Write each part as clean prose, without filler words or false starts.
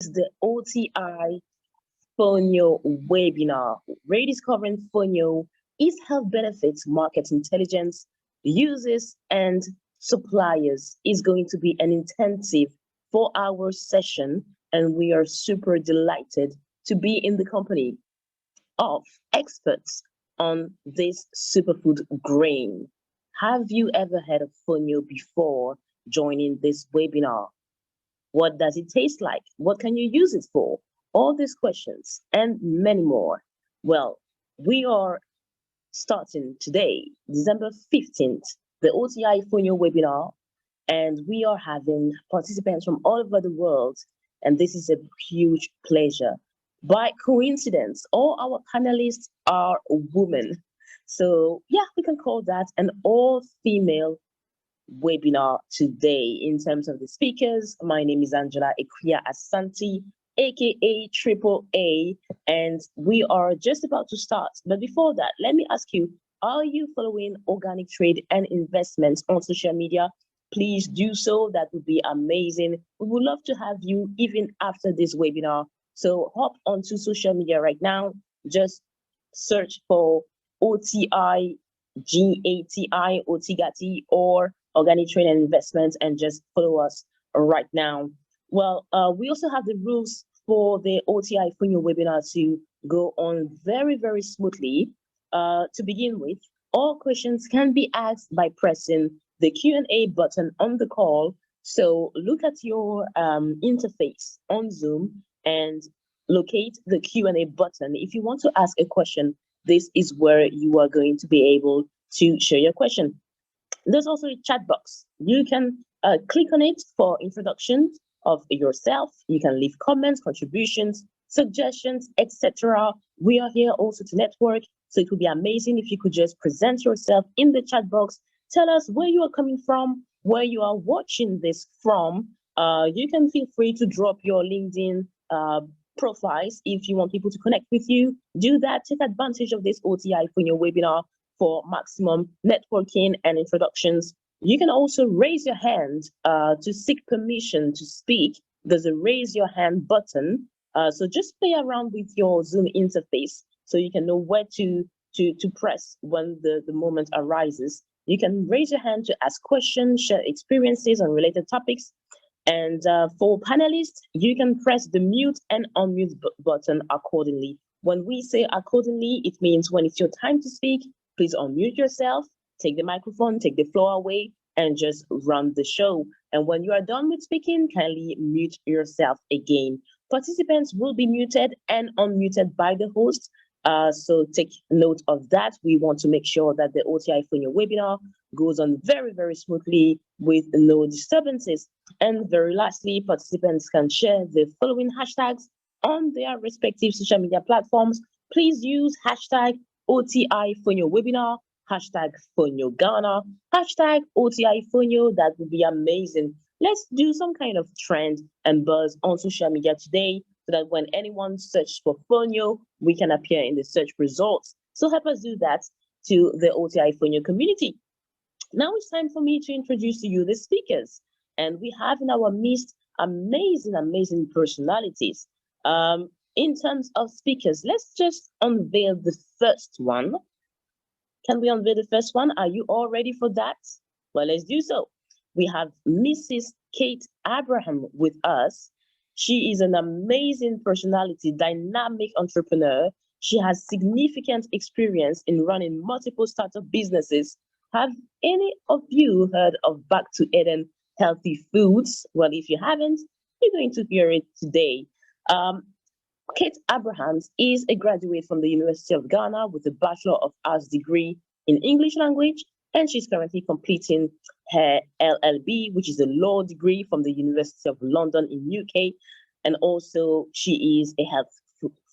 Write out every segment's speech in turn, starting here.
is the OTI Fonio Webinar. Rediscovering Fonio, its health benefits, market intelligence, uses, and suppliers is going to be an intensive 4 hour session, and we are super delighted to be in the company of experts on this superfood grain. Have you ever heard of Fonio before joining this webinar? What does it taste like? What can you use it for? All these questions and many more. Well, we are starting today, December 15th, the OTI Fonio webinar, and we are having participants from all over the world, and this is a huge pleasure. By coincidence, all our panelists are women. So, yeah, we can call that an all female webinar today. In terms of the speakers, my name is Angela Equia Asante, aka Triple A, and we are just about to start. But before that, let me ask you, are you following organic trade and investments on social media? Please do so. That would be amazing. We would love to have you even after this webinar. So hop onto social media right now. Just search for OTI GATI, OTGATI, or Organic Trade and Investments, and just follow us right now. Well, we also have the rules for the OTI Fonio webinar to go on very, very smoothly. To begin with, all questions can be asked by pressing the Q&A button on the call. So look at your interface on Zoom and locate the Q&A button. If you want to ask a question, this is where you are going to be able to share your question. There's also a chat box. You can click on it for introductions of yourself. You can leave comments, contributions, suggestions, etc. We are here also to network, so it would be amazing if you could just present yourself in the chat box. Tell us where you are coming from, where you are watching this from. You can feel free to drop your LinkedIn profiles if you want people to connect with you. Do that. Take advantage of this OTI for your webinar for maximum networking and introductions. You can also raise your hand to seek permission to speak. There's a raise your hand button. So just play around with your Zoom interface so you can know where to press when the moment arises. You can raise your hand to ask questions, share experiences on related topics. And for panelists, you can press the mute and unmute button accordingly. When we say accordingly, it means when it's your time to speak, please unmute yourself, take the microphone, take the floor away, and just run the show. And when you are done with speaking, kindly mute yourself again. Participants will be muted and unmuted by the host. So take note of that. We want to make sure that the OTI Fonio webinar goes on very, very smoothly with no disturbances. And very lastly, participants can share the following hashtags on their respective social media platforms. Please use hashtag OTI Fonio webinar, hashtag Fonio Ghana, hashtag OTI Fonio. That would be amazing. Let's do some kind of trend and buzz on social media today so that when anyone searches for Fonio, we can appear in the search results. So help us do that to the OTI Fonio community. Now it's time for me to introduce to you the speakers. And we have in our midst amazing, amazing personalities. In terms of speakers, let's just unveil the first one. Can we unveil the first one? Are you all ready for that? Well, let's do so. We have Mrs. Kate Abraham with us. She is an amazing personality, dynamic entrepreneur. She has significant experience in running multiple startup businesses. Have any of you heard of Back to Eden Healthy Foods? Well, if you haven't, you're going to hear it today. Kate Abrahams is a graduate from the University of Ghana with a Bachelor of Arts degree in English language, and she's currently completing her LLB, which is a law degree from the University of London in UK. And also, she is a health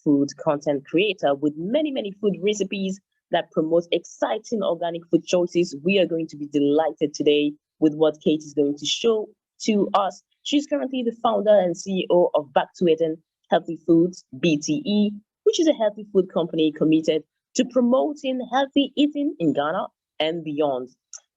food content creator with many, many food recipes that promote exciting organic food choices. We are going to be delighted today with what Kate is going to show to us. She's currently the founder and CEO of Back to Eden Healthy Foods, BTE, which is a healthy food company committed to promoting healthy eating in Ghana and beyond.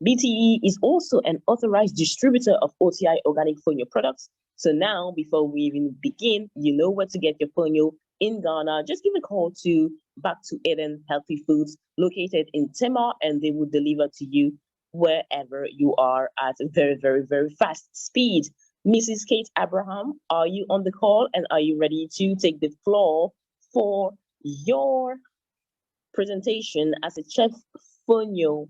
BTE is also an authorized distributor of OTI organic Fonio products. So now, before we even begin, you know where to get your Fonio in Ghana. Just give a call to Back to Eden Healthy Foods, located in Tema, and they will deliver to you wherever you are at a very, very, very fast speed. Mrs. Kate Abraham, are you on the call and are you ready to take the floor for your presentation as a chef Fonio,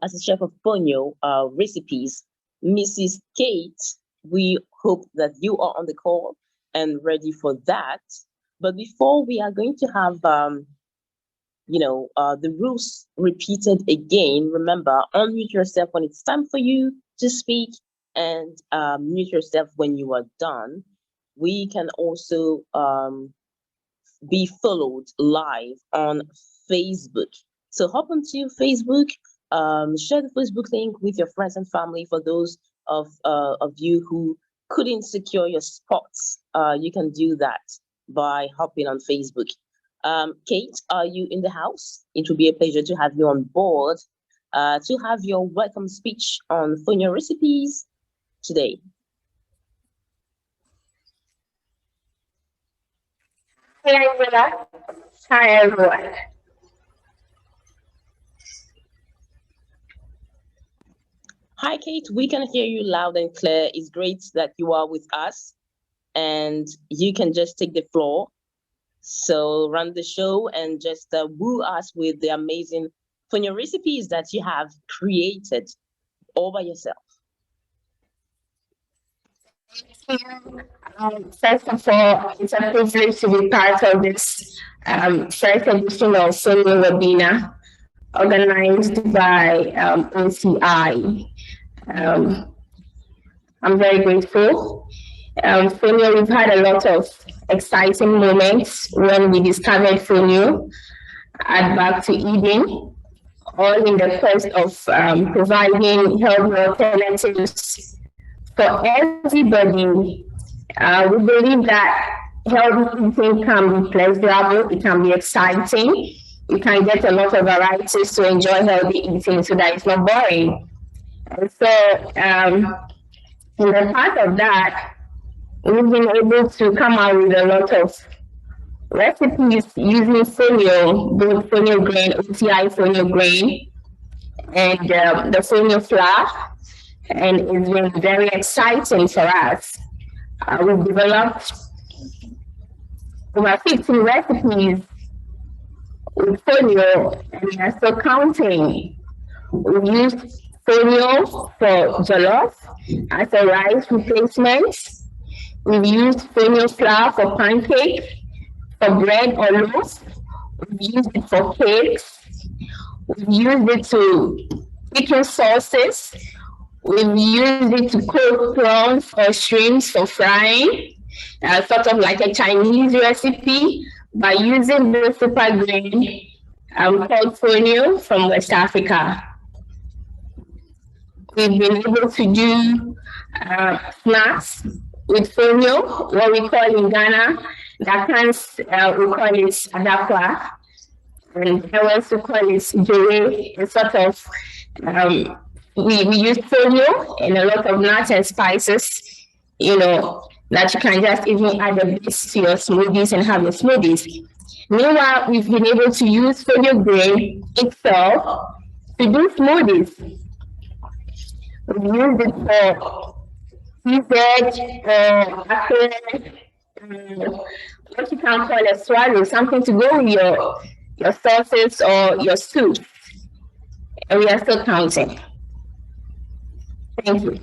as a chef of Fonio recipes? Mrs. Kate, we hope that you are on the call and ready for that. But before we are going to have the rules repeated again. Remember, unmute yourself when it's time for you to speak, and mute yourself when you are done. We can also be followed live on Facebook. So hop onto Facebook, share the Facebook link with your friends and family. For those of you who couldn't secure your spots, you can do that by hopping on Facebook. Kate, are you in the house? It will be a pleasure to have you on board to have your welcome speech on Fonio recipes today. Hi, Angela. Hi, everyone. Hi, Kate. We can hear you loud and clear. It's great that you are with us, and you can just take the floor. So run the show and just woo us with the amazing Fonio recipes that you have created all by yourself. First of all, it's a privilege to be part of this first edition of Fonio Webinar organized by OTI. I'm very grateful. Fonio, we've had a lot of exciting moments when we discovered Fonio at Back to Eden, all in the quest of providing healthy alternatives for everybody. We believe that healthy eating can be pleasurable, it can be exciting, you can get a lot of varieties to enjoy healthy eating so that it's not boring. And so, in the part of that, we've been able to come out with a lot of recipes using Fonio, both Fonio grain, OTI Fonio grain, and the Fonio flour, and it's been very exciting for us. We've developed over 15 recipes with Fonio, and we are still counting. We've used Fonio for jollof as a rice replacement. We've used Fonio flour for pancake, for bread or loaf. We've used it for cakes. We've used it to pickle sauces. We've used it to cook prawns or shrimps for frying, sort of like a Chinese recipe, by using the super grain called Fonio from West Africa. We've been able to do snacks with Fonio, what we call in Ghana, Dakans, we call it adakwa, and I also call it jere. It's sort of, we use Fonio and a lot of nuts and spices, that you can just even add a bit to your smoothies and have your smoothies. Meanwhile, we've been able to use Fonio grain itself to do smoothies. We've used it for what you can call a swallow, something to go with your sauces or your soup. And we are still counting. Thank you.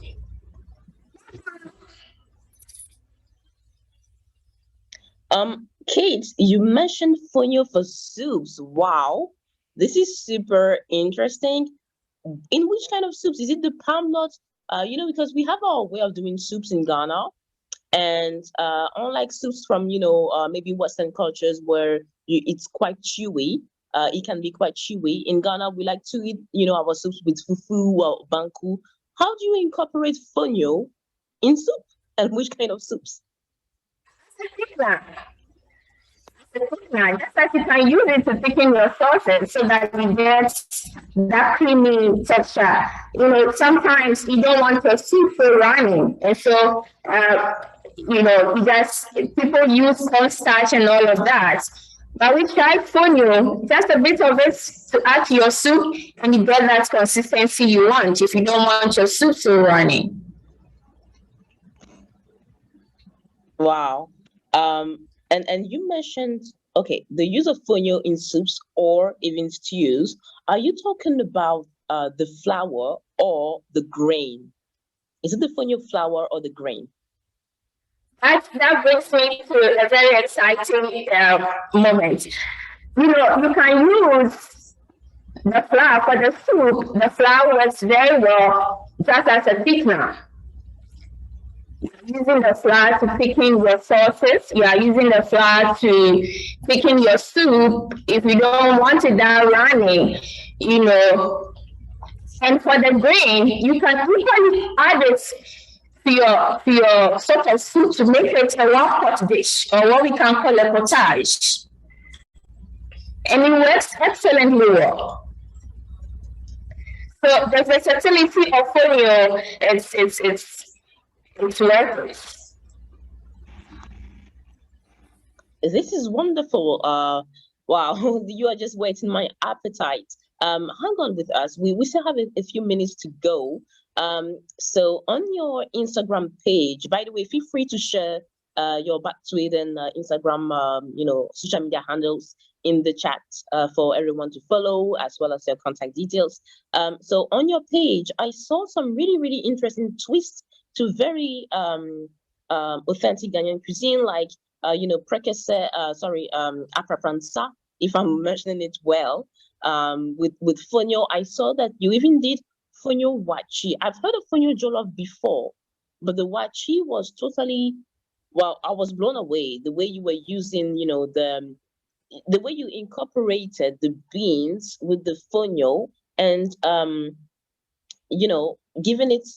Kate, you mentioned Fonio for soups. Wow, this is super interesting. In which kind of soups? Is it the palm nut? Because we have our way of doing soups in Ghana, and unlike soups from maybe Western cultures where it's quite chewy, it can be quite chewy. In Ghana, we like to eat our soups with fufu or banku. How do you incorporate Fonio in soup, and which kind of soups? just like you can use it to thicken your sauces so that you get that creamy texture. You know, sometimes you don't want your soup so runny, and so you know, people use cornstarch and all of that. But we tried fonio, just a bit of it to add to your soup, and you get that consistency you want if you don't want your soup so runny. Wow. And you mentioned, okay, the use of fonio in soups or even stews. Are you talking about the flour or the grain? Is it the fonio flour or the grain? That brings me to a very exciting moment. You know, you can use the flour for the soup. The flour works very well just as a thickener. Using the flour to thicken your sauces. You are using the flour to thicken your soup if you don't want it that runny, you know. And for the grain, you can even add it to your sort of soup to make it a one-pot dish, or what we can call a potage. And it works excellently well. So the versatility of fonio, it's worth it. This is wonderful. Wow, you are just whetting my appetite. Hang on with us. We still have a few minutes to go. So on your Instagram page, by the way, feel free to share your Back to Eden Instagram, you know, social media handles in the chat for everyone to follow, as well as your contact details. So on your page, I saw some really, really interesting twists to very authentic Ghanaian cuisine, like you know, prekese, aprapransa, if I'm mentioning it well. With fonio, I saw that you even did fonio wachi. I've heard of fonio jollof before, but the wachi was totally, well, I was blown away. The way you were using, you know, the way you incorporated the beans with the fonio and you know, giving it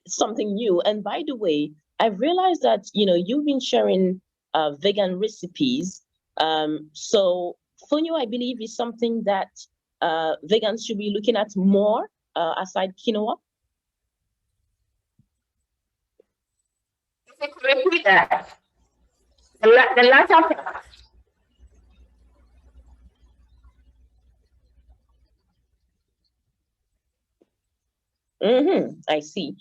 something new. And by the way, I've realized that, you know, you've been sharing vegan recipes. So fonio, I believe, is something that vegans should be looking at more aside quinoa. Repeat that. The latter part. I see.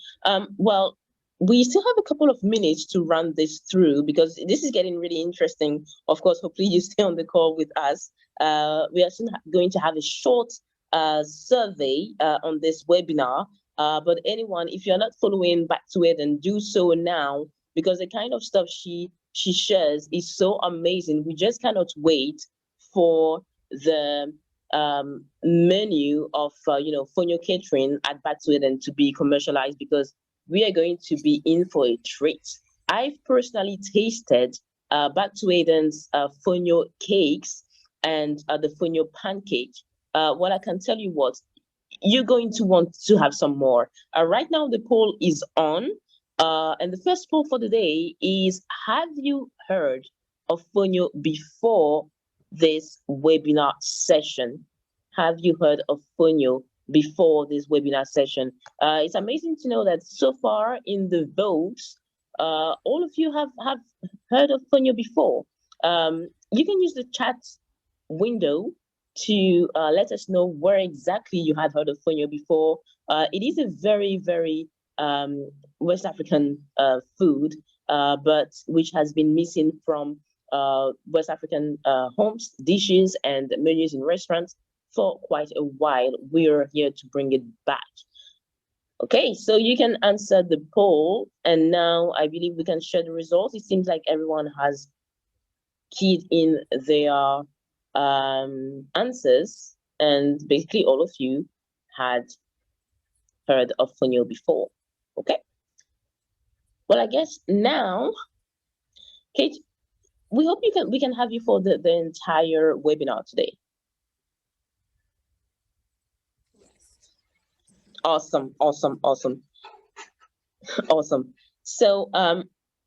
Well, we still have a couple of minutes to run this through because this is getting really interesting. Of course, hopefully you stay on the call with us. We are soon going to have a short survey on this webinar. But anyone, if you're not following Back to It, then do so now, because the kind of stuff she shares is so amazing. We just cannot wait for the menu of you know, Fonio catering at Back to It and to be commercialized, because we are going to be in for a treat. I've personally tasted Back to Eden's Fonio cakes and the Fonio pancake. What I can tell you, what you're going to want to have some more. Right now, the poll is on, and the first poll for the day is: have you heard of Fonio before this webinar session? Have you heard of Fonio before this webinar session? It's amazing to know that so far in the votes, all of you have heard of Fonio before. You can use the chat window to let us know where exactly you had heard of Fonio before. It is a very, very West African food, but which has been missing from West African homes, dishes, and menus in restaurants for quite a while. We're here to bring it back. Okay, so you can answer the poll, and now I believe we can share the results. It seems like everyone has keyed in their answers, and basically all of you had heard of Fonio before. Okay. Well, I guess now, Kate, we hope we can have you for the entire webinar today. Awesome. Awesome. So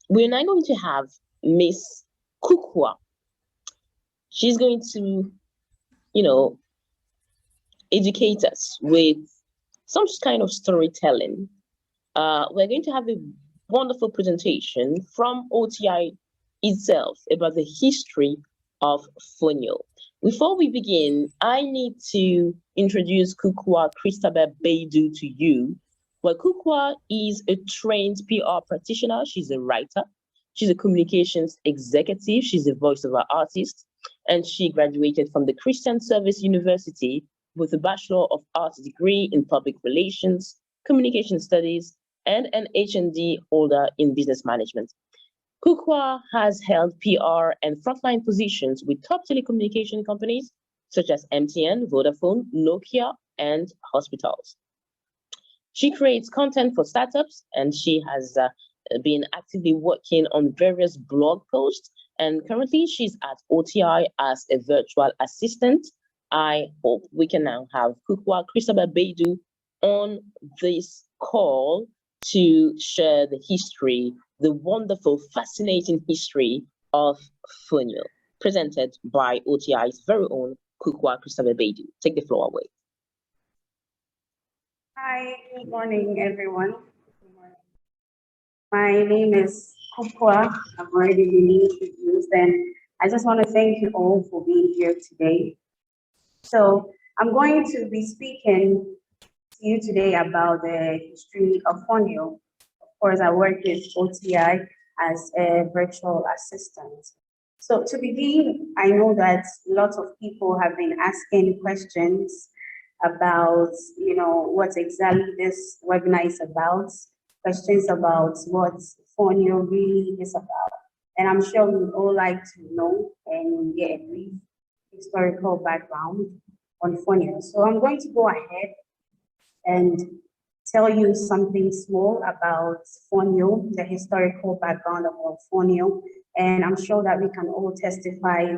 we're now going to have Miss Kukwa She's going to, you know, educate us with some kind of storytelling. We're going to have a wonderful presentation from OTI itself about the history of Fonio. Before we begin, I need to introduce Kukwa Christabel Beidu to you. Well, Kukwa is a trained PR practitioner. She's a writer. She's a communications executive. She's a voiceover artist. And she graduated from the Christian Service University with a Bachelor of Arts degree in Public Relations, Communication Studies, and an HND holder in Business Management. Kukwa has held PR and frontline positions with top telecommunication companies such as MTN, Vodafone, Nokia, and hospitals. She creates content for startups, and she has been actively working on various blog posts. And currently, she's at OTI as a virtual assistant. I hope we can now have Kukwa Christabel Beidu on this call to share the history, the wonderful, fascinating history of Fonio, presented by OTI's very own Kukwa Christabel Beidu. Take the floor away. Hi, good morning, everyone. Good morning. My name is Kukwa. I've already been introduced, and I just want to thank you all for being here today. So I'm going to be speaking to you today about the history of Fonio. Of course, I work with OTI as a virtual assistant. So to begin, I know that lots of people have been asking questions about, what exactly this webinar is about, questions about what Fonio really is about. And I'm sure we would all like to know and get a brief historical background on Fonio. So I'm going to go ahead and tell you something small about Fonio, the historical background about Fonio, and I'm sure that we can all testify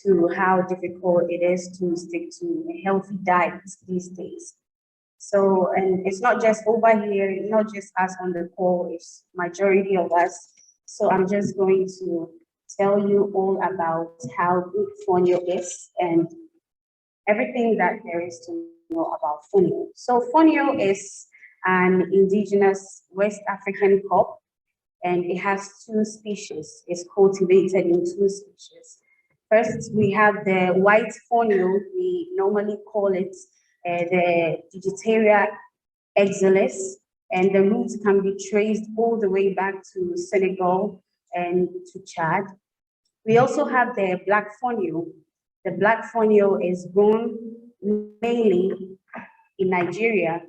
to how difficult it is to stick to a healthy diet these days. So, and it's not just over here, not just us on the call, it's majority of us. So I'm just going to tell you all about how good Fonio is and everything that there is to know about Fonio. So Fonio is an indigenous West African crop, and it has two species. It's cultivated in two species. First, we have the white Fonio. We normally call it the Digitaria exilis, and the roots can be traced all the way back to Senegal and to Chad. We also have the black Fonio. The black Fonio is grown mainly in Nigeria.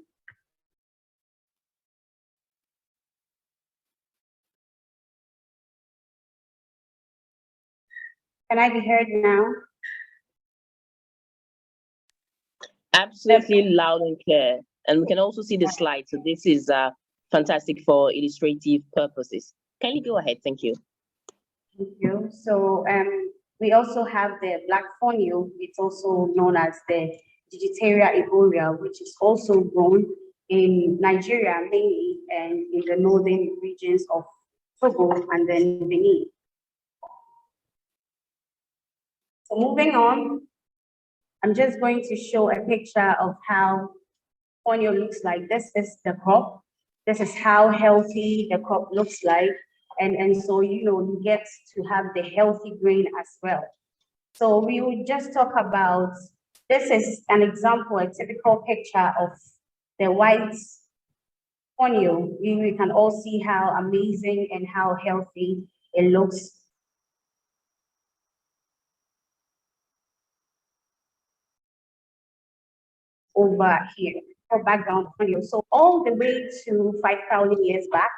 Can I be heard now? Absolutely loud and clear. And we can also see the slide. So this is fantastic for illustrative purposes. Can you go ahead? Thank you. Thank you. So we also have the black Fonio. It's also known as the Digitaria arborea, which is also grown in Nigeria mainly and in the northern regions of Togo and then Benin. So moving on, I'm just going to show a picture of how Fonio looks like. This is the crop. This is how healthy the crop looks like. And so, you get to have the healthy grain as well. So we will just talk about, this is an example, a typical picture of the white Fonio. We can all see how amazing and how healthy it looks. Over here for background Fonio. So all the way to 5,000 years back,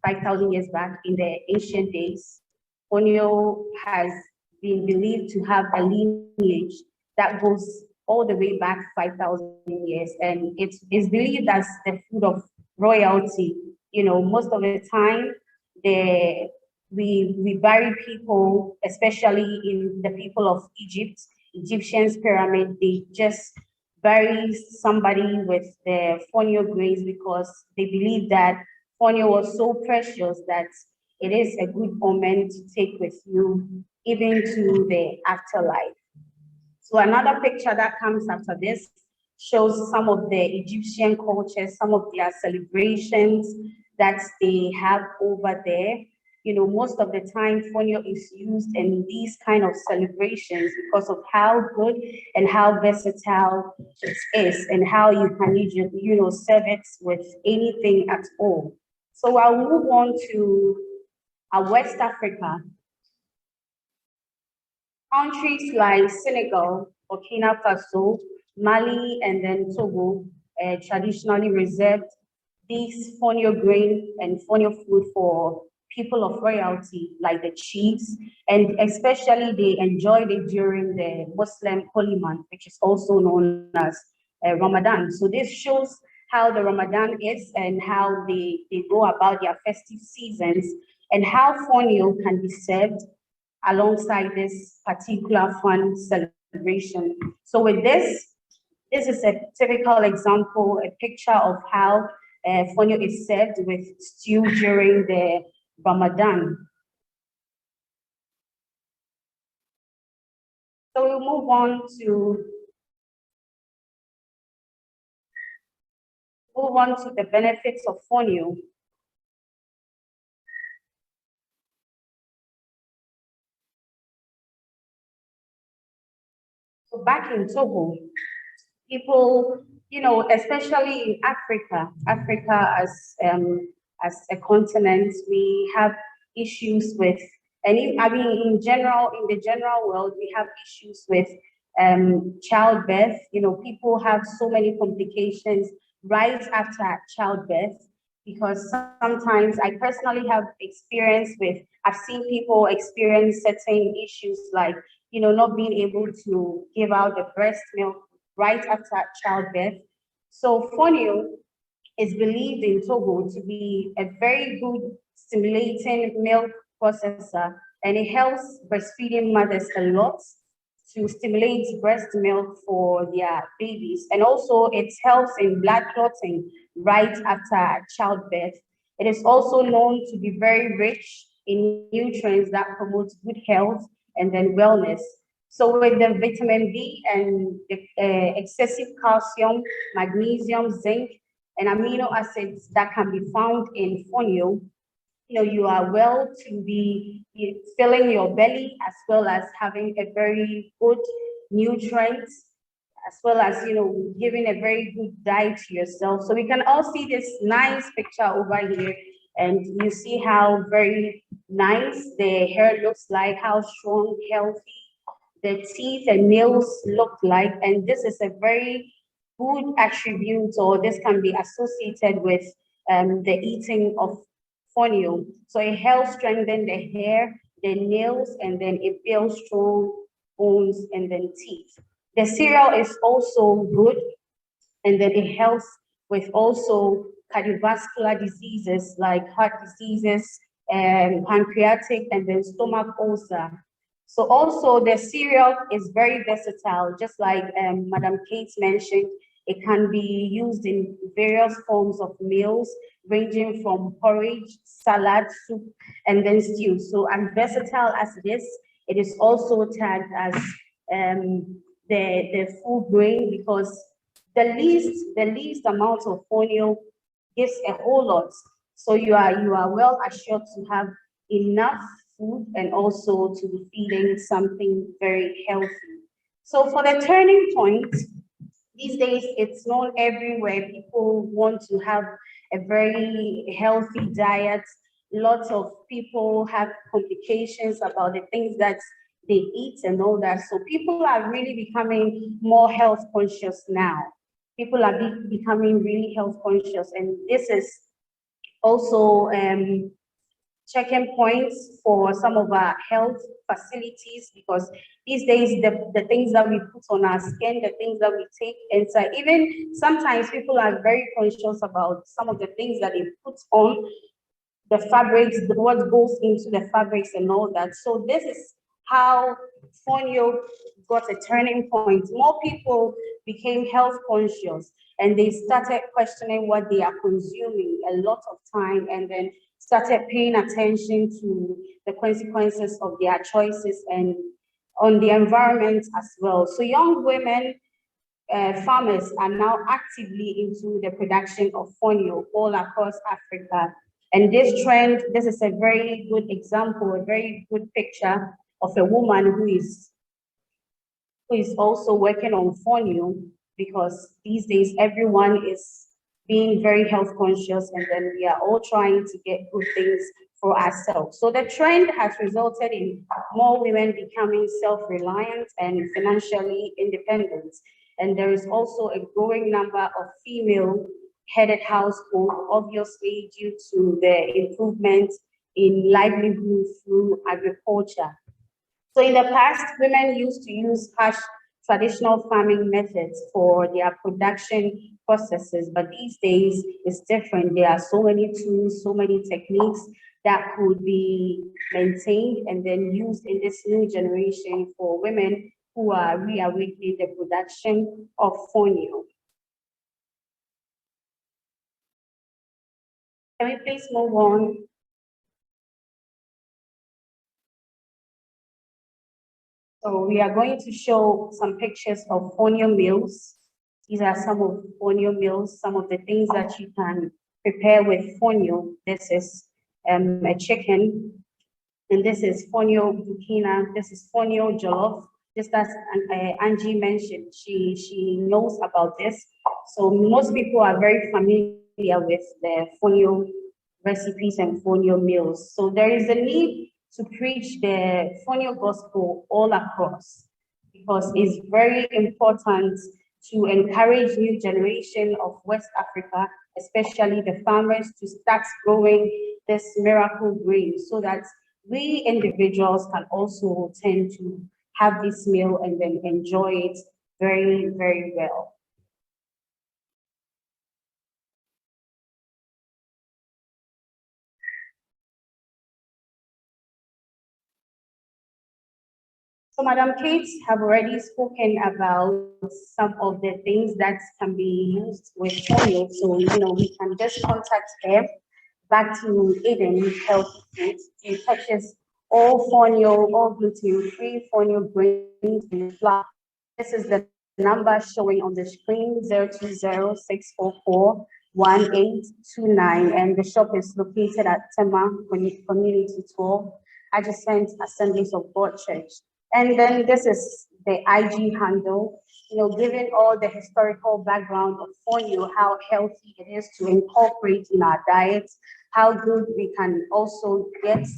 5,000 years back in the ancient days, Fonio has been believed to have a lineage that goes all the way back 5,000 years, and it is believed as the food of royalty. Most of the time, we bury people, especially in the people of Egypt, Egyptians pyramid, they just bury somebody with the Fonio grains because they believe that Fonio was so precious that it is a good omen to take with you even to the afterlife. So another picture that comes after this shows some of the Egyptian cultures, some of their celebrations that they have over there. You know, most of the time, fonio is used in these kind of celebrations because of how good and how versatile it is, and how you can, you know, serve it with anything at all. So I'll move on to West Africa. Countries like Senegal, Burkina Faso, Mali, and then Togo traditionally reserved these fonio grain and fonio food for people of royalty, like the chiefs, and especially they enjoyed it during the Muslim holy month, which is also known as Ramadan. So this shows how the Ramadan is and how they go about their festive seasons, and how fonio can be served alongside this particular fun celebration. So with this is a typical example, a picture of how fonio is served with stew during the Ramadan. So we'll move on to the benefits of fonio. So back in Togo, people, you know, especially in Africa as a continent, we have issues with, and I mean, in the general world, we have issues with childbirth. You know, people have so many complications right after childbirth, because sometimes I personally have experience with, I've seen people experience certain issues like, you know, not being able to give out the breast milk right after childbirth. So fonio is believed in Togo to be a very good stimulating milk processor, and it helps breastfeeding mothers a lot to stimulate breast milk for their babies. And also it helps in blood clotting right after childbirth. It is also known to be very rich in nutrients that promote good health and then wellness. So with the vitamin B and the excessive calcium, magnesium, zinc, and amino acids that can be found in fonio, you know, you are well to be filling your belly, as well as having a very good nutrients, as well as, you know, giving a very good diet to yourself. So we can all see this nice picture over here, and you see how very nice the hair looks like, how strong, healthy the teeth and nails look like. And this is a very good attribute, or this can be associated with the eating of fonio. So it helps strengthen the hair, the nails, and then it builds strong bones and then teeth. The cereal is also good, and then it helps with also cardiovascular diseases like heart diseases, pancreatic, and then stomach ulcer. So also the cereal is very versatile, just like Madam Kate mentioned. It can be used in various forms of meals, ranging from porridge, salad, soup, and then stew. So as versatile as it is also tagged as the full grain, because the least amount of fonio gives a whole lot. So you are well assured to have enough food, and also to be feeding something very healthy. So for the turning point, these days it's known everywhere. People want to have a very healthy diet. Lots of people have complications about the things that they eat and all that. So people are really becoming more health conscious now. People are becoming really health conscious, and this is also check-in points for some of our health facilities, because these days the things that we put on our skin, the things that we take inside, even sometimes people are very conscious about some of the things that they put on the fabrics, what goes into the fabrics and all that. So this is how fonio got a turning point. More people became health conscious, and they started questioning what they are consuming a lot of time, and then started paying attention to the consequences of their choices and on the environment as well. So young women farmers are now actively into the production of fonio all across Africa. And this trend, this is a very good example, a very good picture of a woman who is also working on fonio, because these days everyone is being very health conscious, and then we are all trying to get good things for ourselves. So the trend has resulted in more women becoming self-reliant and financially independent. And there is also a growing number of female-headed households, obviously due to the improvement in livelihood through agriculture. So in the past, women used to use harsh traditional farming methods for their production processes, but these days it's different. There are so many tools, so many techniques that could be maintained and then used in this new generation for women who are reawakening the production of fonio. Can we please move on? So we are going to show some pictures of fonio meals. These are some of fonio meals, some of the things that you can prepare with fonio. This is a chicken, and this is fonio bukina. This is fonio jollof. Just as Angie mentioned, she knows about this. So most people are very familiar with the fonio recipes and fonio meals. So there is a need to preach the fonio gospel all across, because it's very important to encourage new generation of West Africa, especially the farmers, to start growing this miracle grain so that we individuals can also tend to have this meal and then enjoy it very, very well. So Madam Kate have already spoken about some of the things that can be used with fonio. So, we can just contact her back to Eden Health Foods to purchase all fonio, all gluten-free fonio grains and flour. This is the number showing on the screen, 020-644-1829, and the shop is located at Tema Community 12, adjacent Assemblies of God Church. And then this is the IG handle, given all the historical background of fonio, how healthy it is to incorporate in our diets, how good we can also get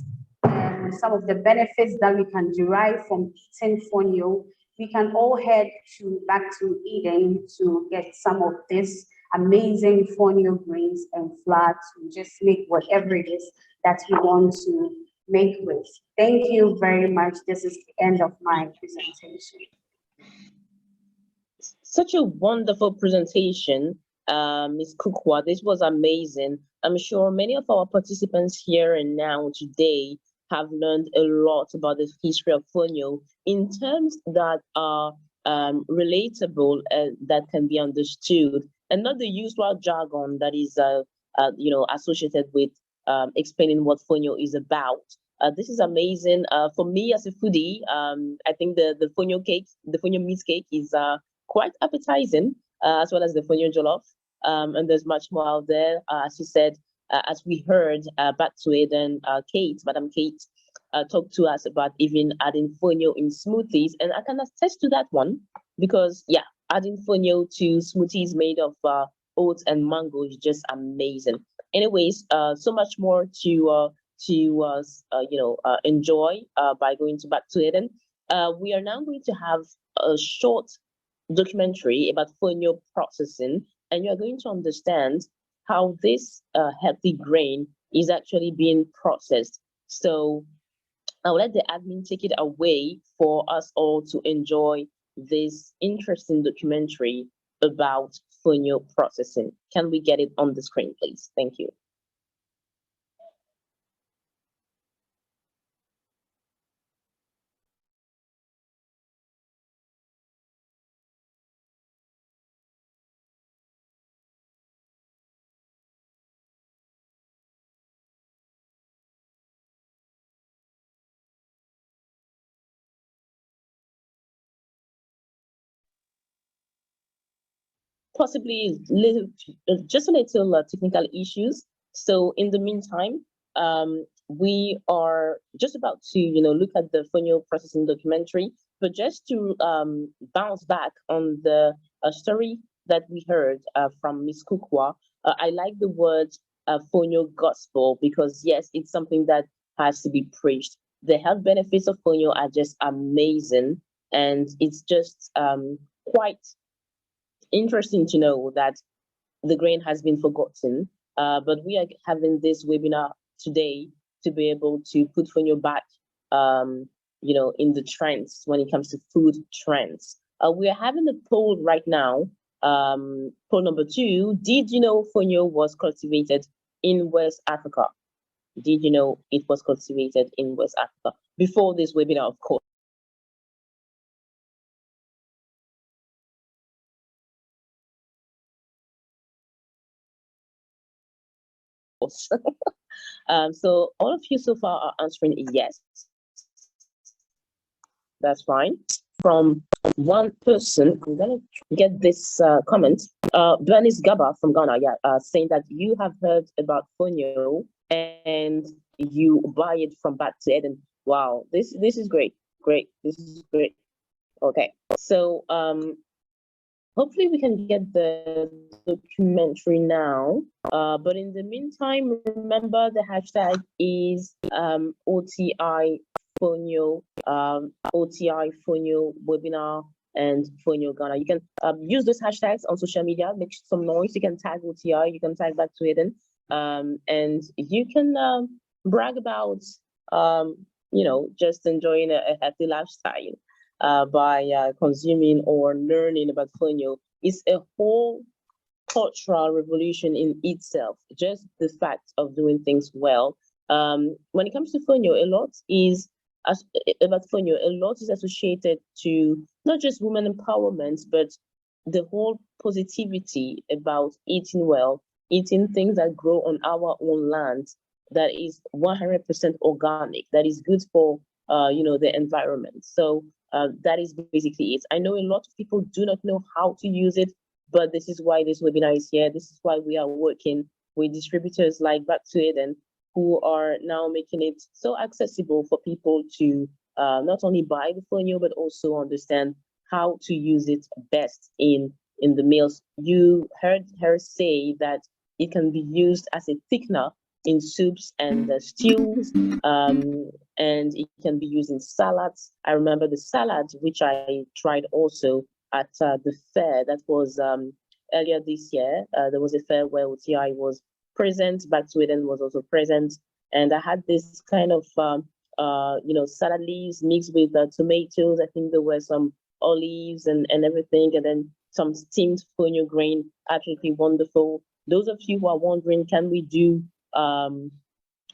some of the benefits that we can derive from eating fonio. We can all head back to Eden to get some of this amazing fonio grains and flour to just make whatever it is that we want to make with. Thank you very much. This is the end of my presentation. Such a wonderful presentation, Ms. Kukwa. This was amazing. I'm sure many of our participants here and now today have learned a lot about the history of fonio in terms that are relatable, that can be understood, and not the usual jargon that is associated with explaining what fonio is about. This is amazing. For me as a foodie, I think the fonio cake, the fonio meat cake is quite appetizing, as well as the fonio jollof. And there's much more out there. As you said, as we heard, back to Eden, Madam Kate, talked to us about even adding fonio in smoothies. And I can attest to that one, because yeah, adding fonio to smoothies made of oats and mango is just amazing. Anyways, so much more to enjoy by going to back to Eden. We are now going to have a short documentary about fonio processing, and you're going to understand how this healthy grain is actually being processed. So I'll let the admin take it away for us all to enjoy this interesting documentary about fonio processing. Can we get it on the screen, please? Thank you. possibly just a little technical issues. So in the meantime, we are just about to, look at the Fonio processing documentary, but just to bounce back on the story that we heard from Miss Kukwa, I like the word Fonio gospel, because yes, it's something that has to be preached. The health benefits of Fonio are just amazing, and it's just quite interesting to know that the grain has been forgotten. But we are having this webinar today to be able to put Fonio back, in the trends when it comes to food trends. We are having a poll right now. Poll number 2: did you know Fonio was cultivated in West Africa? Did you know it was cultivated in West Africa? Before this webinar, of course. So all of you so far are answering yes. That's fine. From one person, I'm gonna get this comment. Bernice Gaba from Ghana, saying that you have heard about Fonio and you buy it from back to Eden. Wow, this is great. Great. This is great. Okay. So hopefully we can get the documentary now. But in the meantime, remember the hashtag is OTI Fonio, OTI Fonio Webinar and Fonio Ghana. You can use those hashtags on social media, make some noise. You can tag OTI, you can tag back to Eden, and you can brag about, just enjoying a healthy lifestyle. By consuming or learning about Fonio. It's a whole cultural revolution in itself, just the fact of doing things well. When it comes to Fonio, a lot is associated to not just women empowerment, but the whole positivity about eating well, eating things that grow on our own land, that is 100% organic, that is good for the environment. So that is basically it. I know a lot of people do not know how to use it, but this is why this webinar is here. This is why we are working with distributors like Back to Eden, who are now making it so accessible for people to not only buy the Fonio, but also understand how to use it best in the meals. You heard her say that it can be used as a thickener in soups and stews, and it can be used in salads. I remember the salad, which I tried also at the fair that was earlier this year. There was a fair where OTI was present, Back to Eden was also present, and I had this kind of salad leaves mixed with tomatoes. I think there were some olives and everything, and then some steamed Fonio grain. Absolutely wonderful. Those of you who are wondering, can we do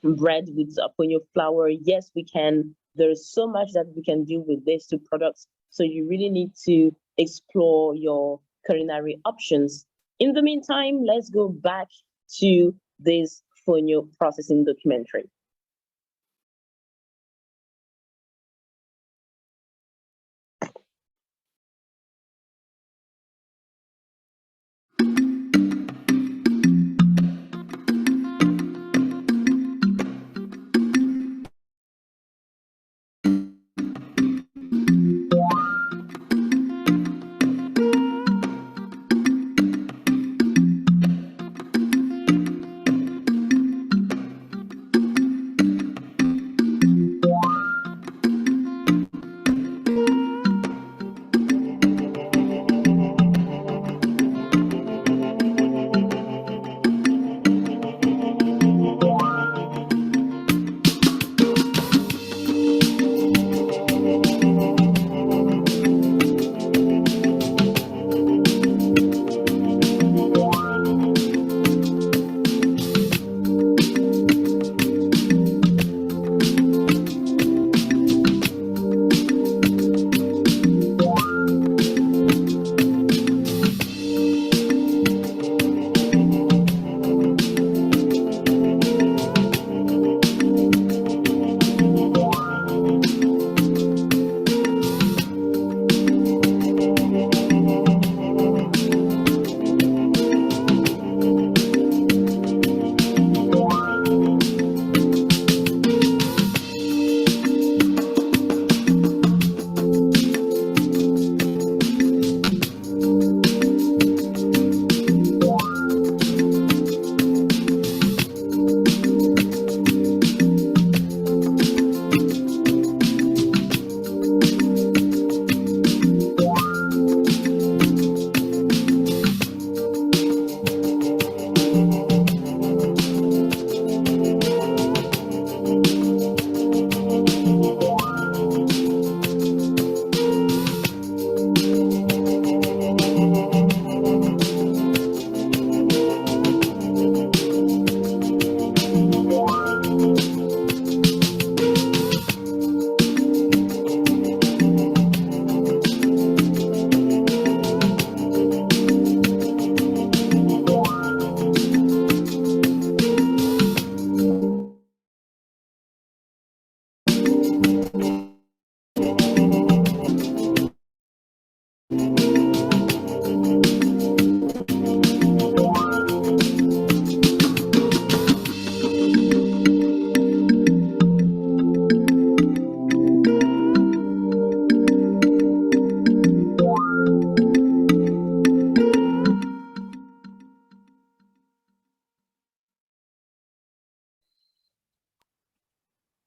bread with Fonio flour? Yes, we can. There's so much that we can do with these two products. So you really need to explore your culinary options. In the meantime, let's go back to this Fonio processing documentary.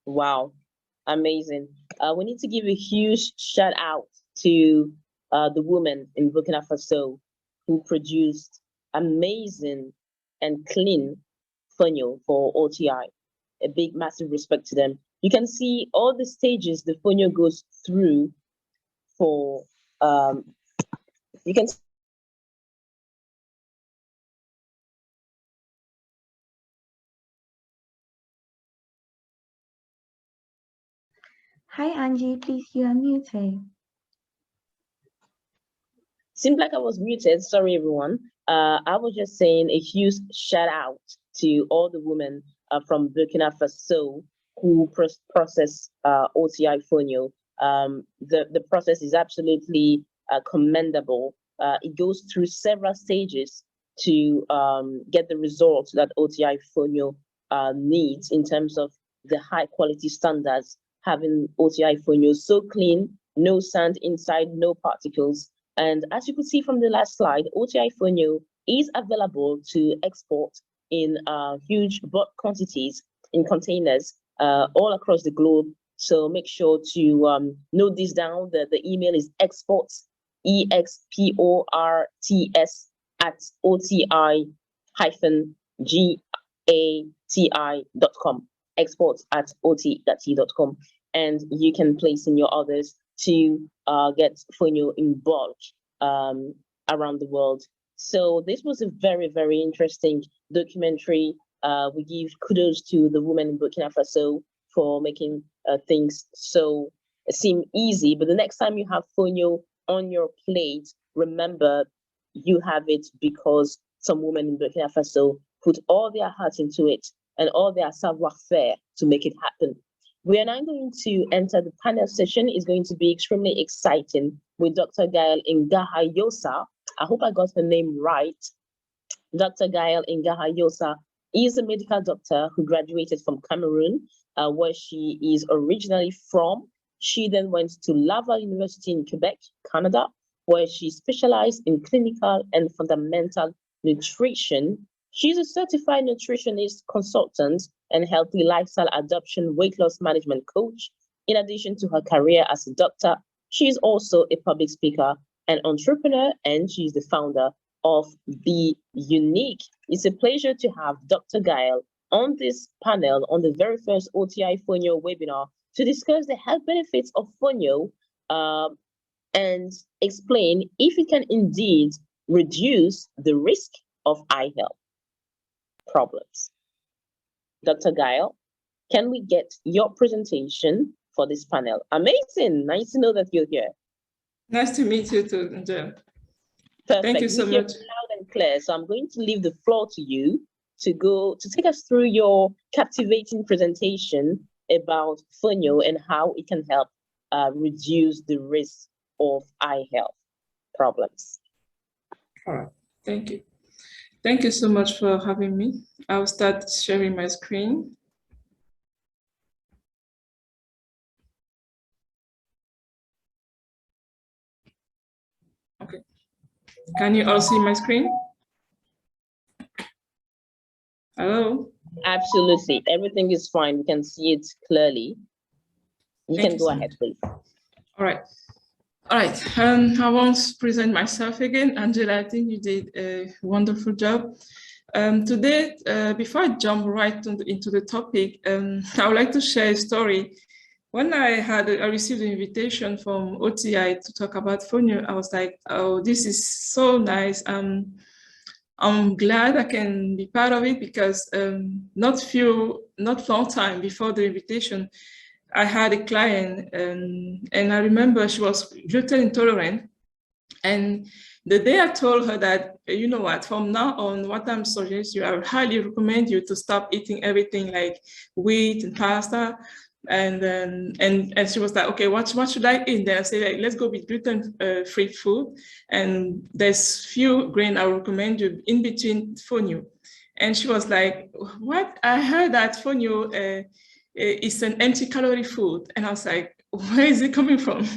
Wow, amazing. We need to give a huge shout out to the women in Burkina Faso who produced amazing and clean fonio for OTI. A big, massive respect to them. You can see all the stages the fonio goes through for, you can Hi, Angie. Please, you are muted. seems like I was muted. Sorry, everyone. I was just saying a huge shout out to all the women from Burkina Faso who process OTI Fonio. The process is absolutely commendable. It goes through several stages to get the results that OTI Fonio needs in terms of the high quality standards, having OTI Fonio so clean, no sand inside, no particles. And as you could see from the last slide, OTI Fonio is available to export in huge bulk quantities in containers all across the globe. So make sure to note this down. The email is exports, exports at OTI-GATI.com, exports at OTI.com. And you can place in your orders to get fonio in bulk around the world. So this was a very, very interesting documentary. We give kudos to the women in Burkina Faso for making things so seem easy. But the next time you have fonio on your plate, remember you have it because some women in Burkina Faso put all their heart into it and all their savoir-faire to make it happen. We are now going to enter the panel session. It's going to be extremely exciting with Dr. Gael Ngahayosa. I hope I got her name right. Dr. Gael Ngahayosa is a medical doctor who graduated from Cameroon, where she is originally from. She then went to Laval University in Quebec, Canada, where she specialized in clinical and fundamental nutrition. She's a certified nutritionist, consultant, and healthy lifestyle adoption weight loss management coach. In addition to her career as a doctor, she is also a public speaker, an entrepreneur, and she's the founder of Be Unique. It's a pleasure to have Dr. Gael on this panel on the very first OTI Fonio webinar to discuss the health benefits of Fonio and explain if it can indeed reduce the risk of eye health problems. Dr. Gael, can we get your presentation for this panel? Amazing. Nice to know that you're here. Nice to meet you too, Angel. Perfect. Thank you so much. Loud and clear. So I'm going to leave the floor to you to take us through your captivating presentation about Fonio and how it can help reduce the risk of eye health problems. All right. Thank you. Thank you so much for having me. I'll start sharing my screen. Okay. Can you all see my screen? Hello? Absolutely. Everything is fine. We can see it clearly. You can go ahead, please. All right. All right. I won't present myself again. Angela, I think you did a wonderful job. Today, before I jump right into the topic, I would like to share a story. When I received an invitation from OTI to talk about Fonio, I was like, oh, this is so nice. I'm glad I can be part of it because not long time before the invitation, I had a client and I remember she was gluten intolerant. And the day I told her that, you know what, from now on, what I'm suggesting you, I would highly recommend you to stop eating everything like wheat and pasta. And she was like, okay, what should I eat? Then I said, like, let's go with gluten-free food. And there's few grain I recommend you in between Fonio. And she was like, what? I heard that Fonio is an empty calorie food. And I was like, where is it coming from?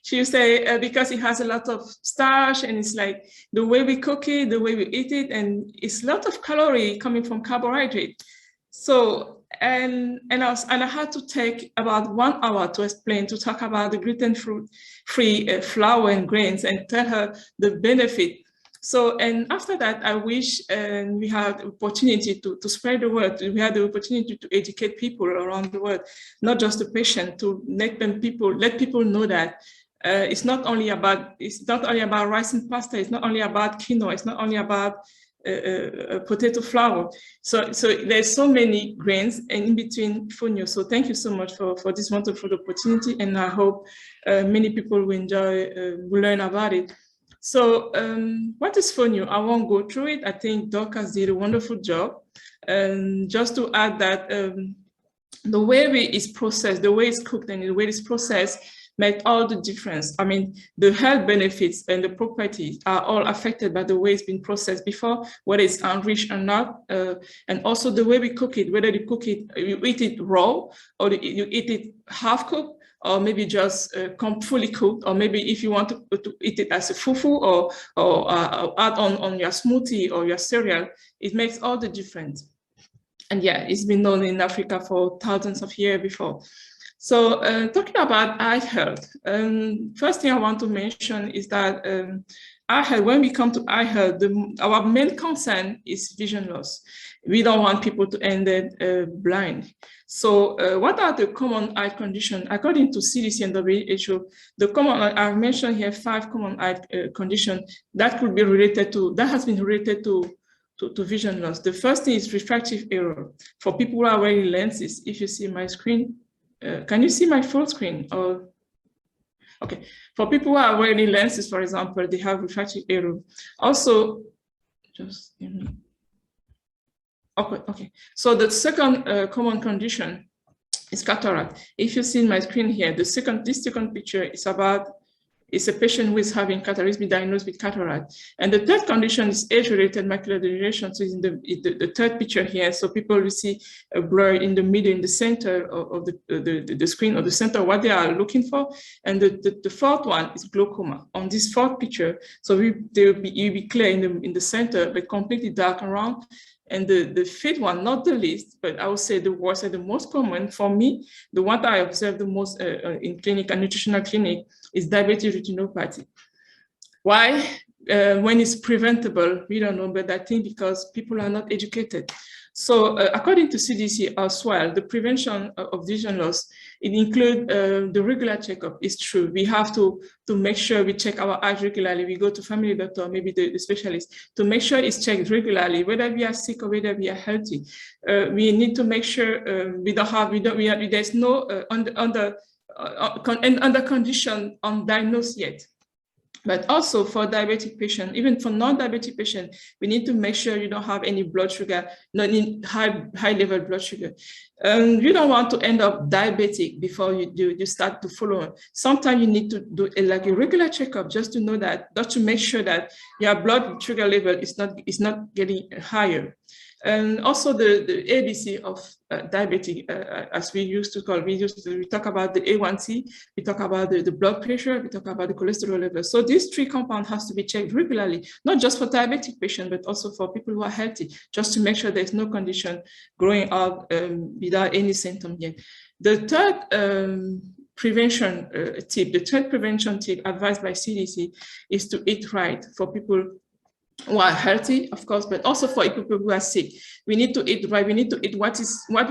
She would say, because it has a lot of starch and it's like the way we cook it, the way we eat it, and it's a lot of calorie coming from carbohydrate. So and I had to take about 1 hour to talk about the gluten-free flour and grains and tell her the benefit. So, and after that, I wish we had the opportunity to spread the word. We had the opportunity to educate people around the world, not just the patient, to let people know that it's not only about rice and pasta. It's not only about quinoa. It's not only about potato flour. So there's so many grains and in between fonio. So thank you so much for this wonderful opportunity, and I hope many people will enjoy, will learn about it. So what is fonio? I won't go through it. I think Dorcas did a wonderful job. Just to add that the way it's processed, the way it's cooked and the way it's processed make all the difference. I mean, the health benefits and the properties are all affected by the way it's been processed before, whether it's enriched or not, and also the way we cook it, whether you eat it raw or you eat it half cooked, or maybe just fully cooked, or maybe if you want to eat it as a fufu or add on your smoothie or your cereal, it makes all the difference. And yeah, it's been known in Africa for thousands of years before. So talking about eye health, first thing I want to mention is that eye health, when we come to eye health, our main concern is vision loss. We don't want people to end up blind. So what are the common eye conditions? According to CDC and WHO, the common, I've mentioned here 5 common eye conditions that could be related to, that has been related to vision loss. The first thing is refractive error. For people who are wearing lenses, if you see my screen, can you see my full screen? Or okay, for people who are wearing lenses, for example, they have refractive error. Also, just okay. So the second common condition is cataract. If you see my screen here, this second picture is about. It's a patient who is having cataract, has been diagnosed with cataract. And the third condition is age-related macular degeneration. So in the third picture here, so people will see a blur in the middle, in the center of the screen, or the center of what they are looking for. And the fourth one is glaucoma. On this fourth picture, so you'll be clear in the center, but completely dark around. And the fifth one, not the least, but I would say the worst and the most common for me, the one that I observe the most in clinic and nutritional clinic is diabetic retinopathy. Why? When it's preventable, we don't know, but I think because people are not educated. So according to CDC as well, the prevention of vision loss, it includes the regular checkup. It's true. We have to make sure we check our eyes regularly. We go to family doctor, maybe the specialist, to make sure it's checked regularly, whether we are sick or whether we are healthy. We need to make sure there's no under condition undiagnosed yet. But also for diabetic patient, even for non-diabetic patient, we need to make sure you don't have any blood sugar, not in high level blood sugar. You don't want to end up diabetic before you start to follow. Sometimes you need to do like a regular checkup just to know that, just to make sure that your blood sugar level is not getting higher. And also the ABC of diabetic, as we used to call, we talk about the A1C, we talk about the blood pressure, we talk about the cholesterol level. So these 3 compounds has to be checked regularly, not just for diabetic patients, but also for people who are healthy, just to make sure there's no condition growing up without any symptom yet. The third prevention tip advised by CDC is to eat right for people who are healthy, of course, but also for people who are sick. We need to eat right. We need to eat what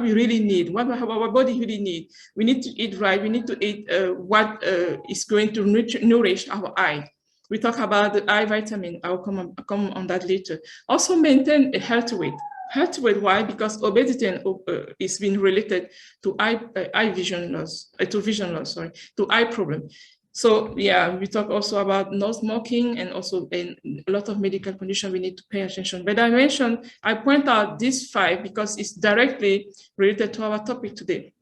we really need, what our body really needs. We need to eat right. We need to eat what is going to nourish our eye. We talk about the eye vitamin. I'll come on that later. Also maintain a healthy weight. Healthy weight, why? Because obesity is being related to vision loss, to eye problem. So yeah, we talk also about no smoking and also a lot of medical conditions we need to pay attention. But I point out these 5 because it's directly related to our topic today.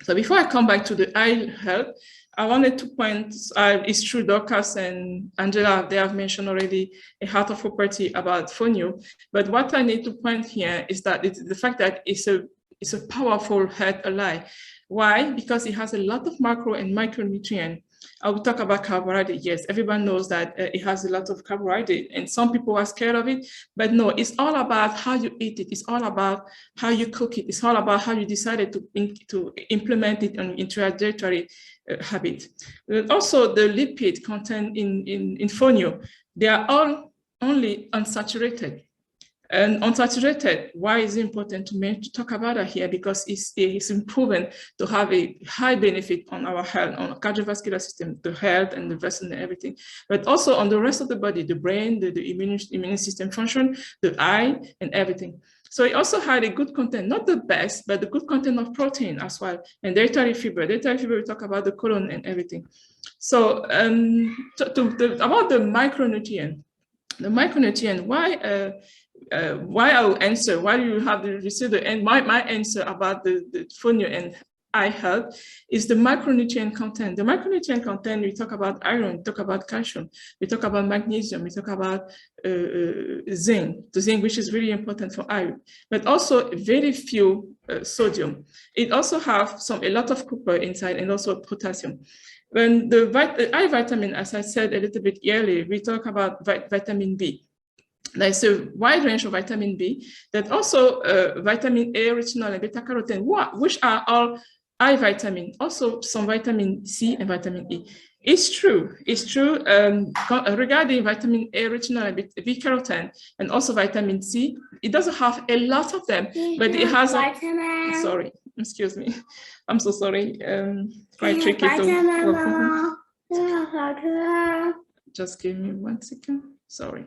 So before I come back to the eye health, I wanted to point, it's true, Dorcas and Angela, they have mentioned already a heart of property about fonio. But what I need to point here is that the fact that it's a powerful health ally. Why? Because it has a lot of macro and micronutrient I will talk about carbohydrate. Yes, everyone knows that it has a lot of carbohydrate, and some people are scared of it, but no, it's all about how you eat it. It's all about how you cook it. It's all about how you decided to implement it into a dietary habit. Also, the lipid content in Fonio, they are all only unsaturated. And unsaturated, why is it important to talk about that here? Because it's proven to have a high benefit on our health, on our cardiovascular system, the health and the vessel and everything, but also on the rest of the body, the brain, the immune system function, the eye and everything. So it also had a good content, not the best, but the good content of protein as well, and dietary fiber. Dietary fiber, we talk about the colon and everything. So about the micronutrient. The micronutrient, why I will answer, why you have to receive the end, my answer about the Fonio and eye health is the micronutrient content. The micronutrient content, we talk about iron, we talk about calcium, we talk about magnesium, we talk about zinc, the zinc, which is really important for eye, but also very few sodium. It also has a lot of copper inside and also potassium. When the eye vitamin, as I said a little bit earlier, we talk about vitamin B. There's a wide range of vitamin B, that also vitamin A, retinol, and beta carotene, which are all eye vitamin, also some vitamin C and vitamin E. It's true regarding vitamin A, retinol, and beta carotene, and also vitamin C. It doesn't have a lot of them, but it has sorry, excuse me. I'm so sorry. Quite tricky to just give me 1 second. Sorry.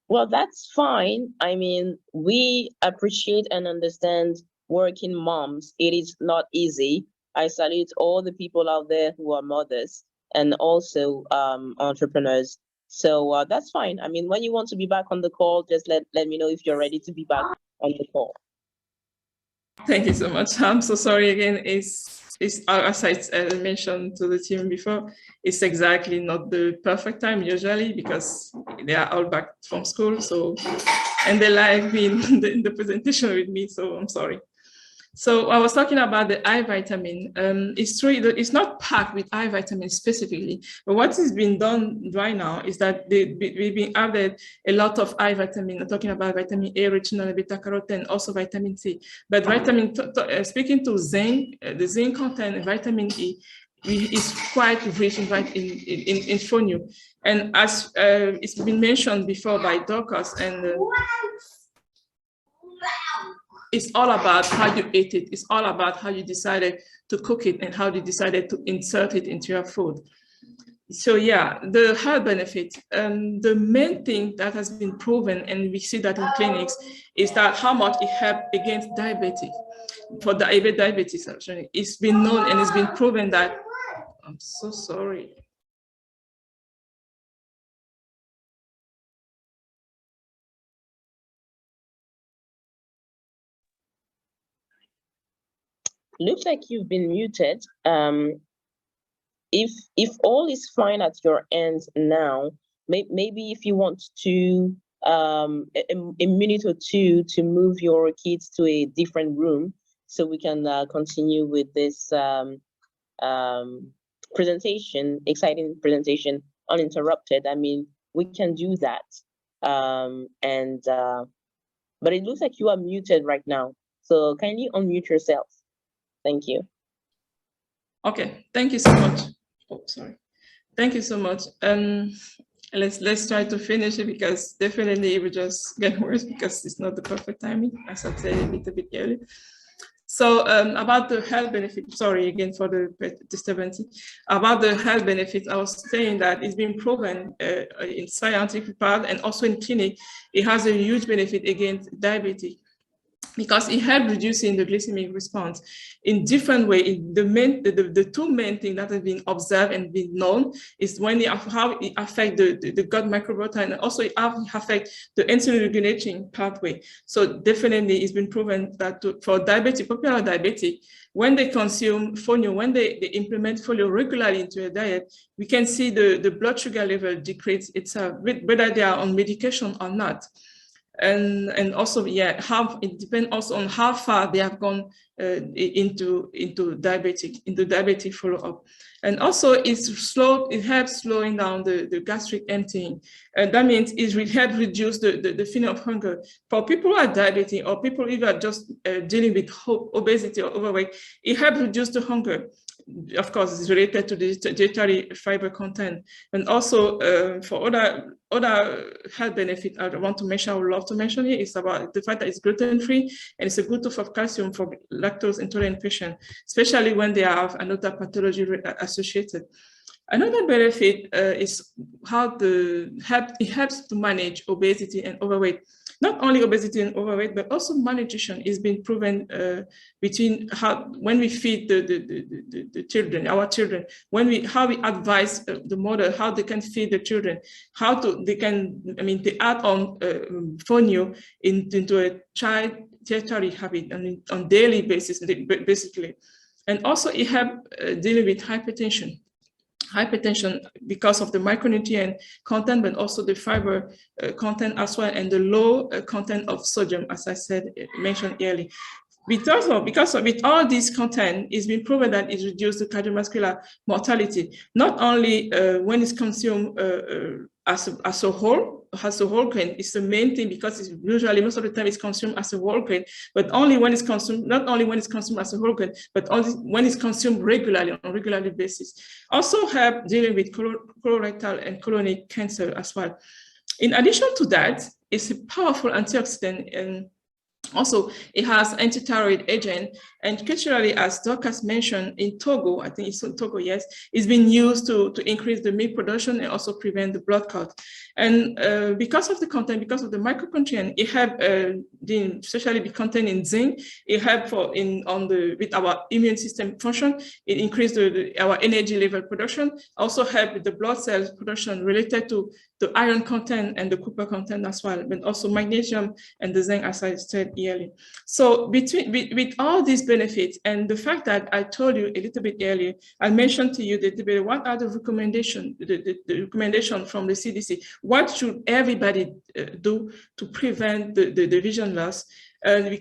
Well, that's fine. I mean, we appreciate and understand working moms. It is not easy. I salute all the people out there who are mothers and also entrepreneurs. So that's fine. I mean, when you want to be back on the call, just let me know if you're ready to be back on the call. Thank you so much. I'm so sorry again. It's as I mentioned to the team before, it's exactly not the perfect time usually because they are all back from school. So, and they like being in the presentation with me. So I'm sorry. So I was talking about the eye vitamin. It's true that it's not packed with eye vitamin specifically, but what has been done right now is that we've been added a lot of eye vitamin. I'm talking about vitamin A, retinol, beta carotene, also vitamin C. But speaking to zinc, the zinc content and vitamin E is quite rich in Fonio. And as it's been mentioned before by Dorcas, and it's all about how you ate it. It's all about how you decided to cook it and how you decided to insert it into your food. So yeah, the health benefit, the main thing that has been proven, and we see that in clinics, is that how much it helps against diabetes. For diabetes, actually, it's been known and it's been proven that, I'm so sorry. Looks like you've been muted. If all is fine at your end now, maybe if you want to a minute or two to move your kids to a different room so we can continue with this presentation, exciting presentation, uninterrupted. I mean, we can do that. But it looks like you are muted right now. So kindly unmute yourself. Thank you. Okay, thank you so much. Oh, sorry. Thank you so much. Let's try to finish it because definitely it will just get worse because it's not the perfect timing, as I said a little bit earlier. So about the health benefit, sorry again for the disturbance. About the health benefits, I was saying that it's been proven in scientific part and also in clinic, it has a huge benefit against diabetes, because it helps reducing the glycemic response in different ways. The two main things that have been observed and been known is how it affects the gut microbiota, and also how it affects the insulin regulating pathway. So definitely it's been proven that for popular diabetic, when they consume Fonio, when they implement Fonio regularly into a diet, we can see the blood sugar level decrease itself, whether they are on medication or not. And also, yeah, how it depends also on how far they have gone into diabetic follow-up. And also it helps slowing down the gastric emptying. And that means it will help reduce the feeling of hunger. For people who are diabetic or people who are just dealing with obesity or overweight, it helps reduce the hunger. Of course, it's related to the dietary fiber content. And also for other health benefit I want to mention, I would love to mention here, is about the fact that it's gluten-free and it's a good source of calcium for lactose intolerant patients, especially when they have another pathology associated. Another benefit is how it helps to manage obesity and overweight. Not only obesity and overweight, but also malnutrition is being proven between when we feed the children, our children, how we advise the mother how they can feed the children, they add on Fonio into a child dietary habit on daily basis, basically. And also it helps dealing with hypertension because of the micronutrient content, but also the fiber content as well, and the low content of sodium, as I mentioned earlier. Because with all this content, it's been proven that it reduces the cardiovascular mortality, not only when it's consumed as a whole grain. It's the main thing, because it's usually most of the time it's consumed as a whole grain, but only when it's consumed, not only when it's consumed as a whole grain, but only when it's consumed regularly, on a regular basis. Also help dealing with colorectal and colonic cancer as well. In addition to that, it's a powerful antioxidant, and also, it has antithyroid agent, and culturally, as Doc has mentioned, in Togo, I think it's in Togo, yes, it's been used to increase the milk production and also prevent the blood clot. And because of the content, because of the micronutrient, it helps, especially the content in zinc, it helps with our immune system function. It increases our energy level production, also help with the blood cells production related to the iron content and the copper content as well, but also magnesium and the zinc, as I said earlier. So with all these benefits and the fact that I told you a little bit earlier, I mentioned to you that what are the recommendations, the recommendation from the CDC? What should everybody do to prevent the vision loss? You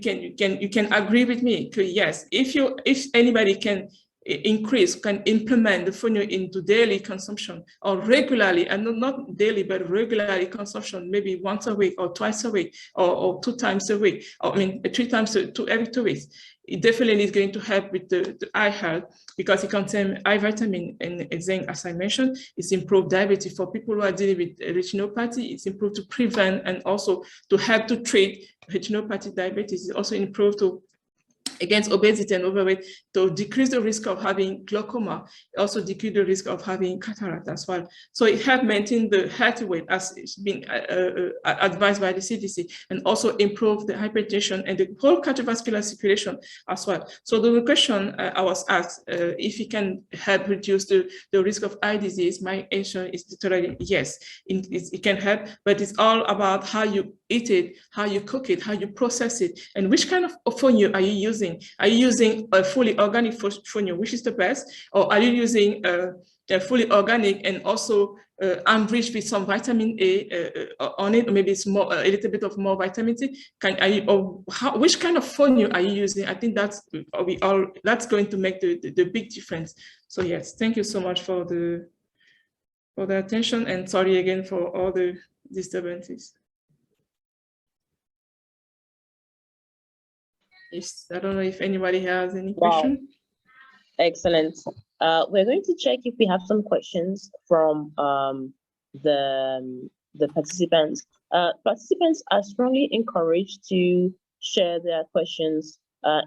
can agree with me. Yes, if anybody can implement the Fonio into daily consumption, or regularly, and not daily, but regularly consumption, maybe once a week or twice a week, or 2 times a week, or 3 times every 2 weeks. It definitely is going to help with the eye health, because it contains eye vitamin and zinc, as I mentioned. It's improved diabetes for people who are dealing with retinopathy. It's improved to prevent and also to help to treat retinopathy diabetes. It's also improved against obesity and overweight, to decrease the risk of having glaucoma, also decrease the risk of having cataract as well. So it helps maintain the healthy weight as it's been advised by the CDC, and also improve the hypertension and the whole cardiovascular circulation as well. So the question I was asked, if it can help reduce the risk of eye disease, my answer is literally yes, it can help, but it's all about how you eat it, how you cook it, how you process it, and which kind of fonio are you using? Are you using a fully organic fonio, which is the best, or are you using a fully organic and also enriched with some vitamin A on it, or maybe it's more a little bit of more vitamin C? Which kind of fonio are you using? I think that's going to make the big difference. So yes, thank you so much for the attention, and sorry again for all the disturbances. I don't know if anybody has any question. Wow. Excellent. We're going to check if we have some questions from the participants. Participants are strongly encouraged to share their questions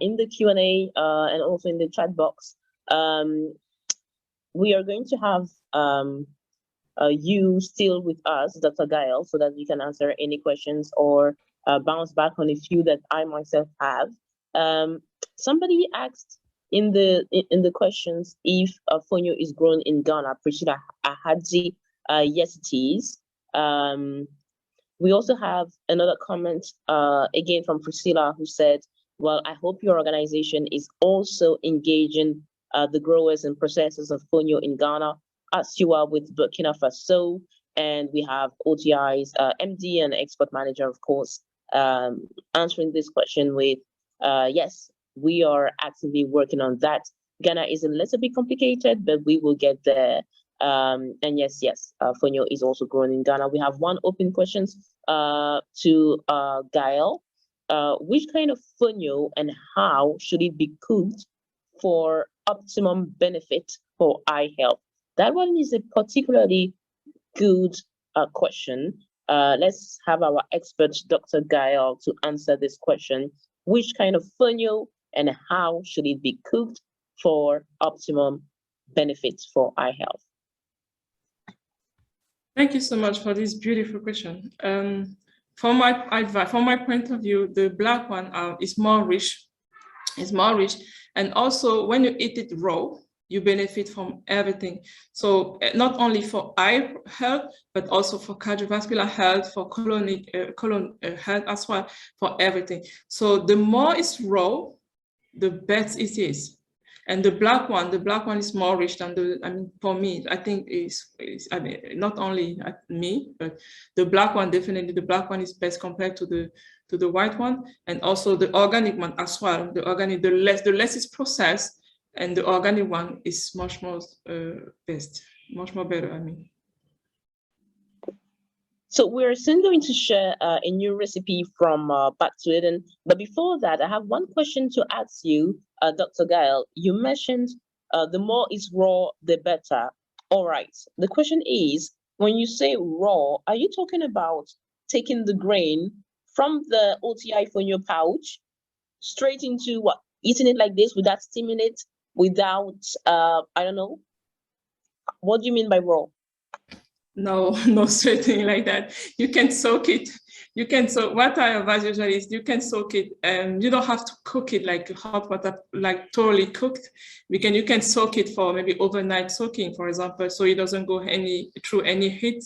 in the Q&A and also in the chat box. We are going to have you still with us, Dr. Gael, so that we can answer any questions or bounce back on a few that I myself have. Somebody asked in the questions if fonio is grown in Ghana. Priscilla Ahadzi, yes it is. We also have another comment again from Priscilla, who said, well, I hope your organization is also engaging the growers and processors of fonio in Ghana, as you are with Burkina Faso. And we have OTI's MD and export manager, of course, answering this question with yes, we are actively working on that. Ghana is a little bit complicated, but we will get there. And yes, Fonio is also growing in Ghana. We have one open questions to Gael. Which kind of fonio and how should it be cooked for optimum benefit for eye health? That one is a particularly good question. Let's have our expert, Dr. Gael, to answer this question. Which kind of fonio and how should it be cooked for optimum benefits for eye health? Thank you so much for this beautiful question. From my point of view, the black one is more rich. It's more rich, and also when you eat it raw, you benefit from everything. So not only for eye health, but also for cardiovascular health, for colon health as well, for everything. So the more it's raw, the better it is. And the black one is more rich than the, I mean, for me, I think I mean, not only me, but the black one, definitely the black one is best compared to the white one, and also the organic one as well. The organic, the less it's processed, and the organic one is much more best, much more better, I mean. So we're soon going to share a new recipe from Back to Eden. But before that, I have one question to ask you, Dr. Gael. You mentioned the more is raw, the better. All right. The question is, when you say raw, are you talking about taking the grain from the OTI Fonio pouch straight into what? Eating it like this without steaming it, without, I don't know. What do you mean by raw? No, no straightening like that. You can soak it. You can soak. What I advise usually is you can soak it, and you don't have to cook it like hot water, like totally cooked. You can soak it for maybe overnight soaking, for example, so it doesn't go through any heat,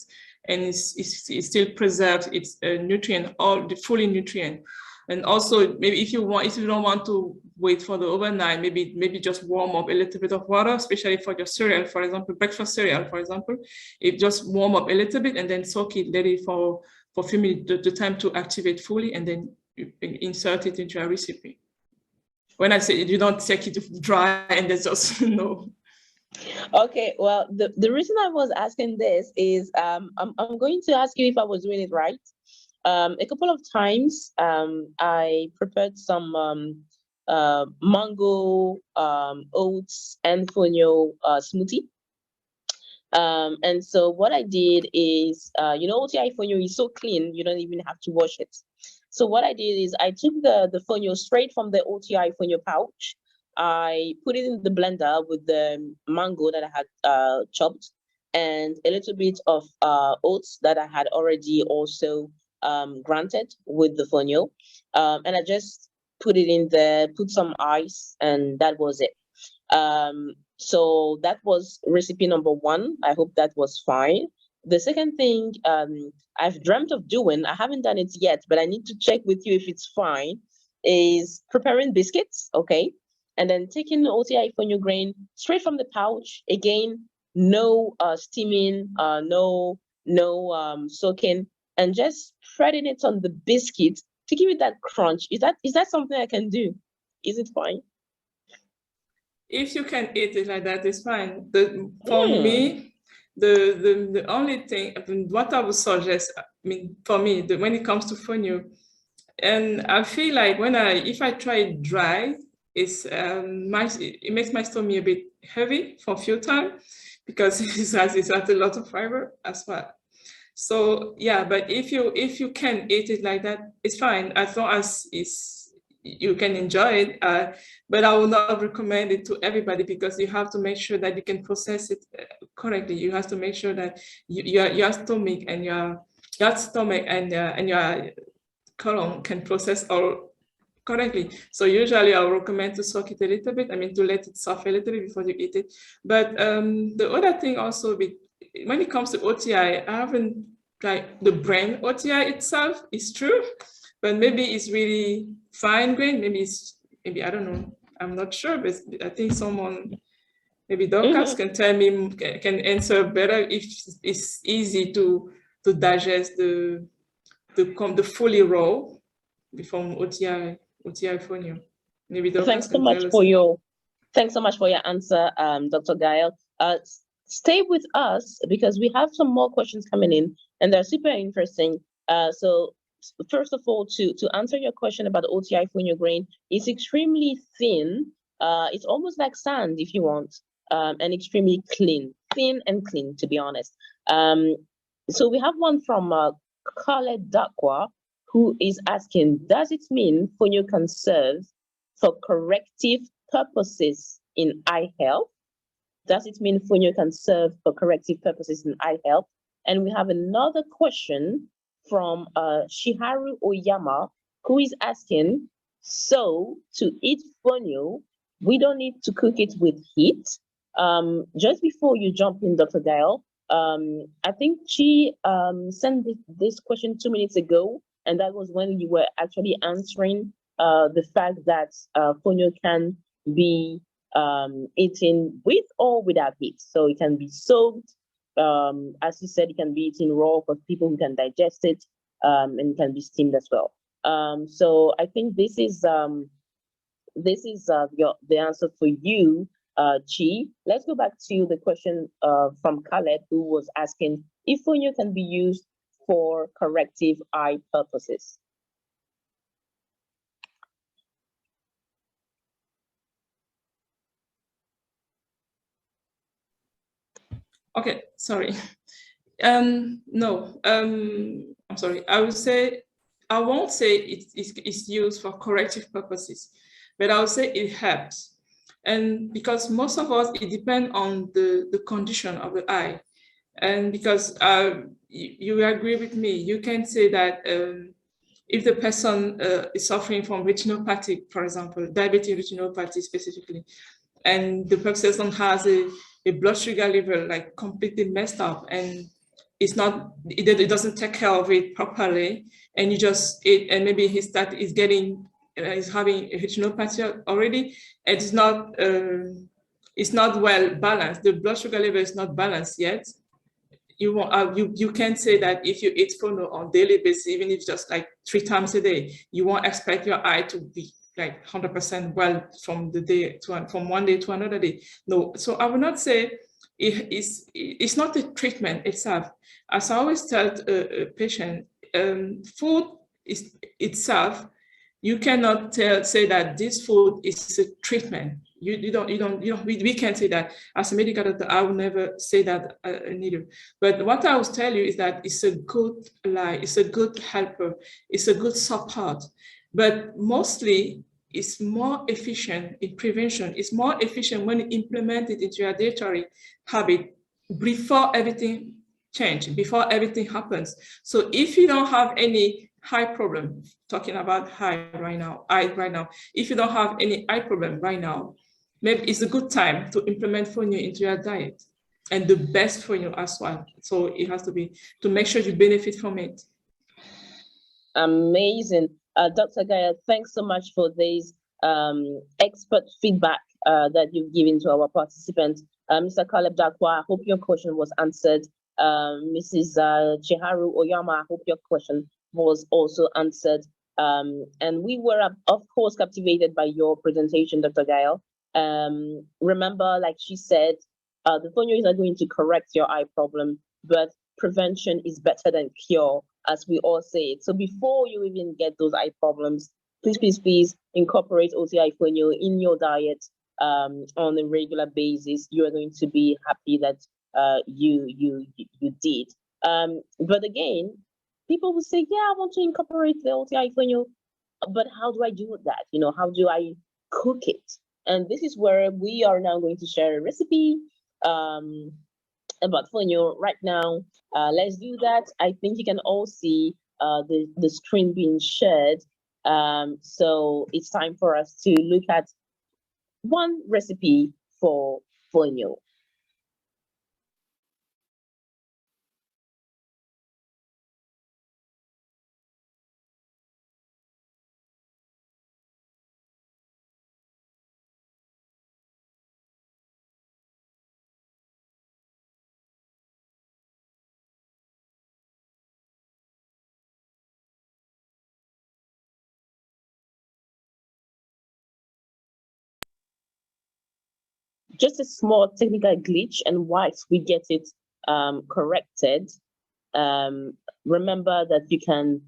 and it still preserves its nutrient, all the fully nutrient. And also, maybe if you don't want to wait for the overnight, maybe just warm up a little bit of water, especially for your cereal, for example, breakfast cereal, for example. It just warm up a little bit and then soak it, let it for a few minutes, the time to activate fully, and then you insert it into your recipe. When I say you don't take it dry and then just no. Okay, well, the reason I was asking this is I'm going to ask you if I was doing it right. A couple of times I prepared some mango, oats, and fonio smoothie. And so what I did is, OTI fonio is so clean, you don't even have to wash it. So what I did is I took the fonio straight from the OTI fonio pouch. I put it in the blender with the mango that I had chopped, and a little bit of oats that I had already also granted with the fonio, and I just put it in there, put some ice, and that was it. So that was recipe number one. I hope that was fine. The second thing I've dreamt of doing, I haven't done it yet, but I need to check with you if it's fine, is preparing biscuits, okay? And then taking the OTI fonio grain straight from the pouch. Again, no steaming, no soaking, and just spreading it on the biscuit to give it that crunch. Is that something I can do? Is it fine? If you can eat it like that, it's fine. For me, the only thing, what I would suggest, for me, when it comes to fonio, and I feel like if I try it dry, it makes my stomach a bit heavy for a few times because it has a lot of fiber as well. So yeah, but if you can eat it like that, it's fine as long as you can enjoy it. But I will not recommend it to everybody because you have to make sure that you can process it correctly. You have to make sure that your stomach and your colon can process all correctly. So usually I recommend to soak it a little bit. To let it soften a little bit before you eat it. But the other thing also, when it comes to OTI, I haven't tried the brand OTI itself. It's true, but maybe it's really fine grain. Maybe I don't know. I'm not sure, but I think someone, maybe Dorcas, can tell me, can answer better if it's easy to digest the fully raw from OTI Fonio. Maybe Dr. Thanks so much for your answer, Dr. Gael. Stay with us because we have some more questions coming in, and they're super interesting. So first of all, to answer your question about OTI Fonio grain, it's extremely thin. It's almost like sand, if you want, and extremely thin and clean, to be honest. So we have one from Khaled Dakwa, who is asking, does it mean Fonio can serve for corrective purposes in eye health? Does it mean Fonio can serve for corrective purposes in eye health? And we have another question from Shiharu Oyama, who is asking, so to eat Fonio, we don't need to cook it with heat. Just before you jump in, Dr. Gael, I think she sent this question 2 minutes ago, and that was when you were actually answering the fact that Fonio can be eaten with or without heat. So it can be soaked. As you said, it can be eaten raw for people who can digest it, and it can be steamed as well. So I think this is the answer for you, Chi. Let's go back to the question from Khaled, who was asking if Fonio can be used for corrective eye purposes. Okay, sorry. No, I'm sorry. I won't say it's used for corrective purposes, but I would say it helps. And because most of us, it depends on the condition of the eye. And because you agree with me, you can say that if the person is suffering from retinopathy, for example, diabetic retinopathy specifically, and the person has a blood sugar level like completely messed up, and it doesn't take care of it properly, and you just eat, and maybe he's having a retinopathy already. It's not well balanced. The blood sugar level is not balanced yet. You can say that if you eat Fono on daily basis, even if just like 3 times a day, you won't expect your eye to be like 100% well from one day to another day. No, so I would not say it's not a treatment itself. As I always tell a patient, food is itself, you cannot say that this food is a treatment. We can't say that. As a medical doctor, I will never say that neither. But what I will tell you is that it's a good lie, it's a good helper, it's a good support. But mostly, it's more efficient in prevention. It's more efficient when you implement it into your dietary habit before everything changes, before everything happens. So if you don't have any eye problem, talking about eye right now, if you don't have any eye problem right now, maybe it's a good time to implement Fonio into your diet, and the best for you as well. So it has to be to make sure you benefit from it. Amazing. Dr. Gaia, thanks so much for this expert feedback that you've given to our participants. Mr. Caleb Dakwa, I hope your question was answered. Mrs. Chiharu Oyama, I hope your question was also answered. And we were, of course, captivated by your presentation, Dr. Gael. Remember, like she said, the Fonio is not going to correct your eye problem, but prevention is better than cure, as we all say it. So before you even get those eye problems, please incorporate OTI Fonio in your diet on a regular basis. You are going to be happy that you did. But again, people will say, yeah, I want to incorporate the OTI Fonio, but how do I do that? You know, how do I cook it? And this is where we are now going to share a recipe about Fonio right now. Let's do that. I think you can all see the screen being shared. So it's time for us to look at one recipe for Fonio. just a small technical glitch, and once we get it corrected, remember that you can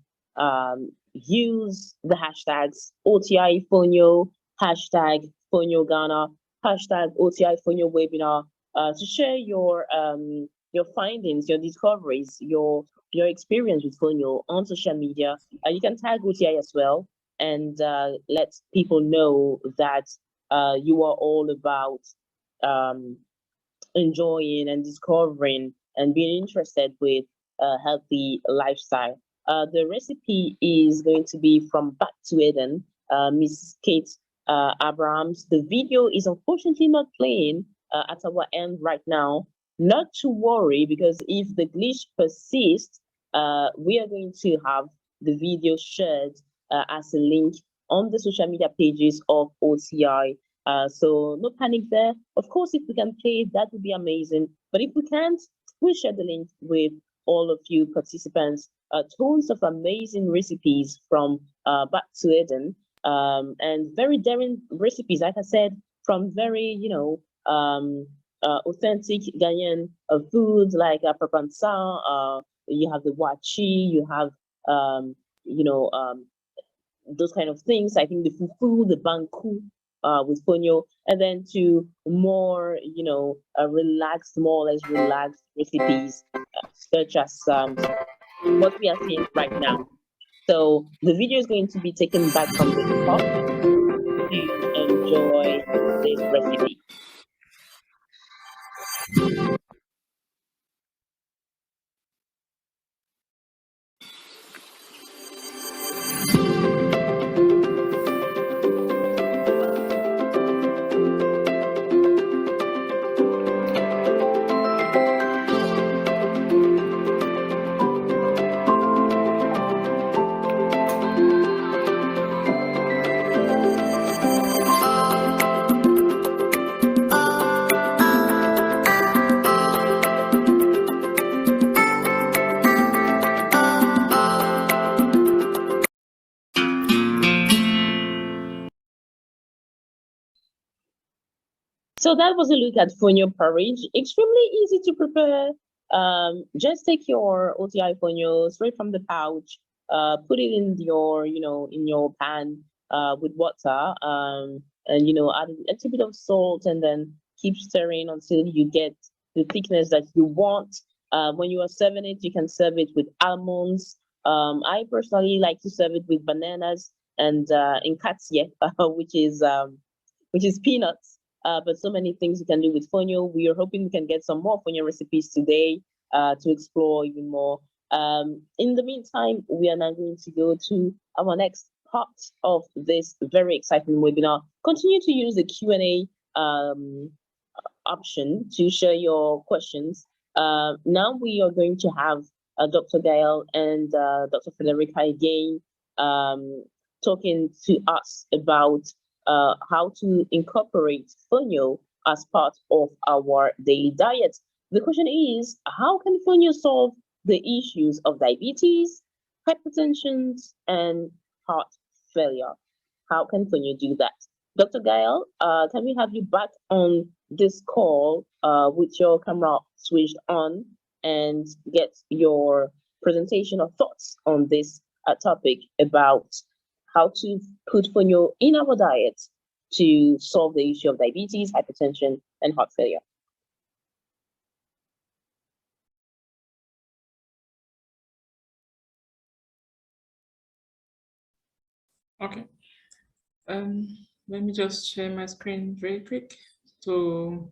use the hashtags OTI Fonio, hashtag Fonio Ghana, hashtag OTI Fonio Webinar to share your findings, your discoveries, your experience with Fonio on social media. You can tag OTI as well, and let people know that you are all about enjoying and discovering and being interested with a healthy lifestyle. The recipe is going to be from Back to Eden, Miss Kate Abrahams. The video is unfortunately not playing at our end right now. Not to worry, because if the glitch persists, we are going to have the video shared as a link on the social media pages of OTI. So no panic there. Of course, if we can play, that would be amazing. But if we can't, we'll share the link with all of you participants. Tons of amazing recipes from Back to Eden, and very daring recipes, like I said, from very, authentic Ghanaian foods like prapansa. You have the wachi, you have, those kind of things. I think the fufu, the banku, with Fonio, and then to more, relaxed, more or less relaxed recipes, such as what we are seeing right now. So the video is going to be taken back from the top to enjoy this recipe. So that was a look at Fonio porridge. Extremely easy to prepare. Just take your OTI Fonio straight from the pouch, put it in your, in your pan with water, and add a little bit of salt, and then keep stirring until you get the thickness that you want. When you are serving it, you can serve it with almonds. I personally like to serve it with bananas and inkatie, which is peanuts. But so many things you can do with Fonio. We are hoping we can get some more Fonio recipes today to explore even more. In the meantime, we are now going to go to our next part of this very exciting webinar. Continue to use the Q&A option to share your questions. Now we are going to have Dr. Gael and Dr. Federica again talking to us about how to incorporate Fonio as part of our daily diet. The question is, how can Fonio solve the issues of diabetes, hypertension, and heart failure? How can Fonio do that? Dr. Gael, can we have you back on this call with your camera switched on and get your presentation or thoughts on this topic about how to put Fonio in our diet to solve the issue of diabetes, hypertension, and heart failure? Okay. Let me just share my screen very quick to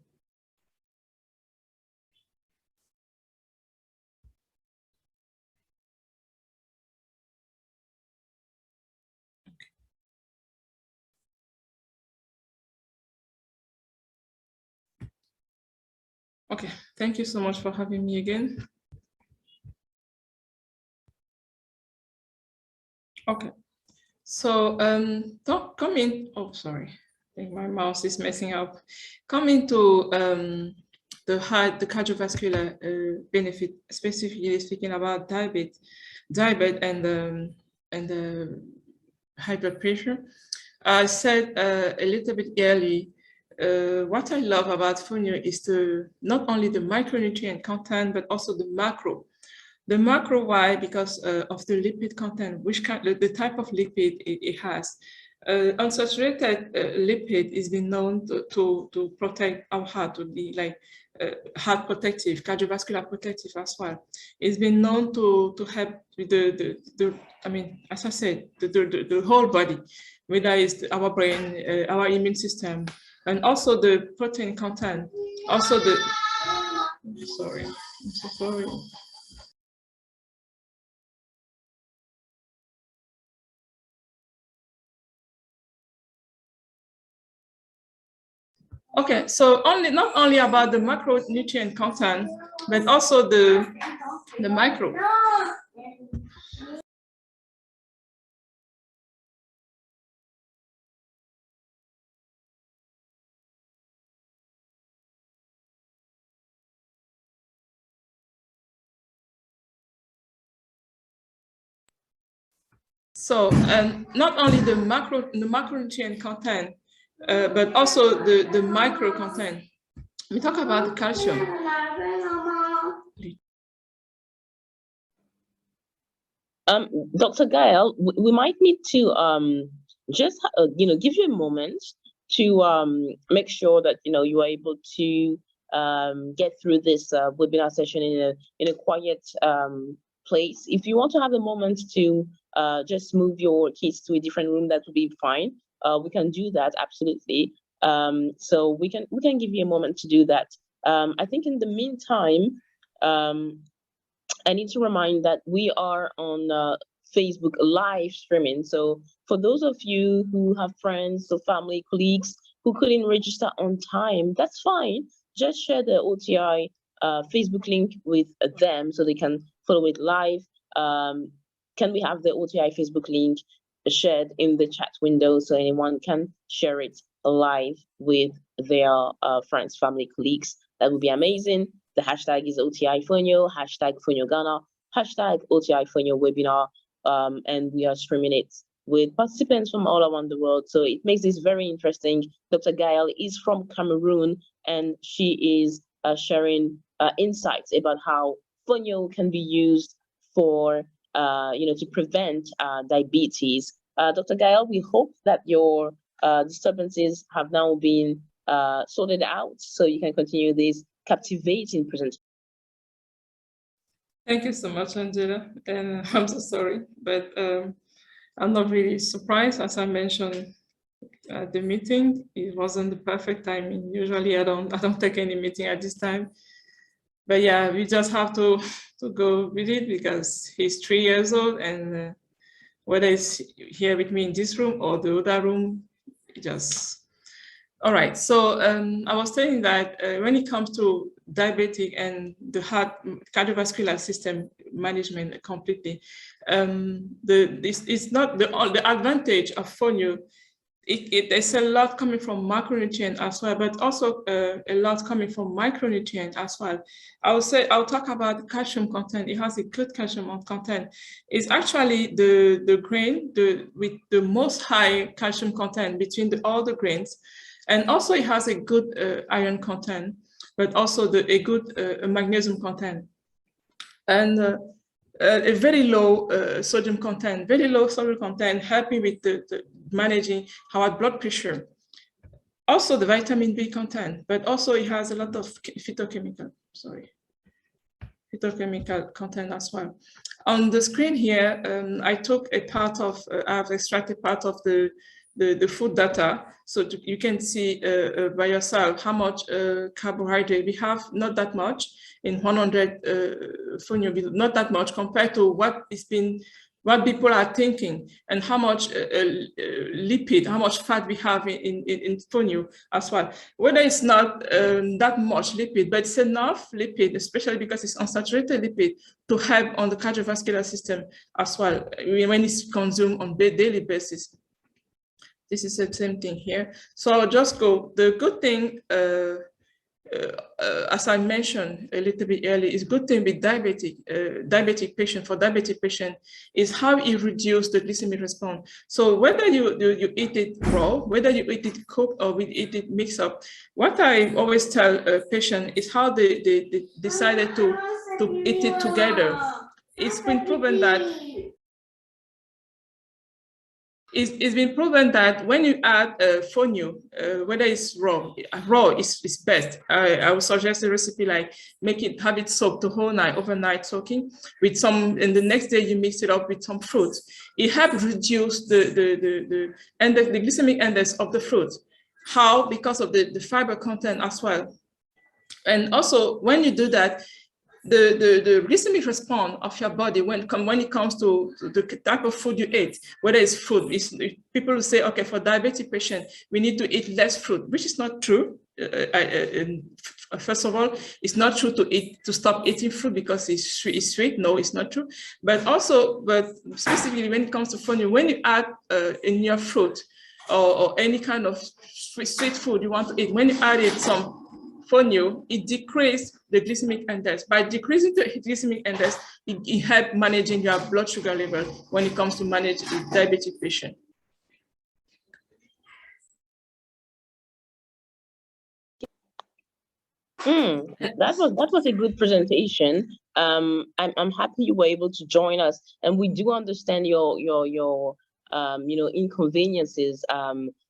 Okay, thank you so much for having me again. Okay, so sorry, I think my mouse is messing up. Coming to the cardiovascular benefit, specifically speaking about diabetes and high blood pressure. I said a little bit early what I love about Fonio is not only the micronutrient content, but also the macro. The macro, why? Because of the lipid content, the type of lipid it has. Unsaturated lipid is been known to protect our heart, to be like heart protective, cardiovascular protective as well. It's been known to help with I mean, as I said, the whole body, whether it's our brain, our immune system, and also the protein content. Also the, I'm so sorry. Okay, so not only about the macronutrient content, but also the micro. So, not only the macronutrient content, but also the micro content. We talk about the calcium. Dr. Gael, we might need to just give you a moment to make sure that you are able to get through this webinar session in a quiet place. If you want to have a moment to just move your kids to a different room, that would be fine. We can do that, absolutely. So we can give you a moment to do that. I think in the meantime, I need to remind that we are on Facebook live streaming. So for those of you who have friends or family, colleagues who couldn't register on time, that's fine. Just share the OTI Facebook link with them so they can follow it live. Can we have the OTI Facebook link shared in the chat window so anyone can share it live with their friends, family, colleagues? That would be amazing. The hashtag is OTI Fonio, hashtag Fonio Ghana, hashtag OTI Fonio Webinar, and we are streaming it with participants from all around the world. So it makes this very interesting. Dr. Gael is from Cameroon, and she is sharing insights about how Fonio can be used for, to prevent diabetes. Dr. Gael, we hope that your disturbances have now been sorted out, so you can continue this captivating presentation. Thank you so much, Angela. And I'm so sorry, but I'm not really surprised. As I mentioned at the meeting, it wasn't the perfect timing. Usually I don't take any meeting at this time. But yeah, we just have to go with it because he's 3 years old, and whether it's here with me in this room or the other room, just all right. So I was saying that when it comes to diabetic and the heart cardiovascular system management completely, it's not the advantage of Fonio. There's a lot coming from macronutrient as well, but also a lot coming from micronutrient as well. I'll talk about the calcium content. It has a good calcium content. It's actually the grain with the most high calcium content between all the grains. And also it has a good iron content, but also a good magnesium content. And a very low sodium content, helping with the managing our blood pressure. Also the vitamin B content, but also it has a lot of phytochemical content as well. On the screen here, I took I've extracted part of the food data, so you can see by yourself how much carbohydrate we have. Not that much in 100 Fonio, not that much compared to what people are thinking, and how much lipid, how much fat we have in Fonio as well. Whether it's not that much lipid, but it's enough lipid, especially because it's unsaturated lipid, to help on the cardiovascular system as well when it's consumed on a daily basis. This is the same thing here. So I'll just go. The good thing as I mentioned a little bit earlier, it's good thing with diabetic patient, for diabetic patient, is how you reduce the glycemic response. So whether you eat it raw, whether you eat it cooked or we eat it mixed up, what I always tell a patient is how they decided to eat it together. It's been proven that it's been proven that when you add fonio, whether it's raw is best. I would suggest a recipe like have it soaked the whole night, overnight soaking with some, and the next day you mix it up with some fruit. It helps reduce the glycemic index of the fruit. How? Because of the fiber content as well. And also when you do that, the glycemic response of your body when it comes to the type of food you eat, whether it's food, people will say, okay, for diabetic patient, we need to eat less fruit, which is not true. First of all, it's not true to stop eating fruit because it's sweet. No, it's not true. But specifically when it comes to fonio, when you add in your fruit or any kind of sweet food you want to eat, when you add it some fonio, it decreases the glycemic index. By decreasing the glycemic index, it helps managing your blood sugar level when it comes to manage a diabetic patient. That was a good presentation. I'm happy you were able to join us, and we do understand your inconveniences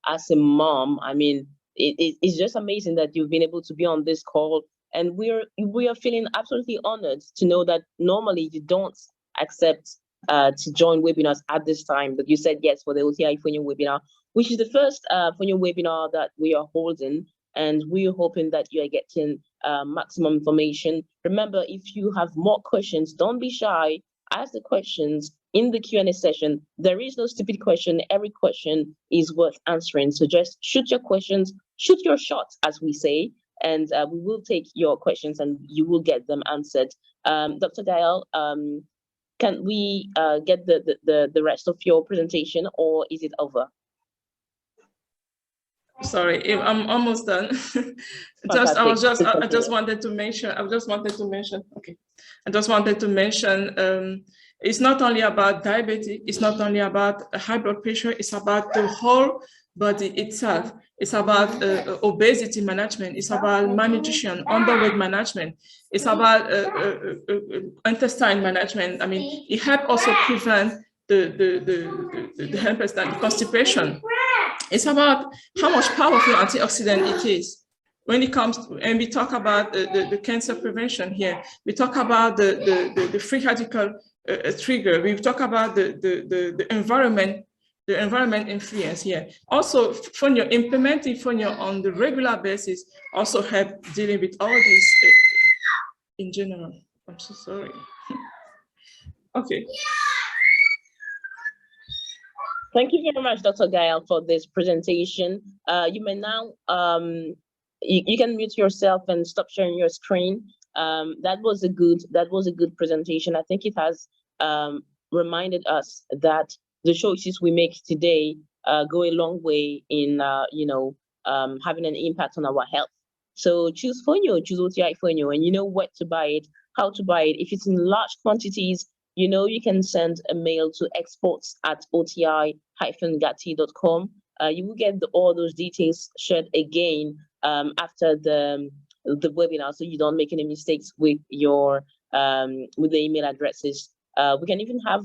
as a mom. I mean, it's just amazing that you've been able to be on this call, and we are feeling absolutely honored to know that normally you don't accept to join webinars at this time, but you said yes for the OTI Fonio webinar, which is the first Fonio webinar that we are holding, and we're hoping that you are getting maximum information. Remember, if you have more questions, don't be shy. Ask the questions in the Q&A session. There is no stupid question. Every question is worth answering. So just shoot your questions, shoot your shots, as we say, and we will take your questions and you will get them answered. Dr. Gael, can we get the rest of your presentation, or is it over? Sorry, I'm almost done. I just wanted to mention. Okay, I just wanted to mention. It's not only about diabetes. It's not only about high blood pressure. It's about the whole body itself. It's about obesity management. It's about malnutrition, underweight management. It's about intestine management. I mean, it helps also prevent the constipation. It's about how much powerful antioxidant it is. When it comes to, and we talk about the cancer prevention here, we talk about the free radical trigger. We talk about the environment influence here. Also, implementing fonio on the regular basis also help dealing with all these in general. I'm so sorry. Okay. Thank you very much, Dr. Gael, for this presentation. You may now, you can mute yourself and stop sharing your screen. That was a good presentation. I think it has reminded us that the choices we make today go a long way in having an impact on our health. So choose Fonio, choose OTI Fonio, and you know where to buy it, how to buy it. If it's in large quantities, you can send a mail to exports@oti-gati.com. You will get all those details shared again after the webinar, so you don't make any mistakes with your with the email addresses. We can have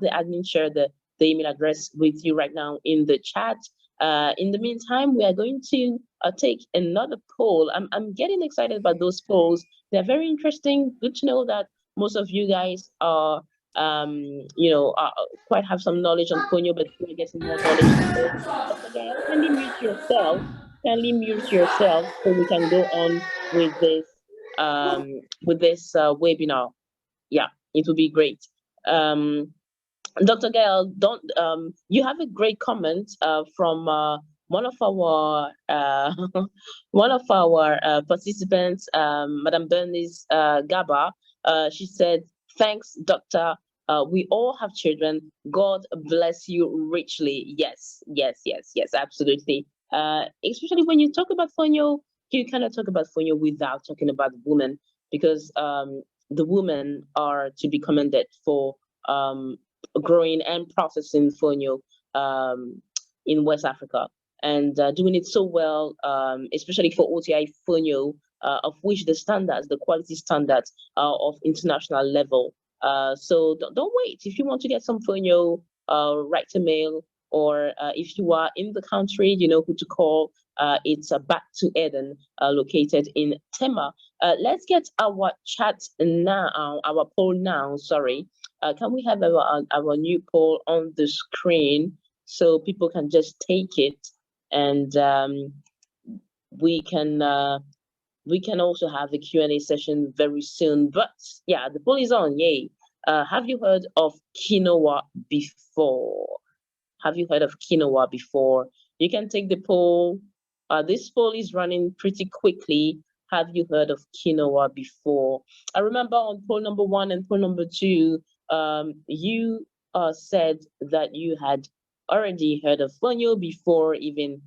the admin share the email address with you right now in the chat. In the meantime, we are going to take another poll. I'm getting excited about those polls. They're very interesting. Good to know that most of you guys are quite have some knowledge on Fonio, but we're getting more knowledge. So, again, kindly mute yourself so we can go on with this webinar. Yeah, it will be great. Dr. Gael, you have a great comment from one of our participants, Madam Bernice Gaba. She said, "Thanks, doctor. We all have children. God bless you richly." Yes, absolutely. Especially when you talk about Fonio, you kind of talk about Fonio without talking about women? Because the women are to be commended for growing and processing Fonio in West Africa, and doing it so well, especially for OTI Fonio, of which the standards, the quality standards, are of international level. So don't wait. If you want to get some Fonio, write a mail, or if you are in the country, you know who to call. It's Back to Eden, located in Tema. Let's get our chat now, our poll now. Sorry. Can we have our new poll on the screen so people can just take it, and we can also have the Q&A session very soon. But yeah, the poll is on. Yay! Have you heard of quinoa before? Have you heard of quinoa before? You can take the poll. This poll is running pretty quickly. Have you heard of quinoa before? I remember on poll number 1 and poll number 2, you said that you had already heard of Fonio before even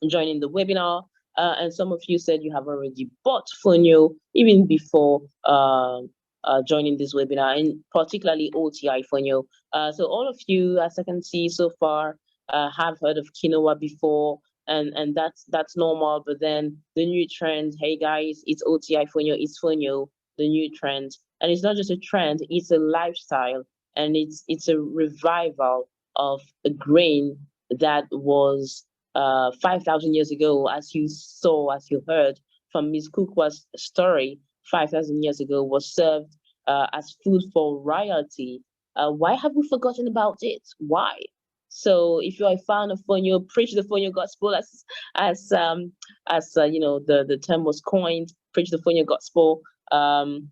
joining the webinar. And some of you said you have already bought Fonio even before joining this webinar, and particularly OTI Fonio. So all of you, as I can see so far, have heard of quinoa before, and that's normal. But then the new trend, hey guys, it's OTI Fonio, it's Fonio, the new trend. And it's not just a trend, it's a lifestyle, and it's a revival of a grain that was 5,000 years ago, as you saw, as you heard from Ms. Kukwa's story. 5,000 years ago was served as food for royalty. Why have we forgotten about it? Why? So if you're a fan of Fonio, preach the Fonio gospel, as you know, the term was coined, preach the Fonio gospel. And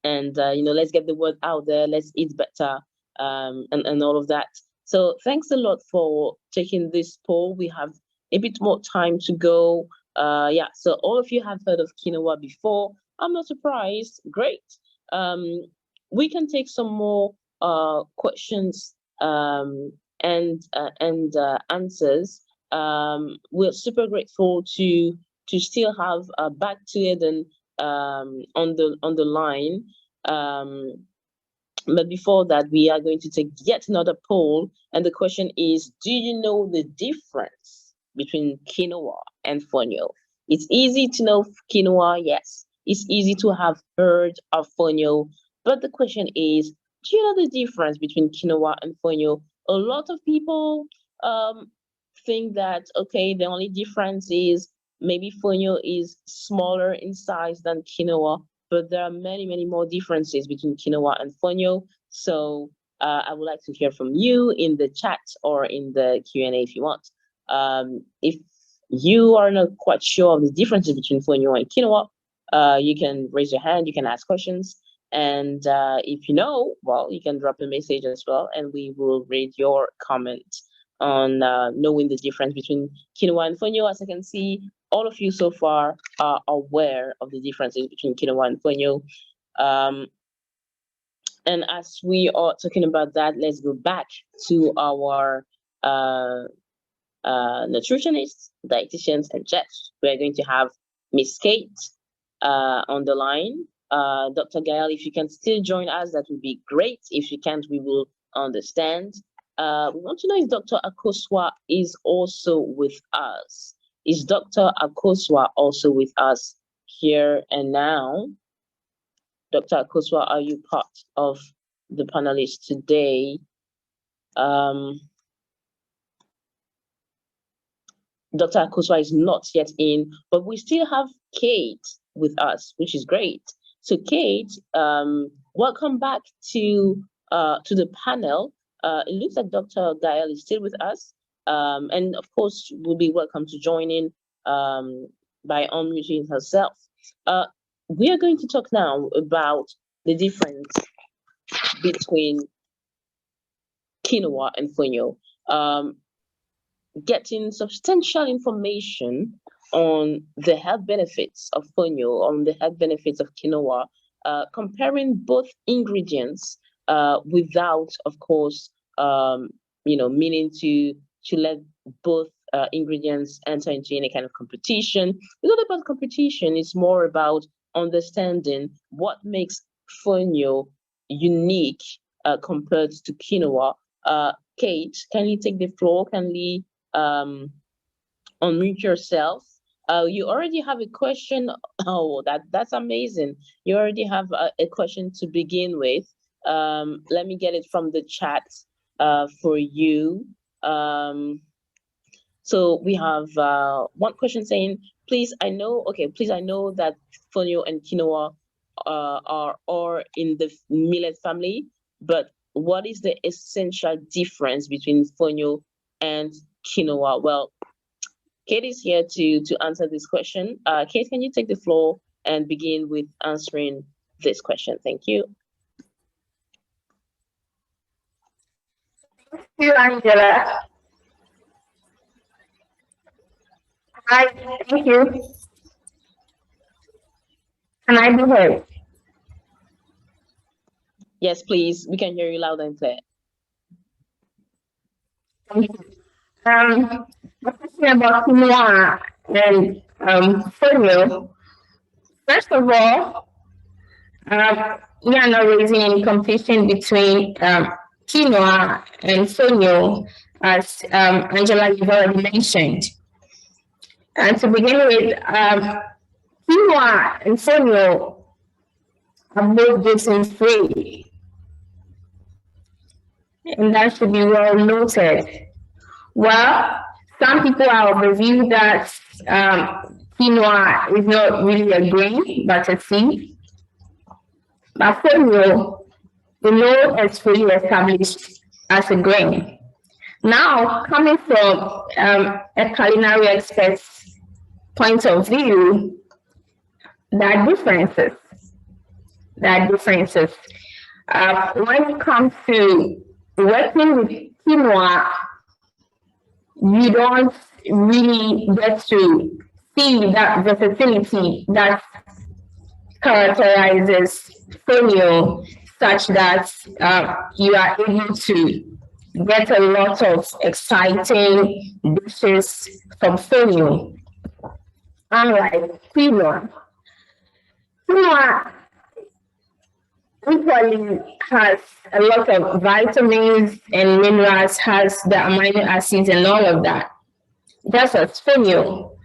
you know, let's get the word out there, let's eat better, and all of that. So thanks a lot for taking this poll. We have a bit more time to go. Yeah, so all of you have heard of quinoa before. I'm not surprised. Great. We can take some more questions and answers. We're super grateful to still have Back to Eden on the line. But before that, we are going to take yet another poll, and the question is: do you know the difference between quinoa and fonio? It's easy to know quinoa, yes. It's easy to have heard of fonio, but the question is: do you know the difference between quinoa and fonio? A lot of people think that, okay, the only difference is maybe fonio is smaller in size than quinoa, but there are many, many more differences between quinoa and fonio. So I would like to hear from you in the chat or in the Q&A if you want. If you are not quite sure of the differences between fonio and quinoa, you can raise your hand, you can ask questions. And if you know, well, you can drop a message as well, and we will read your comment on knowing the difference between quinoa and fonio. As I can see, all of you so far are aware of the differences between quinoa and fonio. And as we are talking about that, let's go back to our nutritionists, dietitians, and chefs. We're going to have Miss Kate on the line. Dr. Gael, if you can still join us, that would be great. If you can't, we will understand. We want to know if Dr. Akosua is also with us. Is Dr. Akosua also with us here and now? Dr. Akosua, are you part of the panelists today? Dr. Akosua is not yet in, but we still have Kate with us, which is great. So Kate, welcome back to the panel. It looks like Dr. Gael is still with us. And of course, will be welcome to join in by unmuting herself. We are going to talk now about the difference between quinoa and fonio. Getting substantial information on the health benefits of fonio, on the health benefits of quinoa, comparing both ingredients without, of course, you know, meaning to let both ingredients enter into any kind of competition. It's not about competition. It's more about understanding what makes Fonio unique compared to quinoa. Kate, can you take the floor? Can we unmute yourself? You already have a question. Oh, that's amazing. You already have a question to begin with. Let me get it from the chat for you. So we have one question saying, please, I know that Fonio and quinoa are in the millet family, but what is the essential difference between Fonio and quinoa? Well, Kate is here to answer this question. Kate, can you take the floor and begin with answering this question? Thank you. Thank you, Angela. Hi, thank you. Can I be heard? Yes, please. We can hear you loud and clear. Thank you. The question about quinoa and Fonio. First of all, we are not raising any competition between quinoa and Fonio, as Angela, you've already mentioned. And to begin with, quinoa and Fonio are both gluten-free. And that should be well noted. Well, some people are of the view that quinoa is not really a grain, but a seed. But Fonio, we know it's fully established as a grain. Now, coming from a culinary expert's point of view, there are differences. When it comes to working with quinoa, you don't really get to see that versatility that characterizes Fonio, such that you are able to get a lot of exciting dishes from Fonio. Unlike quinoa, equally has a lot of vitamins and minerals, has the amino acids and all of that, just as Fonio.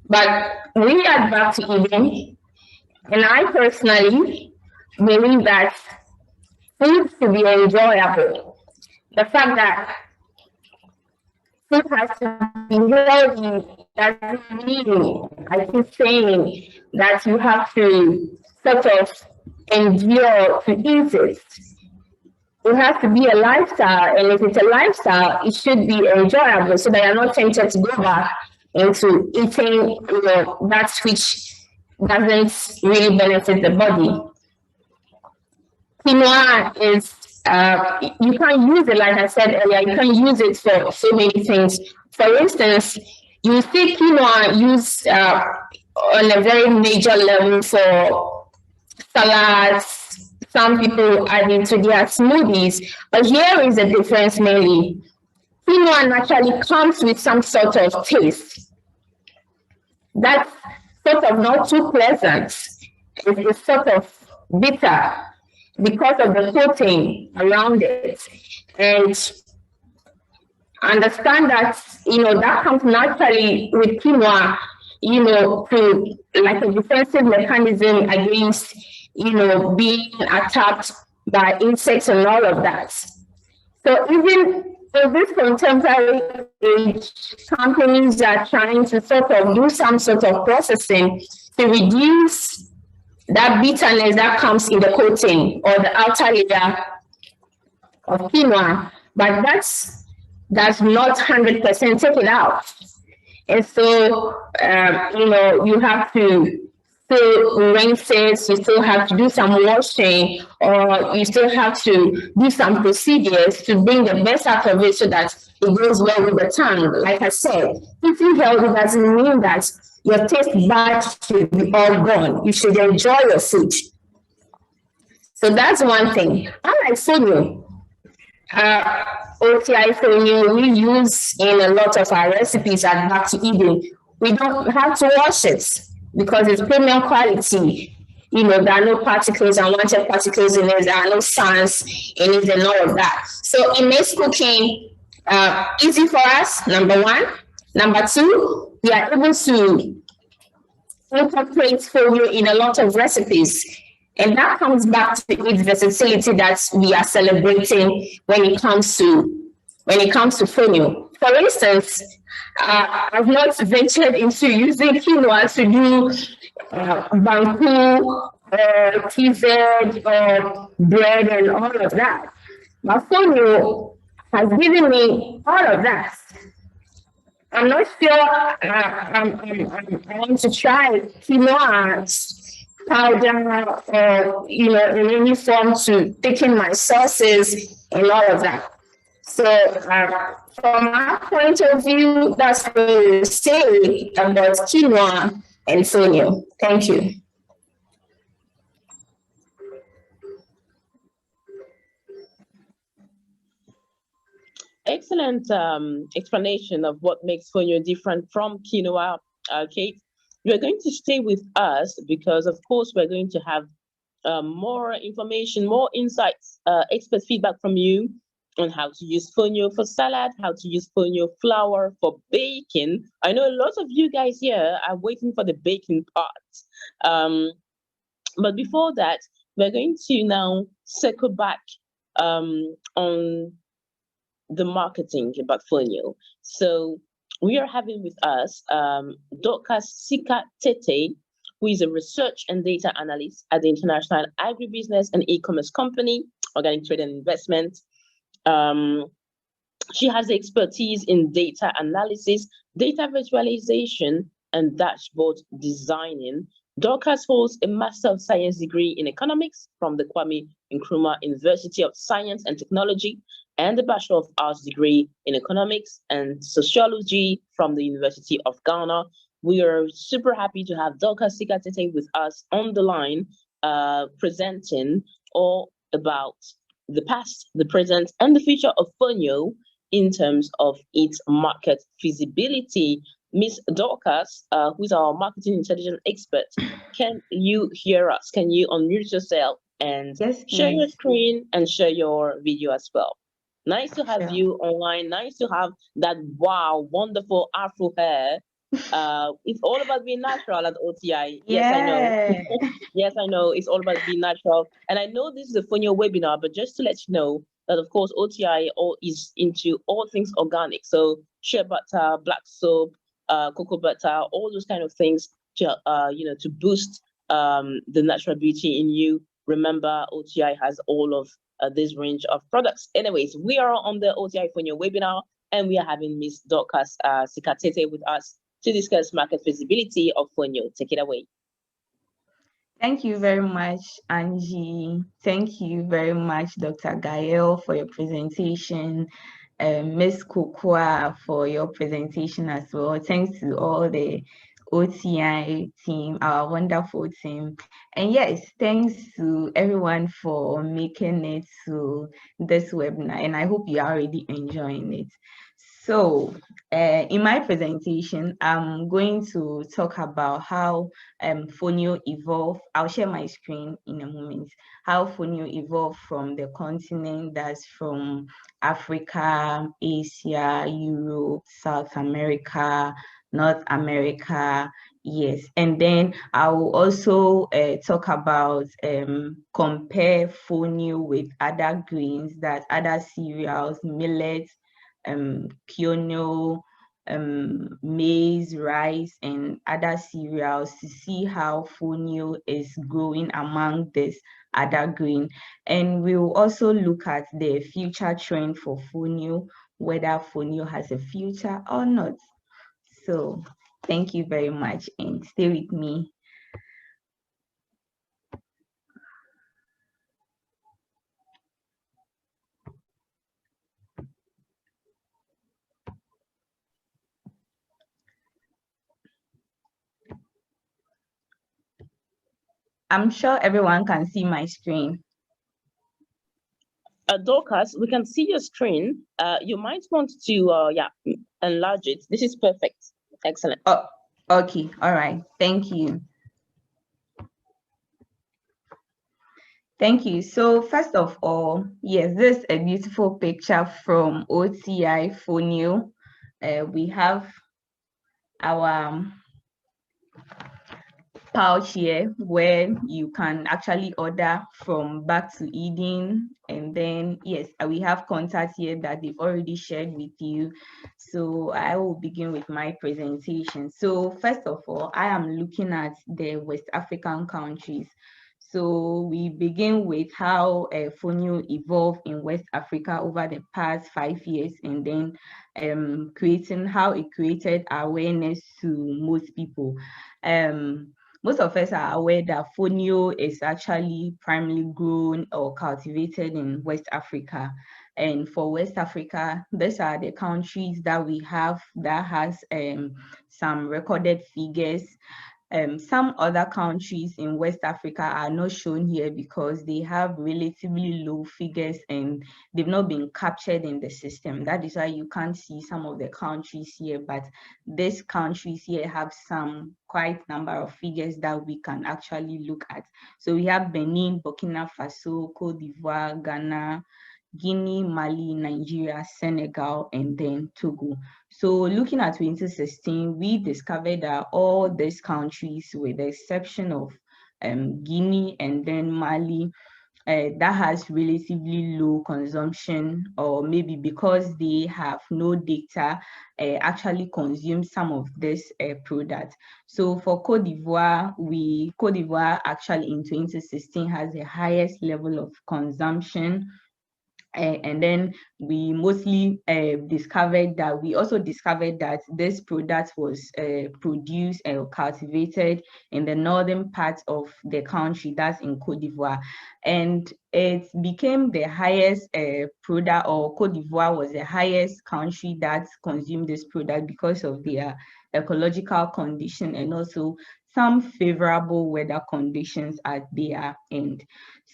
But we are back to Eden, and I personally believe that food should be enjoyable. The fact that food has to be healthy doesn't mean, I keep saying, that you have to sort of endure to eat it. It has to be a lifestyle, and if it's a lifestyle, it should be enjoyable so that you're not tempted to go back into eating, that which doesn't really benefit the body. Quinoa is, you can use it, like I said earlier, you can use it for so many things. For instance, you see quinoa used on a very major level for salads. Some people add into their smoothies, but here is the difference mainly. Quinoa naturally comes with some sort of taste that's sort of not too pleasant. It's sort of bitter because of the coating around it. And understand that, that comes naturally with quinoa, to like a defensive mechanism against, being attacked by insects and all of that. So even in this contemporary age, companies are trying to sort of do some sort of processing to reduce that bitterness that comes in the coating or the outer layer of quinoa, but that's not 100% taken out. And so, you have to still rinse it, you still have to do some washing, or you still have to do some procedures to bring the best out of it so that it goes well with the tongue. Like I said, eating healthy doesn't mean that your taste buds should be all gone. You should enjoy your food. So that's one thing. Unlike Fonio, OTI Fonio we use in a lot of our recipes at Back to Eden. We don't have to wash it because it's premium quality. You know, there are no particles, unwanted particles in it, there are no sands in it and all of that. So it makes cooking easy for us, number one. Number two, we are able to incorporate Fonio in a lot of recipes. And that comes back to its versatility that we are celebrating when it comes to Fonio. For instance, I've not ventured into using quinoa to do banku, TZ, bread, and all of that. But Fonio has given me all of that. I'm not sure I want to try quinoa powder or in any form to thicken my sauces and all of that. So from our point of view, that's what we say about quinoa and fonio. Thank you. Excellent explanation of what makes fonio different from quinoa, Kate. You're going to stay with us because, of course, we're going to have more information, more insights, expert feedback from you on how to use fonio for salad, how to use fonio flour for baking. I know a lot of you guys here are waiting for the baking part. But before that, we're going to now circle back on the marketing about fonio. So we are having with us Dr. Sika Tete, who is a research and data analyst at the International Agribusiness and E-commerce Company, Organic Trade and Investment. She has expertise in data analysis, data visualization, and dashboard designing. Dorcas holds a Master of Science degree in economics from the Kwame Nkrumah University of Science and Technology, and a Bachelor of Arts degree in economics and sociology from the University of Ghana. We are super happy to have Dorcas Sika Tete with us on the line, presenting all about the past, the present, and the future of fonio in terms of its market feasibility. Miss Dorcas, who is our marketing intelligence expert, can you hear us? Can you unmute yourself and share your screen and share your video as well? Nice to have you online. Nice to have that wonderful Afro hair. It's all about being natural at OTI. Yes, I know. Yes, I know. It's all about being natural. And I know this is a Fonio webinar, but just to let you know that, of course, OTI is into all things organic. So shea butter, black soap, cocoa butter, all those kind of things to to boost the natural beauty in you. Remember, OTI has all of this range of products. Anyways, we are on the OTI Fonio webinar, and we are having Miss Dorcas Sika Tete with us to discuss market feasibility of fonio. Take it away. Thank you very much, Angie. Thank you very much, Dr. Gael, for your presentation. Ms. Kukwa for your presentation as well. Thanks to all the OTI team, our wonderful team. And yes, thanks to everyone for making it to this webinar. And I hope you're already enjoying it. So in my presentation, I'm going to talk about how fonio evolved. I'll share my screen in a moment. How fonio evolved from the continent, that's from Africa, Asia, Europe, South America, North America, yes. And then I will also talk about compare fonio with other grains, that other cereals, millets, quinoa, maize, rice, and other cereals, to see how fonio is growing among this other grain. And we will also look at the future trend for fonio, whether fonio has a future or not. So thank you very much, and stay with me. I'm sure everyone can see my screen. Dorcas, we can see your screen. You might want to, enlarge it. This is perfect. Excellent. Oh, okay. All right. Thank you. Thank you. So first of all, yes, this is a beautiful picture from OTI Fonio. We have our pouch here where you can actually order from Back to Eden, and then yes, we have contacts here that they've already shared with you. So I will begin with my presentation. So first of all, I am looking at the West African countries. So we begin with how Fonio evolved in West Africa over the past 5 years, and then creating how it created awareness to most people. Most of us are aware that Fonio is actually primarily grown or cultivated in West Africa. And for West Africa, these are the countries that we have that has some recorded figures. Some other countries in West Africa are not shown here because they have relatively low figures and they've not been captured in the system. That is why you can't see some of the countries here, but these countries here have some quite number of figures that we can actually look at. So we have Benin, Burkina Faso, Cote d'Ivoire, Ghana, Guinea, Mali, Nigeria, Senegal, and then Togo. So looking at 2016, we discovered that all these countries, with the exception of Guinea and then Mali, that has relatively low consumption, or maybe because they have no data, actually consume some of this product. So for Cote d'Ivoire, Cote d'Ivoire actually in 2016 has the highest level of consumption. And then we mostly discovered that this product was produced and cultivated in the northern part of the country, that's in Cote d'Ivoire, and it became the highest product, or Cote d'Ivoire was the highest country that consumed this product because of their ecological condition and also some favorable weather conditions at their end.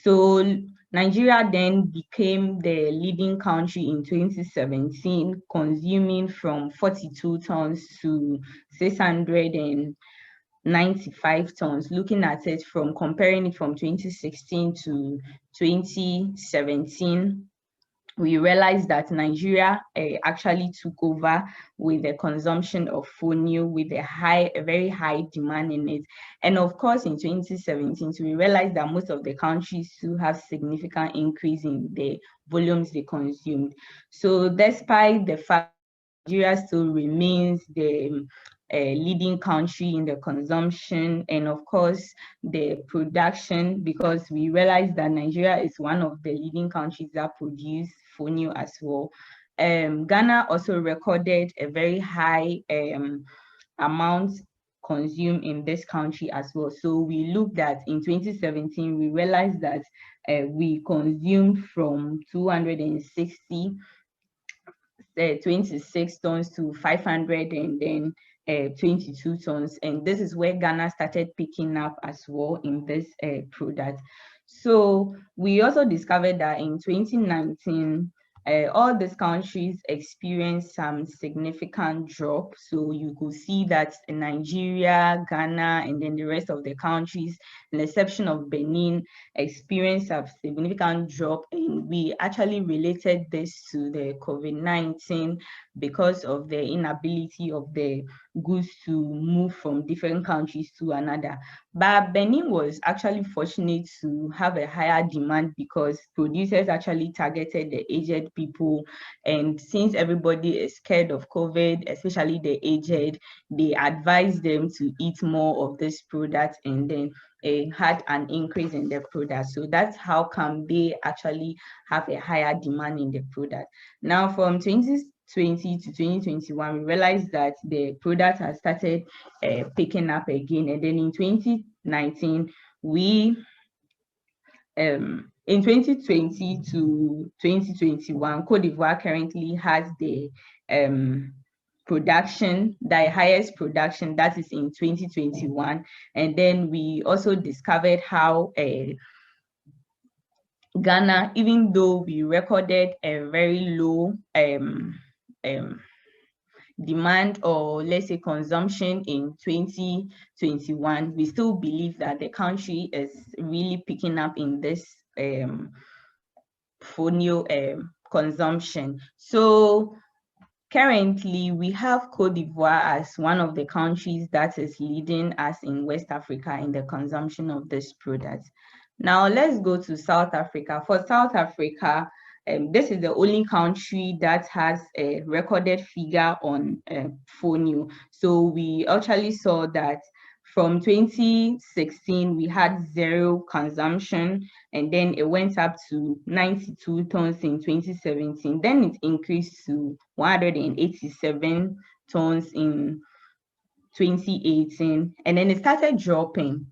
So Nigeria then became the leading country in 2017, consuming from 42 tons to 695 tons, looking at it from comparing it from 2016 to 2017. We realized that Nigeria actually took over with the consumption of Fonio with a very high demand in it. And of course, in 2017, we realized that most of the countries too have significant increase in the volumes they consumed. So despite the fact Nigeria still remains the leading country in the consumption and of course the production, because we realize that Nigeria is one of the leading countries that produce Fonio as well. Ghana also recorded a very high amount consumed in this country as well. So we looked at in 2017, we realized that we consumed from 260 26 tons to 500 and then 22 tons, and this is where Ghana started picking up as well in this product. So we also discovered that in 2019 all these countries experienced some significant drop. So you could see that in Nigeria, Ghana, and then the rest of the countries, with the exception of Benin, experienced a significant drop. And we actually related this to the COVID-19 because of the inability of the goods to move from different countries to another. But Benin was actually fortunate to have a higher demand because producers actually targeted the aged people. And since everybody is scared of COVID, especially the aged, they advised them to eat more of this product, and then had an increase in the product. So that's how come they actually have a higher demand in the product. Now from 2020 to 2021, we realized that the product has started picking up again. And then in 2019, in 2020 to 2021, Cote d'Ivoire currently has the production, the highest production, that is in 2021. And then we also discovered how Ghana, even though we recorded a very low demand, or let's say consumption, in 2021, we still believe that the country is really picking up in this fonio consumption. So currently, we have Cote d'Ivoire as one of the countries that is leading us in West Africa in the consumption of this product. Now, let's go to South Africa. For South Africa, this is the only country that has a recorded figure on Fonio. So we actually saw that from 2016, we had 0 consumption, and then it went up to 92 tons in 2017. Then it increased to 187 tons in 2018, and then it started dropping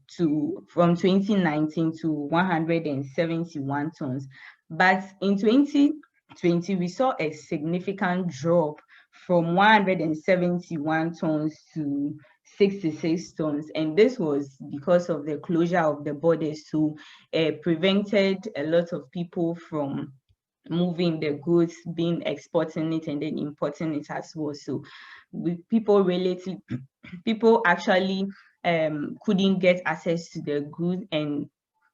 from 2019 to 171 tons. But in 2020, we saw a significant drop from 171 tons to 66 tons, and this was because of the closure of the borders. So prevented a lot of people from moving the goods, being exporting it and then importing it as well. So people actually couldn't get access to the goods, and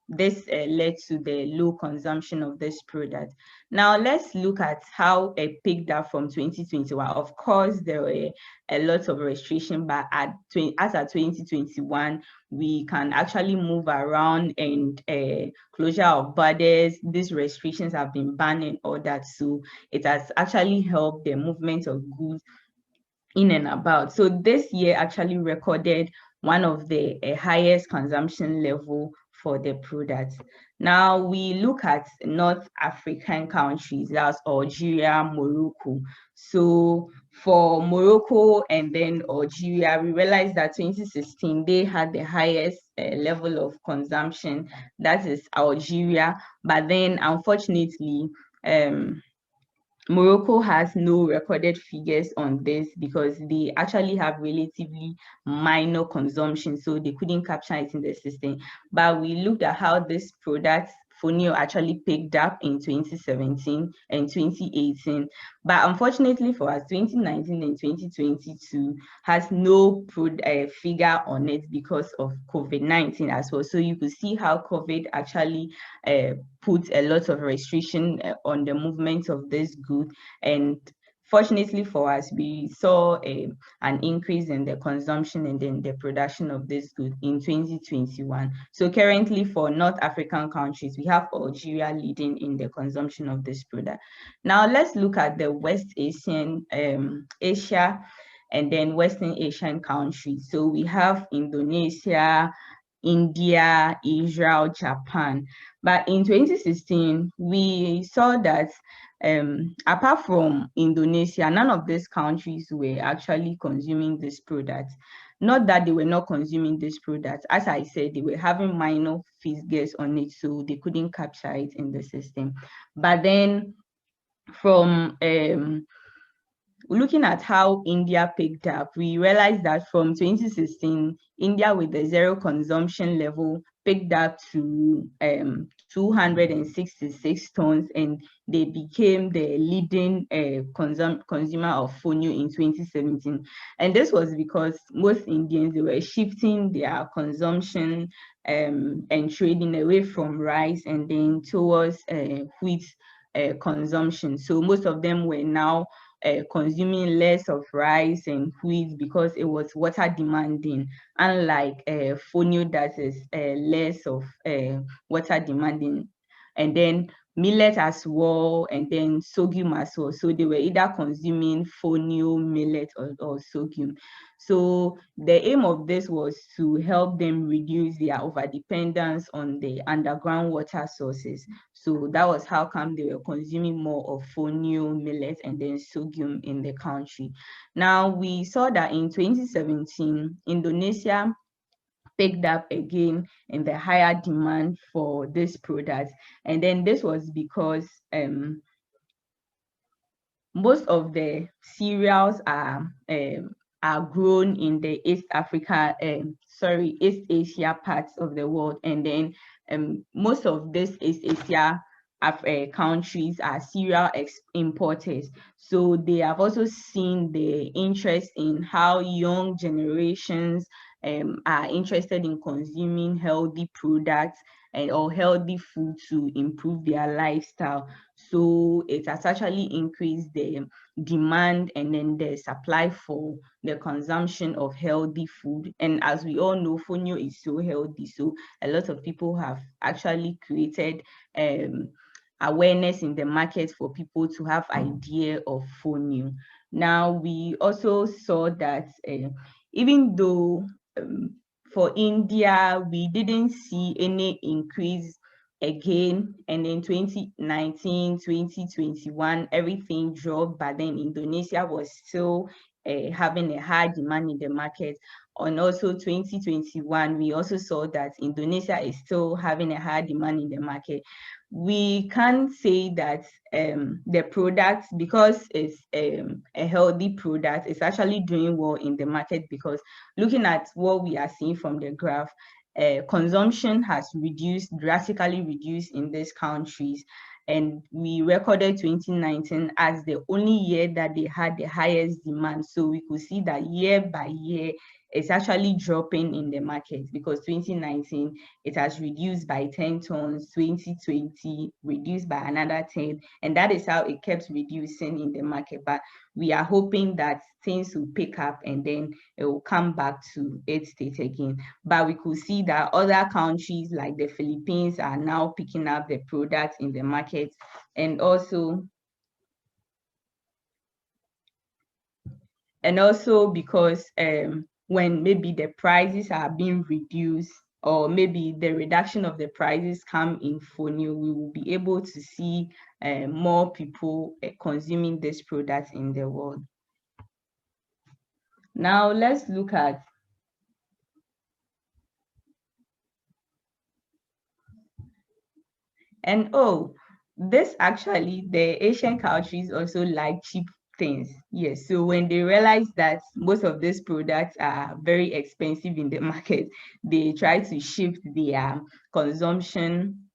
this led to the low consumption of this product. Now let's look at how it picked up from 2021. Of course, there were a lot of restrictions, but as at 2021, we can actually move around, and closure of borders, these restrictions have been banned and all that. So it has actually helped the movement of goods in and about. So this year actually recorded one of the highest consumption level for the product. Now we look at North African countries, that's Algeria, Morocco. So for Morocco and then Algeria, we realized that 2016, they had the highest level of consumption, that is Algeria. But then unfortunately, Morocco has no recorded figures on this because they actually have relatively minor consumption, so they couldn't capture it in the system. But we looked at how this product Fonio actually picked up in 2017 and 2018. But unfortunately for us, 2019 and 2022 has no figure on it because of COVID-19 as well. So you could see how COVID actually put a lot of restriction on the movement of this good. And fortunately for us, we saw an increase in the consumption and then the production of this good in 2021. So currently for North African countries, we have Algeria leading in the consumption of this product. Now let's look at the West Asian, Asia, and then Western Asian countries. So we have Indonesia, India, Israel, Japan. But in 2016, we saw that apart from Indonesia, none of these countries were actually consuming this product. Not that they were not consuming this product. As I said, they were having minor figures on it, so they couldn't capture it in the system. But then from looking at how India picked up, we realized that from 2016, India with the 0 consumption level picked up to 266 tons, and they became the leading consumer of Fonio in 2017. And this was because most Indians, they were shifting their consumption and trading away from rice and then towards wheat consumption. So most of them were now consuming less of rice and wheat because it was water demanding, unlike Fonio that is less of water demanding. And then millet as well, and then sorghum as well. So they were either consuming Fonio, millet, or sorghum. So the aim of this was to help them reduce their overdependence on the underground water sources. So that was how come they were consuming more of Fonio, millet, and then sorghum in the country. Now we saw that in 2017, Indonesia picked up again in the higher demand for this product. And then this was because most of the cereals are grown in the East Asia parts of the world. And then most of this East Asia countries are cereal importers. So they have also seen the interest in how young generations are interested in consuming healthy products or healthy food to improve their lifestyle. So it has actually increased the demand and then the supply for the consumption of healthy food. And as we all know, Fonio is so healthy. So a lot of people have actually created awareness in the market for people to have idea of Fonio. Now, we also saw that even though for India, we didn't see any increase again, and in 2019, 2021, everything dropped, but then Indonesia was still having a high demand in the market. And also 2021, we also saw that Indonesia is still having a high demand in the market. We can't say that the product, because it's a healthy product, is actually doing well in the market, because looking at what we are seeing from the graph, consumption has drastically reduced in these countries. And we recorded 2019 as the only year that they had the highest demand. So we could see that year by year, it's actually dropping in the market, because 2019, it has reduced by 10 tons, 2020, reduced by another 10, and that is how it kept reducing in the market. But we are hoping that things will pick up and then it will come back to its state again. But we could see that other countries like the Philippines are now picking up the products in the market, and also because when maybe the prices are being reduced, or maybe the reduction of the prices come in Fonio, we will be able to see more people consuming this product in the world. Now let's look at this actually, the Asian countries also like cheap things. Yes, so when they realize that most of these products are very expensive in the market, they try to shift their consumption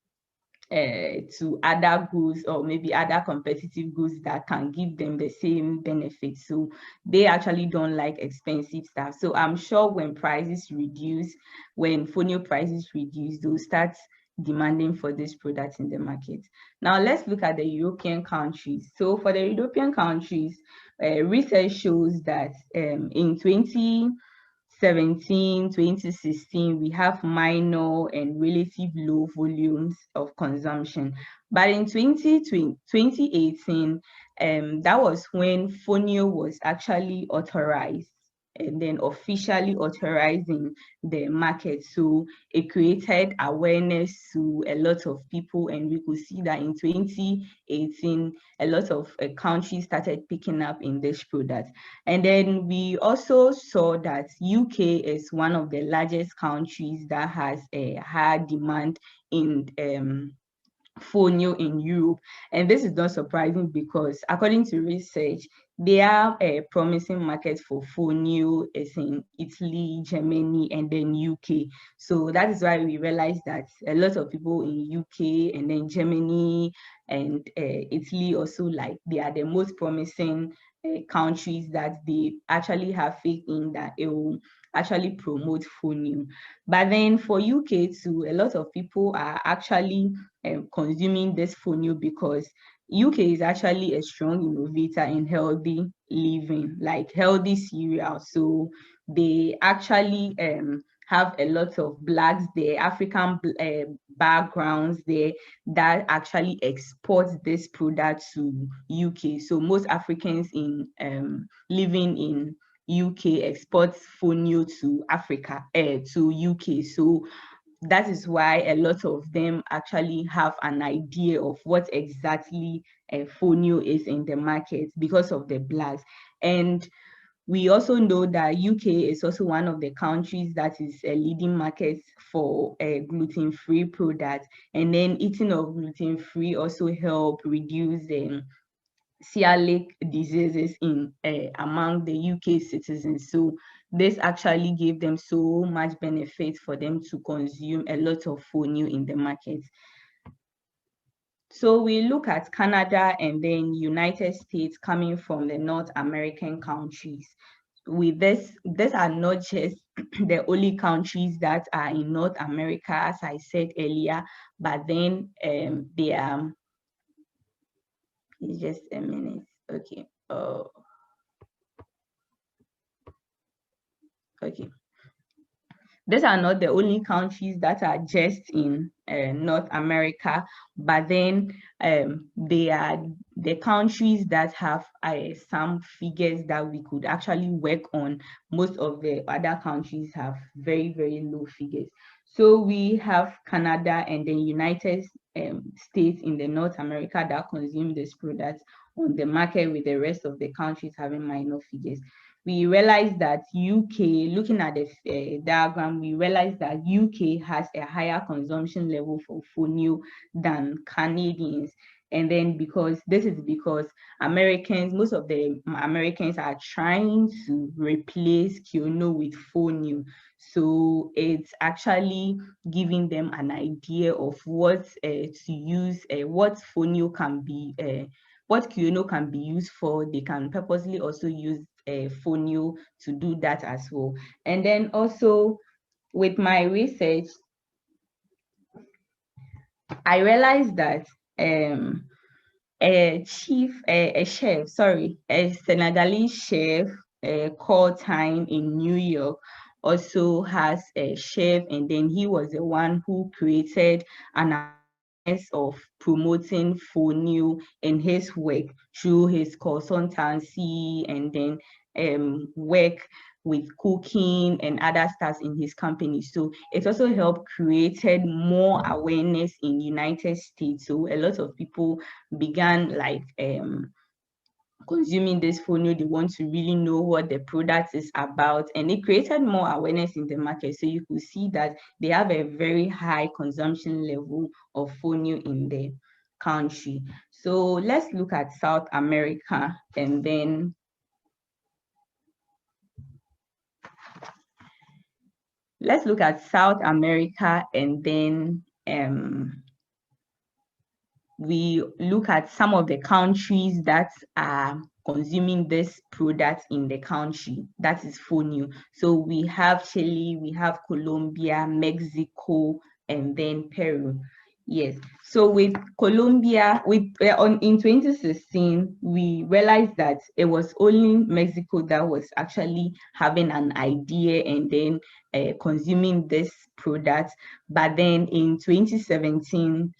to other goods, or maybe other competitive goods that can give them the same benefits. So they actually don't like expensive stuff. So I'm sure when prices reduce, when Fonio prices reduce, they'll start demanding for this product in the market. Now let's look at the European countries. So for the European countries, research shows that in 2017, 2016, we have minor and relative low volumes of consumption. But in 2018, that was when Fonio was actually authorized, and then officially authorizing the market. So it created awareness to a lot of people, and we could see that in 2018, a lot of countries started picking up in this product. And then we also saw that UK is one of the largest countries that has a high demand in Fonio in Europe. And this is not surprising, because according to research, there are promising markets for Fonio is in Italy, Germany, and then UK. So that is why we realized that a lot of people in UK and then Germany and Italy also, like, they are the most promising countries that they actually have faith in that it will actually promote Fonio. But then for UK too, a lot of people are actually consuming this Fonio, because UK is actually a strong innovator in healthy living, like healthy cereal. So they actually have a lot of blacks there, African backgrounds there, that actually export this product to UK. So most Africans in living in UK exports Fonio to Africa, to UK. So that is why a lot of them actually have an idea of what exactly Fonio is in the market, because of the blacks. And we also know that UK is also one of the countries that is a leading market for gluten-free products. And then eating of gluten-free also help reduce celiac diseases in among the UK citizens. So this actually gave them so much benefit for them to consume a lot of Fonio in the market. So we look at Canada and then United States coming from the North American countries. With this, these are not just the only countries that are in North America, as I said earlier, but then they are, it's just a minute, okay. Okay. These are not the only countries that are just in North America, but then they are the countries that have some figures that we could actually work on. Most of the other countries have very, very low figures. So we have Canada and the United States in the North America that consume this product on the market, with the rest of the countries having minor figures. We realized that UK, looking at the diagram, we realized that UK has a higher consumption level for Fonio than Canadians. And then because Americans, most of the Americans are trying to replace Quinoa with Fonio. So it's actually giving them an idea of what to use, what Fonio can be, what Quinoa can be used for. They can purposely also use Fonio to do that as well. And then also with my research, I realized that a Senegalese chef called Time in New York also has a chef, and then he was the one who created an awareness of promoting Fonio in his work through his consultancy, and then work with cooking and other stuff in his company. So it also helped created more awareness in United States. So a lot of people began like consuming this Fonio. They want to really know what the product is about, and it created more awareness in the market. So you could see that they have a very high consumption level of Fonio in the country. So let's look at South America, and then let's look at South America, and then we look at some of the countries that are consuming this product in the country, that is Fonio. So we have Chile, we have Colombia, Mexico, and then Peru. Yes, so with Colombia, in 2016, we realized that it was only Mexico that was actually having an idea and then consuming this product. But then in 2017,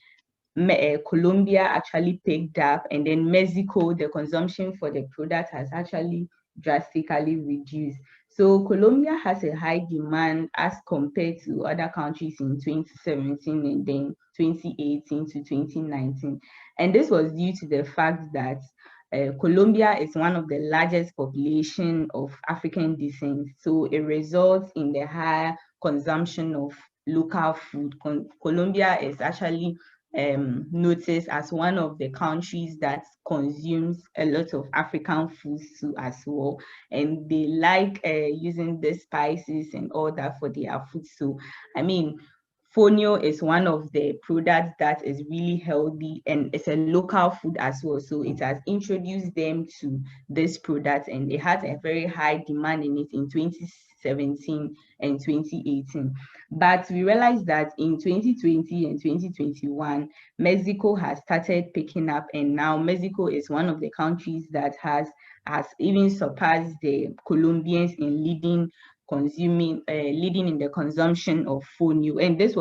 Colombia actually picked up, and then Mexico, the consumption for the product has actually drastically reduced. So Colombia has a high demand as compared to other countries in 2017 and then 2018 to 2019. And this was due to the fact that Colombia is one of the largest population of African descent. So it results in the higher consumption of local food. Colombia is actually noticed as one of the countries that consumes a lot of African foods too as well, and they like using the spices and all that for their food. So I mean, Fonio is one of the products that is really healthy, and it's a local food as well. So it has introduced them to this product, and it has a very high demand in it in 2017 and 2018. But we realized that in 2020 and 2021, Mexico has started picking up, and now Mexico is one of the countries that has even surpassed the Colombians in leading in the consumption of Fonio. And this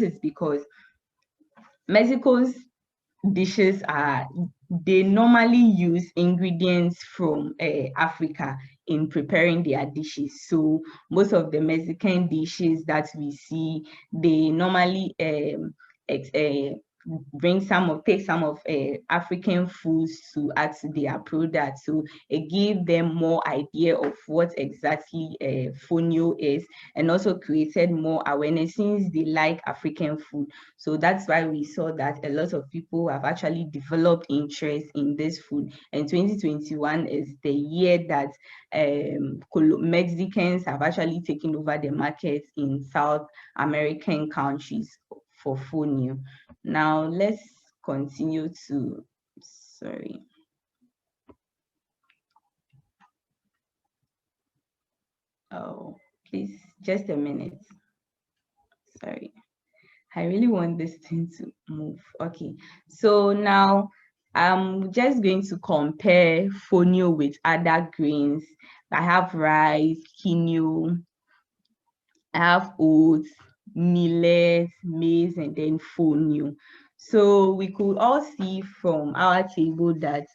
is because Mexico's dishes they normally use ingredients from Africa in preparing their dishes. So most of the Mexican dishes that we see, they normally take some of African foods to add to their product. So it gave them more idea of what exactly Fonio is, and also created more awareness since they like African food. So that's why we saw that a lot of people have actually developed interest in this food. And 2021 is the year that Mexicans have actually taken over the market in South American countries for Fonio. Now let's continue to, sorry. Oh, please, just a minute. Sorry. I really want this thing to move. Okay, so now I'm just going to compare Fonio with other grains. I have rice, quinoa, I have oats, millet, maize, and then Fonio. So we could all see from our table that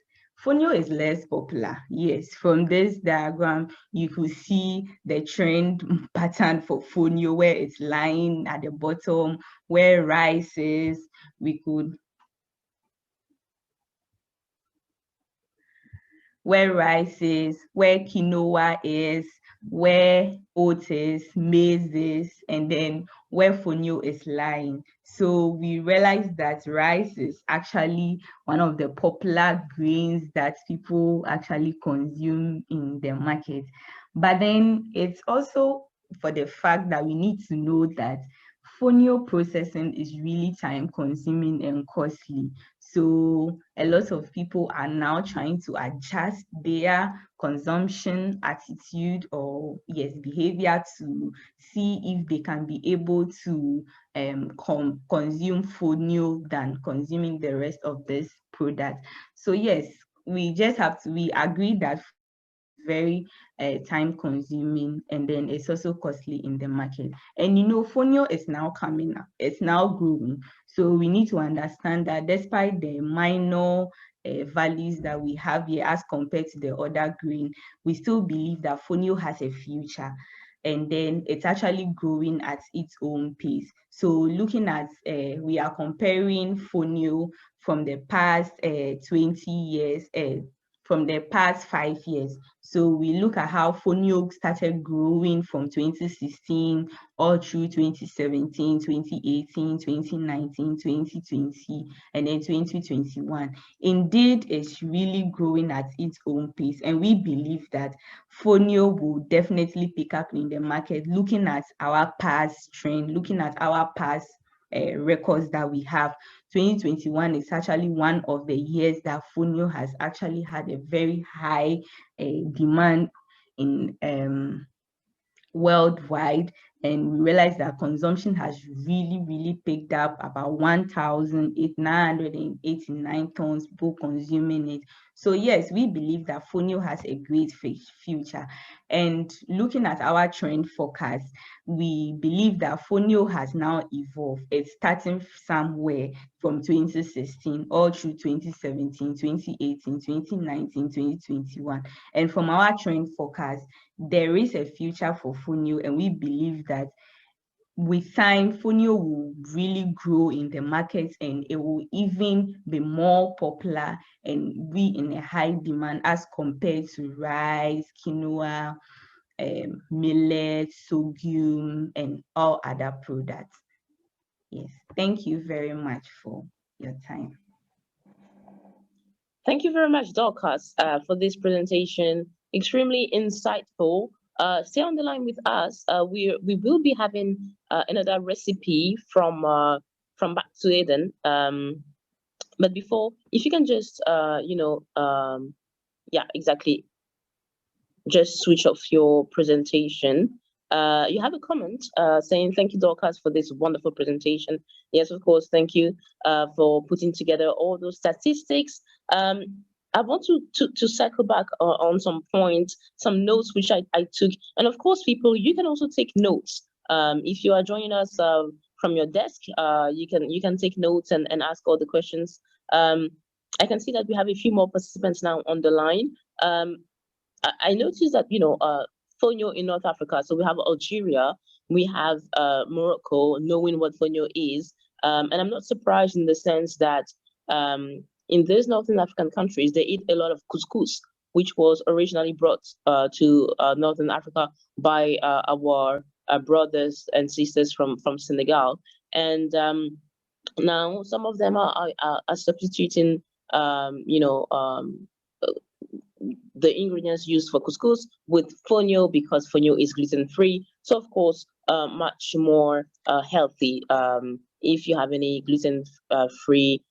Fonio is less popular. Yes, from this diagram, you could see the trend pattern for Fonio where it's lying at the bottom, where rice is. We could, where rice is, where quinoa is, where oats is, maize is, and then where fonio is lying. So we realized that rice is actually one of the popular grains that people actually consume in the market. But then it's also for the fact that we need to know that fonio processing is really time consuming and costly. So a lot of people are now trying to adjust their consumption attitude or behavior to see if they can be able to consume fonio than consuming the rest of this product. So yes, we agree that very time consuming, and then it's also costly in the market. And you know, fonio is now coming up, it's now growing. So we need to understand that despite the minor values that we have here as compared to the other grain, we still believe that fonio has a future, and then it's actually growing at its own pace. So looking at, we are comparing fonio from the past 20 years, from the past 5 years. So we look at how Fonio started growing from 2016 all through 2017, 2018, 2019, 2020, and then 2021. Indeed, it's really growing at its own pace. And we believe that Fonio will definitely pick up in the market, looking at our past trend, looking at our past records that we have. 2021 is actually one of the years that Fonio has actually had a very high demand in worldwide, and we realize that consumption has really picked up, about 1,989 tons people consuming it. So yes, we believe that Fonio has a great future. And looking at our trend forecast, we believe that Fonio has now evolved. It's starting somewhere from 2016 all through 2017, 2018, 2019, 2021. And from our trend forecast, there is a future for Fonio, and we believe that with time, Fonio will really grow in the market, and it will even be more popular and be in a high demand as compared to rice, quinoa, millet, sorghum, and all other products. Yes, thank you very much for your time. Thank you very much, Dorcas, for this presentation. Extremely insightful. Stay on the line with us. We will be having another recipe from Back to Eden. But before, if you can just yeah, exactly, just switch off your presentation. You have a comment saying, thank you, Dorcas, for this wonderful presentation. Yes, of course, thank you for putting together all those statistics. I want to circle back on some points, some notes which I took. And of course, people, you can also take notes. If you are joining us from your desk, you can take notes and ask all the questions. I can see that we have a few more participants now on the line. I noticed that, Fonio in North Africa. So we have Algeria, we have Morocco, knowing what Fonio is. And I'm not surprised in the sense that in these Northern African countries, they eat a lot of couscous, which was originally brought to Northern Africa by our brothers and sisters from Senegal. And now some of them are substituting, the ingredients used for couscous with fonio, because fonio is gluten-free. So of course, much more healthy if you have any gluten-free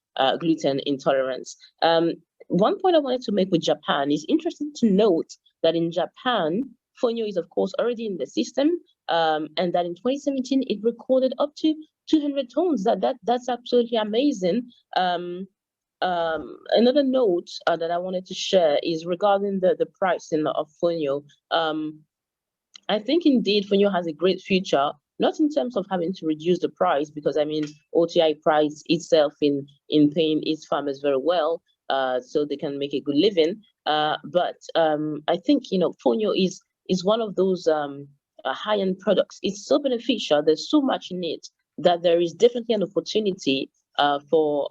gluten intolerance. One point I wanted to make with Japan is interesting to note that in Japan, Fonio is of course already in the system, and that in 2017 it recorded up to 200 tons. That's absolutely amazing. Another note that I wanted to share is regarding the pricing of Fonio. I think indeed Fonio has a great future, not in terms of having to reduce the price, because I mean OTI prides itself in paying its farmers very well, so they can make a good living. But I think Fonio is one of those high-end products. It's so beneficial. There's so much in it that there is definitely an opportunity for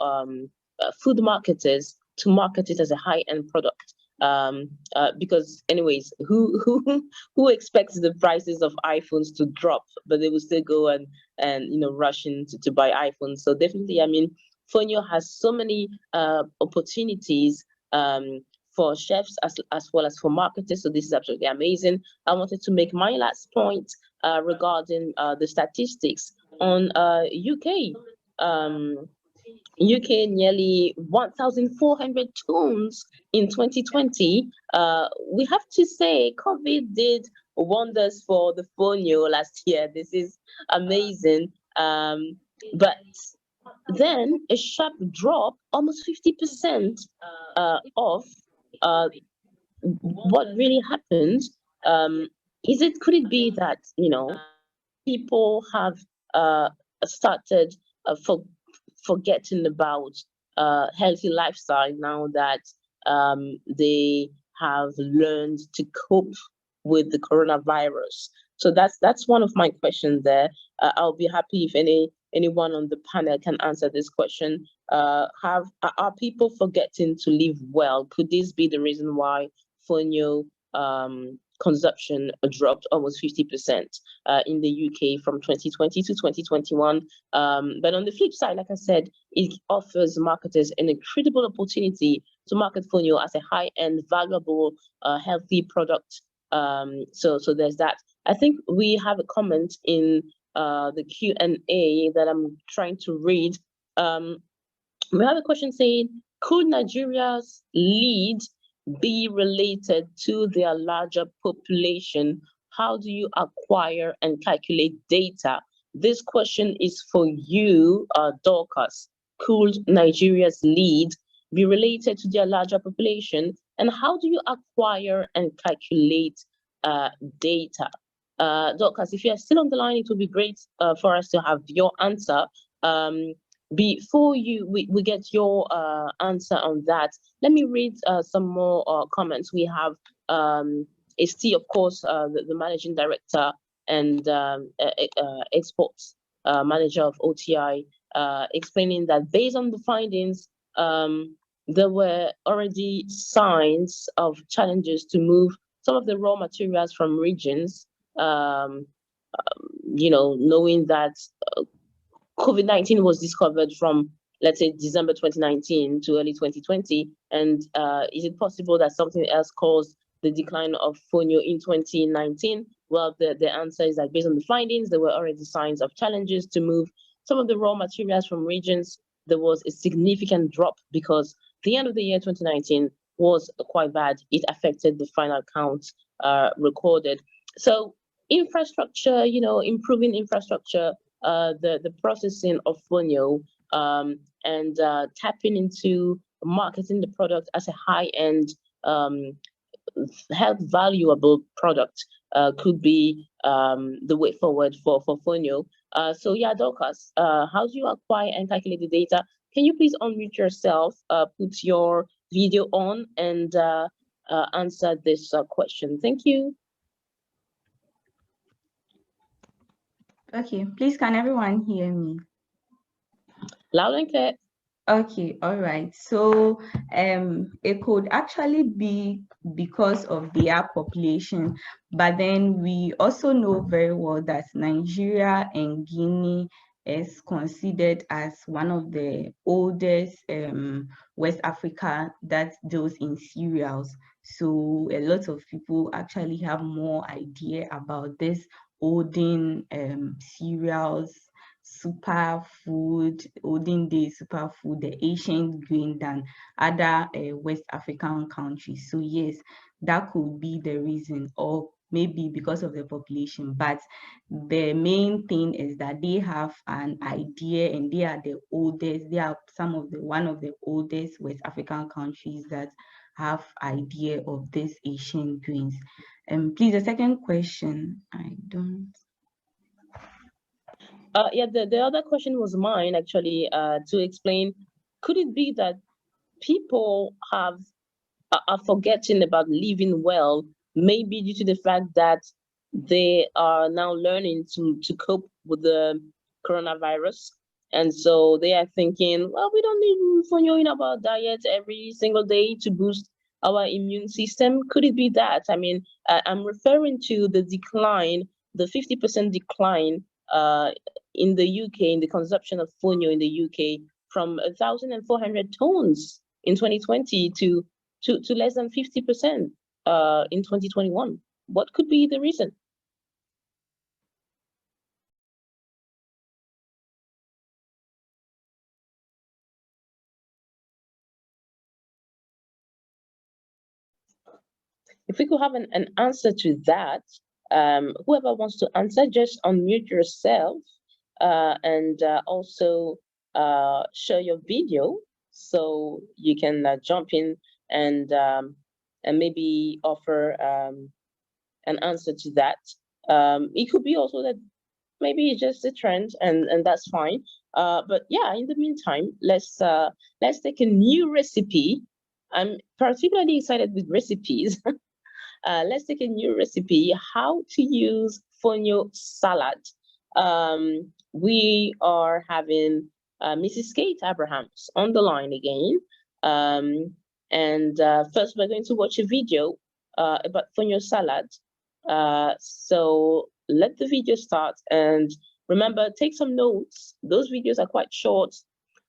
food marketers to market it as a high-end product. Because anyways, who expects the prices of iPhones to drop, but they will still go and rush in to buy iPhones. So definitely, I mean, Fonio has so many opportunities for chefs as well as for marketers. So this is absolutely amazing. I wanted to make my last point regarding the statistics on UK. UK nearly 1,400 tons in 2020. We have to say COVID did wonders for the Fonio last year. This is amazing. But then a sharp drop, almost 50% of what really happened. Could it be that, people have started forgetting about healthy lifestyle now that they have learned to cope with the coronavirus? So that's one of my questions there. I'll be happy if anyone on the panel can answer this question. Are people forgetting to live well? Could this be the reason why Fonio consumption dropped almost 50% in the UK from 2020 to 2021? But on the flip side, like I said, it offers marketers an incredible opportunity to market Fonio as a high-end, valuable, healthy product. So there's that. I think we have a comment in the Q&A that I'm trying to read. We have a question saying, could Nigeria's lead be related to their larger population? How do you acquire and calculate data? This question is for you, Dorcas. Could Nigeria's lead be related to their larger population? And how do you acquire and calculate data? Dorcas, if you're still on the line, it would be great for us to have your answer. Before we get your answer on that, let me read some more comments. We have ST, of course, the managing director and exports manager of OTI, explaining that based on the findings, there were already signs of challenges to move some of the raw materials from regions, knowing that COVID-19 was discovered from, let's say, December 2019 to early 2020. And is it possible that something else caused the decline of Fonio in 2019? Well, the answer is that based on the findings, there were already signs of challenges to move some of the raw materials from regions. There was a significant drop because the end of the year 2019 was quite bad. It affected the final count recorded. So infrastructure, improving infrastructure, the processing of Fonio, and tapping into marketing the product as a high-end, health valuable product could be the way forward for Fonio. So yeah, Dorcas, how do you acquire and calculate the data? Can you please unmute yourself, put your video on, and answer this question? Thank you. Okay, please, can everyone hear me? Loud and clear. Okay, all right. So it could actually be because of their population, but then we also know very well that Nigeria and Guinea is considered as one of the oldest West Africa that deals in cereals. So a lot of people actually have more idea about this olden cereals superfood, olden day superfood, the ancient grain than other West African countries. So yes, that could be the reason, or maybe because of the population. But the main thing is that they have an idea, and they are the oldest. They are one of the oldest West African countries that have idea of these Asian grains. Please, the second question, I don't. Yeah, the other question was mine actually, to explain, could it be that people are forgetting about living well, maybe due to the fact that they are now learning to cope with the coronavirus, and so they are thinking, well, we don't need fonio in our diet every single day to boost our immune system. Could it be that? I mean, I'm referring to the decline, the 50% decline in the UK, in the consumption of fonio in the UK, from 1,400 tons in 2020 to less than 50% in 2021. What could be the reason? If we could have an answer to that, whoever wants to answer, just unmute yourself and also share your video so you can jump in and maybe offer an answer to that. It could be also that maybe it's just a trend, and that's fine. But yeah, in the meantime, let's take a new recipe. I'm particularly excited with recipes. Let's take a new recipe: how to use Fonio salad. We are having Mrs. Kate Abrahams on the line again. And first, we're going to watch a video about Fonio salad. So let the video start, and remember, take some notes. Those videos are quite short,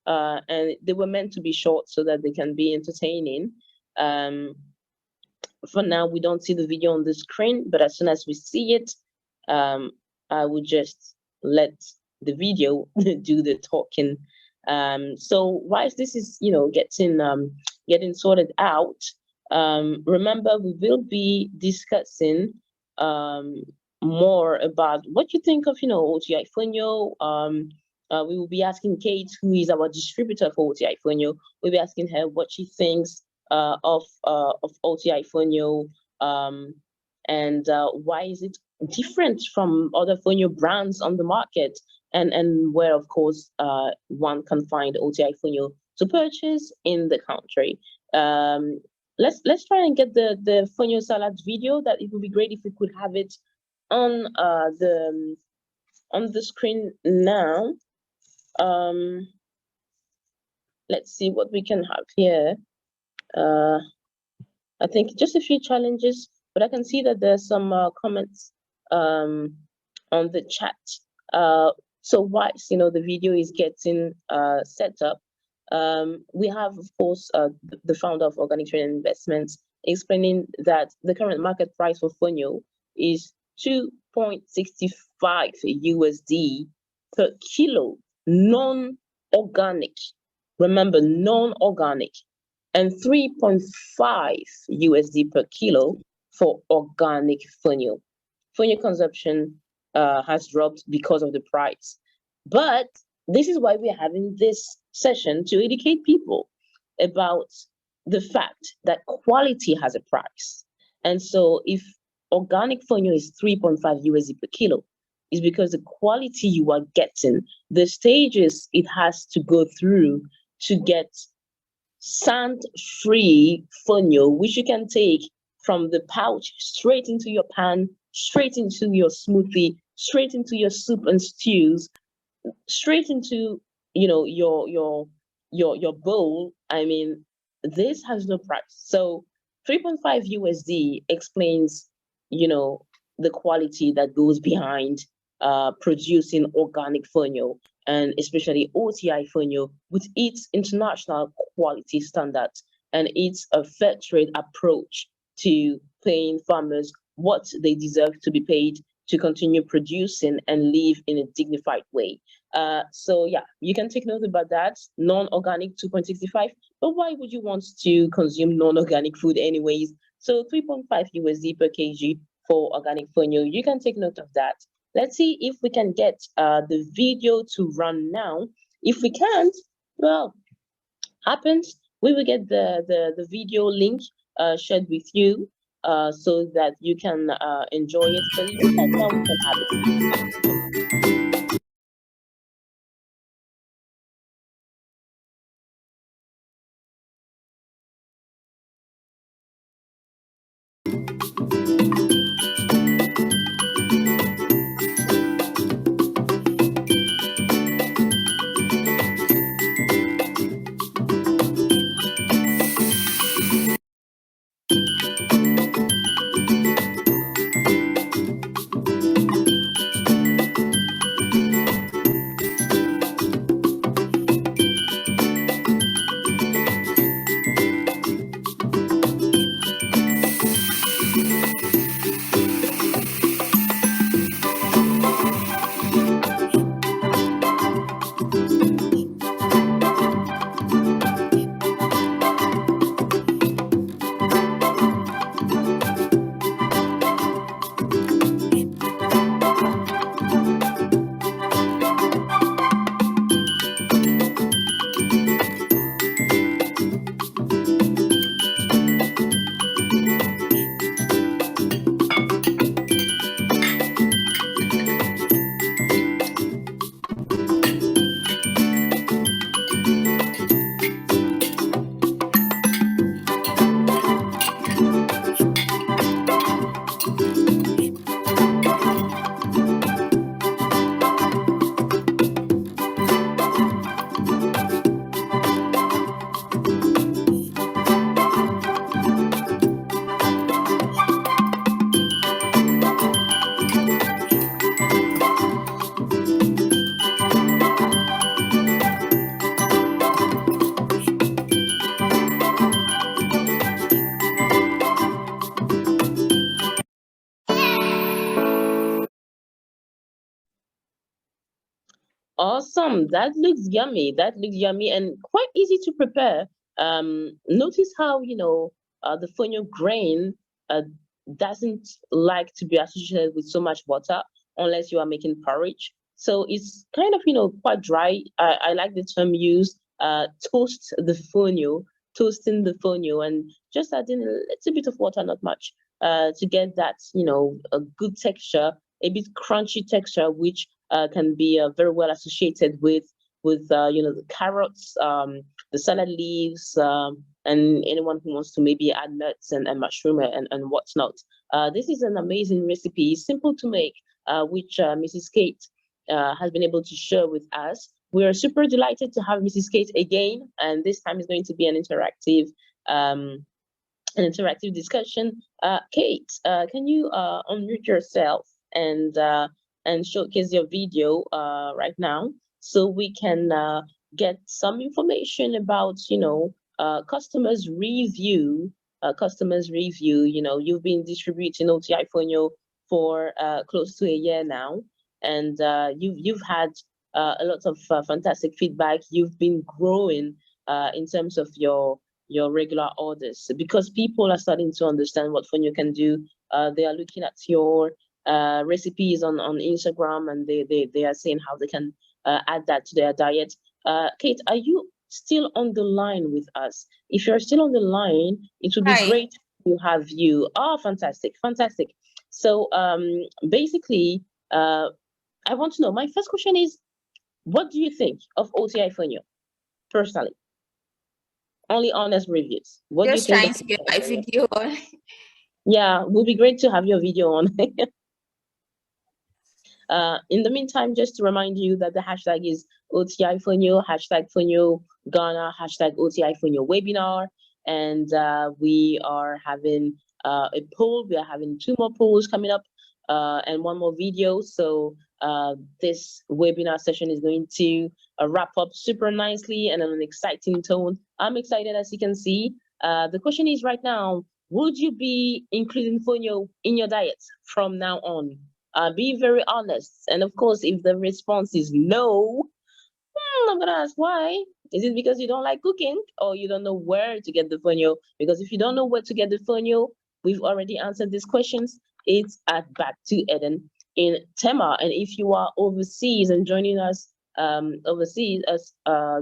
and they were meant to be short so that they can be entertaining. For now, we don't see the video on the screen, but as soon as we see it, I will just let the video do the talking. So whilst this is, getting sorted out, remember, we will be discussing more about what you think of, OTI Fonio. We will be asking Kate, who is our distributor for OTI Fonio. We'll be asking her what she thinks of OTI Fonio, and why is it different from other Fonio brands on the market, and where, of course, one can find OTI Fonio to purchase in the country. Let's try and get the Fonio salad video. That it would be great if we could have it on the screen now. Let's see what we can have here. I think just a few challenges, but I can see that there's some comments on the chat. So whilst the video is getting set up, we have, of course, the founder of Organic Trade Investments explaining that the current market price for Fonio is 2.65 USD per kilo, non-organic. Remember, non-organic, and 3.5 USD per kilo for organic Fonio. Fonio consumption has dropped because of the price. But this is why we're having this session, to educate people about the fact that quality has a price. And so if organic Fonio is 3.5 USD per kilo, is because the quality you are getting, the stages it has to go through to get sand-free Fonio, which you can take from the pouch straight into your pan, straight into your smoothie, straight into your soup and stews, straight into your bowl. I mean, this has no price. So 3.5 USD explains the quality that goes behind producing organic Fonio, and especially OTI Fonio, with its international quality standards and its a fair trade approach to paying farmers what they deserve to be paid, to continue producing and live in a dignified way. So yeah, you can take note about that. Non-organic 2.65, but why would you want to consume non-organic food anyways? So 3.5 USD per kg for organic fonio. You can take note of that. Let's see if we can get the video to run now. If we can't, well, happens, we will get the video link shared with you so that you can enjoy it. But it looks like now we can have it. Awesome. That looks yummy. That looks yummy and quite easy to prepare. Notice how, the fonio grain doesn't like to be associated with so much water unless you are making porridge. So it's kind of, quite dry. I like the term used, toast the fonio, toasting the fonio, and just adding a little bit of water, not much, to get that, a good texture, a bit crunchy texture, which can be very well associated with the carrots, the salad leaves, and anyone who wants to maybe add nuts and mushroom and whatnot. This is an amazing recipe, simple to make, which Mrs. Kate has been able to share with us. We are super delighted to have Mrs. Kate again, and this time is going to be an interactive discussion. Kate, can you unmute yourself and showcase your video right now so we can get some information about customers review. You've been distributing OTI Fonio for close to a year now, and you've had a lot of fantastic feedback. You've been growing in terms of your regular orders because people are starting to understand what Fonio can do. They are looking at your recipes on Instagram, and they are saying how they can add that to their diet. Kate, are you still on the line with us? If you're still on the line, it would be great to have you. Oh, fantastic. So basically, I want to know, my first question is, what do you think of OTI Fonio, personally? Only honest reviews. What Just do you think? trying to get my video on. Yeah, would be great to have your video on. In the meantime, just to remind you that the hashtag is OTI Fonio, hashtag Fonio Ghana, hashtag OTI Fonio Webinar. And we are having a poll. We are having 2 more polls coming up and 1 more video. So this webinar session is going to wrap up super nicely and on an exciting tone. I'm excited, as you can see. The question is right now, would you be including Fonio in your diet from now on? Be very honest. And of course, if the response is no, I'm gonna ask why. Is it because you don't like cooking, or you don't know where to get the fonio? Because if you don't know where to get the fonio, we've already answered these questions. It's at Back to Eden in Tema. And if you are overseas and joining us overseas as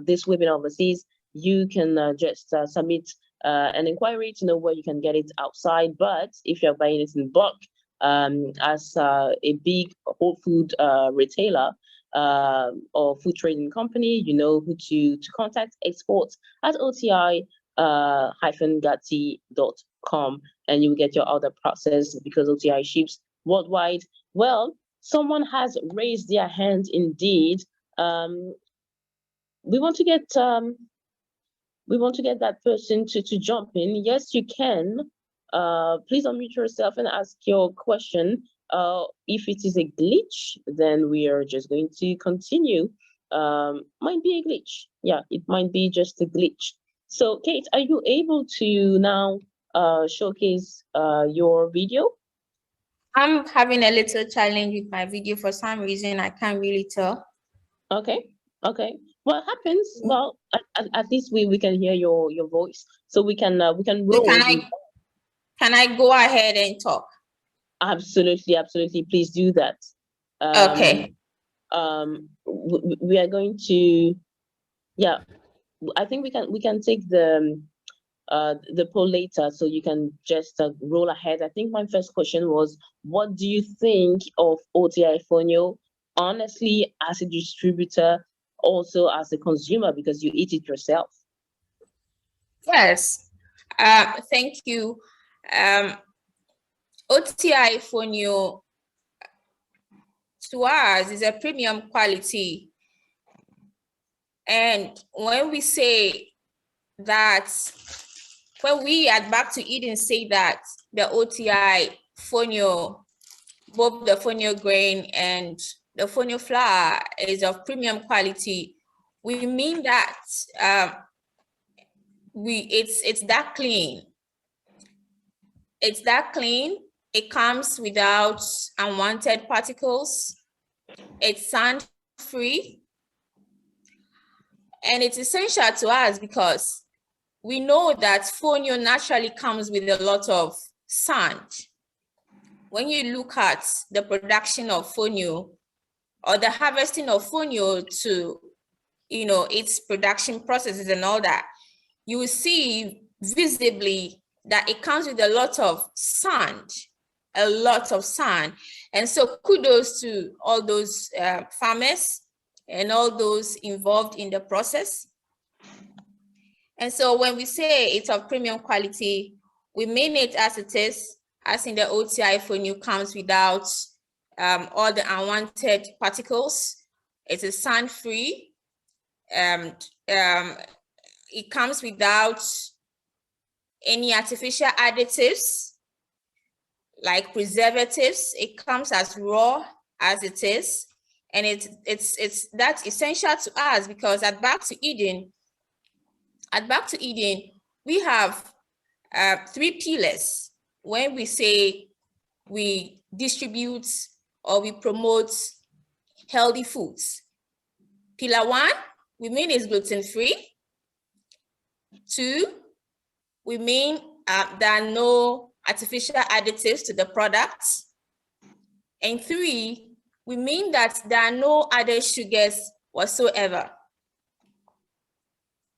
this webinar overseas, you can just submit an inquiry to know where you can get it outside. But if you're buying it in bulk, as a big whole food retailer or food trading company, you know who to contact. Export at OTI-Gatti.com, and you will get your order processed because OTI ships worldwide. Well, someone has raised their hand indeed. We want to get that person to jump in. Yes, you can. Please unmute yourself and ask your question. If it is a glitch, then we are just going to continue. Might be a glitch. Yeah, it might be just a glitch. So, Kate, are you able to now showcase your video? I'm having a little challenge with my video for some reason. I can't really tell. Okay. What happens? Well, at least we can hear your voice, so we can roll. Can I go ahead and talk? Absolutely. Please do that. Okay. We are going to, yeah. I think we can take the poll later, so you can just roll ahead. I think my first question was, what do you think of OTI Fonio? Honestly, as a distributor, also as a consumer, because you eat it yourself. Yes. Thank you. OTI Fonio to us is a premium quality. And when we say that, when we at Back to Eden say that the OTI Fonio, both the Fonio grain and the Fonio flour is of premium quality, we mean that it's that clean. It's that clean. It comes without unwanted particles. It's sand-free. And it's essential to us because we know that Fonio naturally comes with a lot of sand. When you look at the production of Fonio or the harvesting of Fonio to, its production processes and all that, you will see visibly that it comes with a lot of sand. And so kudos to all those farmers and all those involved in the process. And so when we say it's of premium quality, we mean it as it is, as in the OTI Fonio comes without all the unwanted particles. It is sand-free. It comes without any artificial additives like preservatives. It comes as raw as it is. And that's essential to us because at Back to Eden, we have 3 pillars when we say we distribute or we promote healthy foods. Pillar 1, we mean is gluten-free. 2, we mean there are no artificial additives to the products. And 3, we mean that there are no added sugars whatsoever.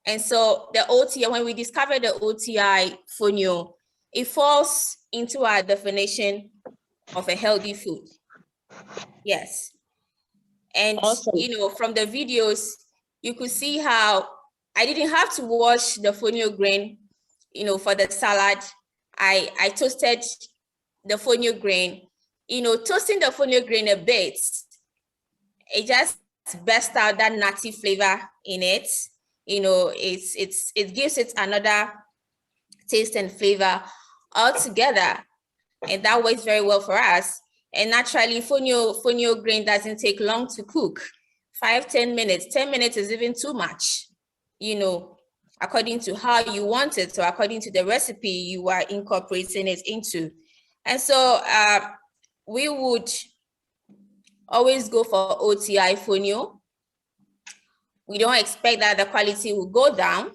And so the OTI, when we discovered the OTI Fonio, it falls into our definition of a healthy food. Yes. And, Awesome. From the videos, you could see how I didn't have to wash the Fonio grain, for the salad. I toasted the Fonio grain. Toasting the Fonio grain a bit, it just burst out that nutty flavor in it. It gives it another taste and flavor altogether, and that works very well for us. And naturally, Fonio grain doesn't take long to cook. 5-10 minutes. 10 minutes is even too much, according to how you want it, or according to the recipe you are incorporating it into. And so we would always go for OTI Fonio. We don't expect that the quality will go down,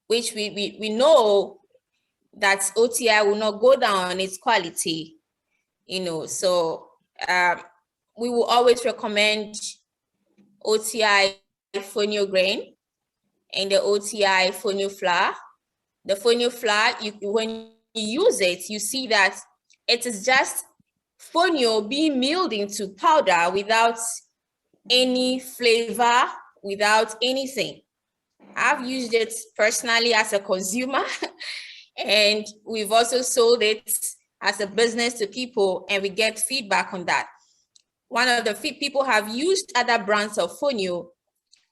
which we know that OTI will not go down on its quality, so we will always recommend OTI Fonio grain and the OTI Fonio flour. The Fonio flour, when you use it, you see that it is just Fonio being milled into powder without any flavor, without anything. I've used it personally as a consumer, and we've also sold it as a business to people, and we get feedback on that. One of the people have used other brands of Fonio,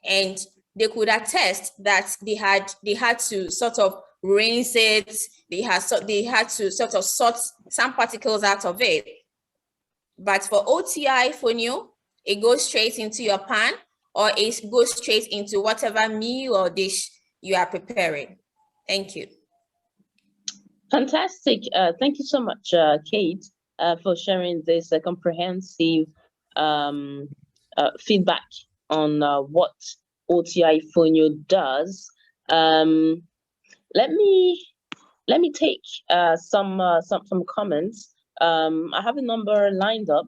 and they could attest that they had to sort of rinse it. They had to sort of sort some particles out of it. But for OTI Fonio, it goes straight into your pan, or it goes straight into whatever meal or dish you are preparing. Thank you. Fantastic. Thank you so much, Kate, for sharing this comprehensive feedback on what OTI Fonio does. Let me take some comments. I have a number lined up.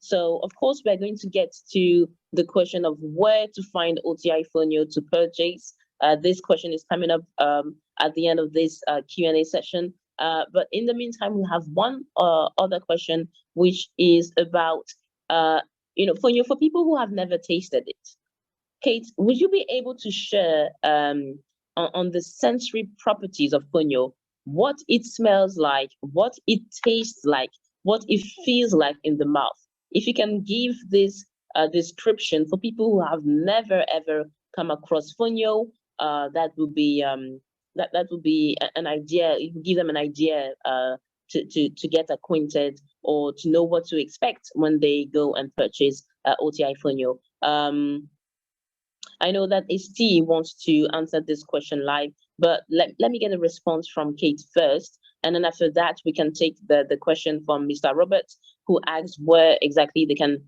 So of course we're going to get to the question of where to find OTI Fonio to purchase. This question is coming up at the end of this Q&A session. But in the meantime, we have one other question, which is about Fonio for people who have never tasted it. Kate, would you be able to share on the sensory properties of Fonio, what it smells like, what it tastes like, what it feels like in the mouth? If you can give this description for people who have never ever come across Fonio, that would be an idea. It would give them an idea to get acquainted or to know what to expect when they go and purchase OTI Fonio. I know that ST wants to answer this question live, but let me get a response from Kate first. And then after that, we can take the question from Mr. Roberts, who asks where exactly they can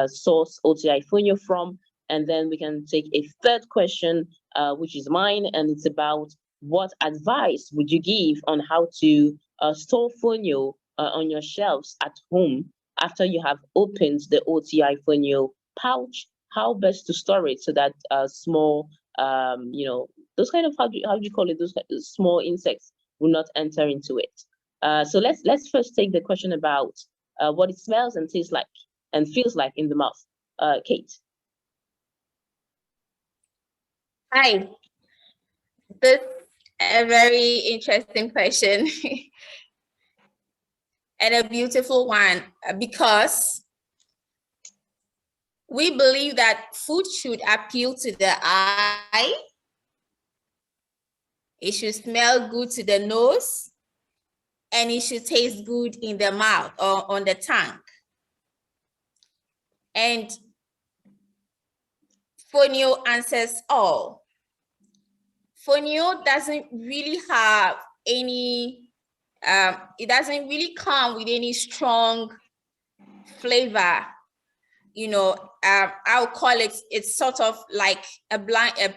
source OTI Fonio from. And then we can take a third question, which is mine, and it's about what advice would you give on how to store Fonio on your shelves at home after you have opened the OTI Fonio pouch? How best to store it so that small, those kind of, how do you call it, those small insects will not enter into it. So let's first take the question about what it smells and tastes like and feels like in the mouth. Kate. Hi. This is a very interesting question and a beautiful one, because we believe that food should appeal to the eye. It should smell good to the nose, and it should taste good in the mouth or on the tongue. And Fonio answers all. Fonio doesn't really have any, it doesn't really come with any strong flavor. I'll call it, it's sort of like a blanket,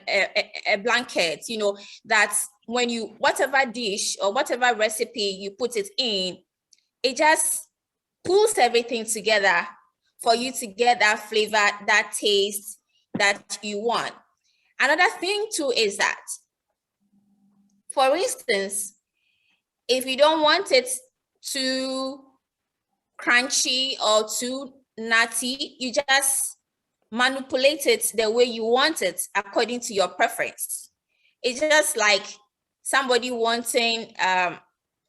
that when you, whatever dish or whatever recipe you put it in, it just pulls everything together for you to get that flavor, that taste that you want. Another thing too is that, for instance, if you don't want it too crunchy or too nutty, you just manipulate it the way you want it according to your preference. It's just like somebody wanting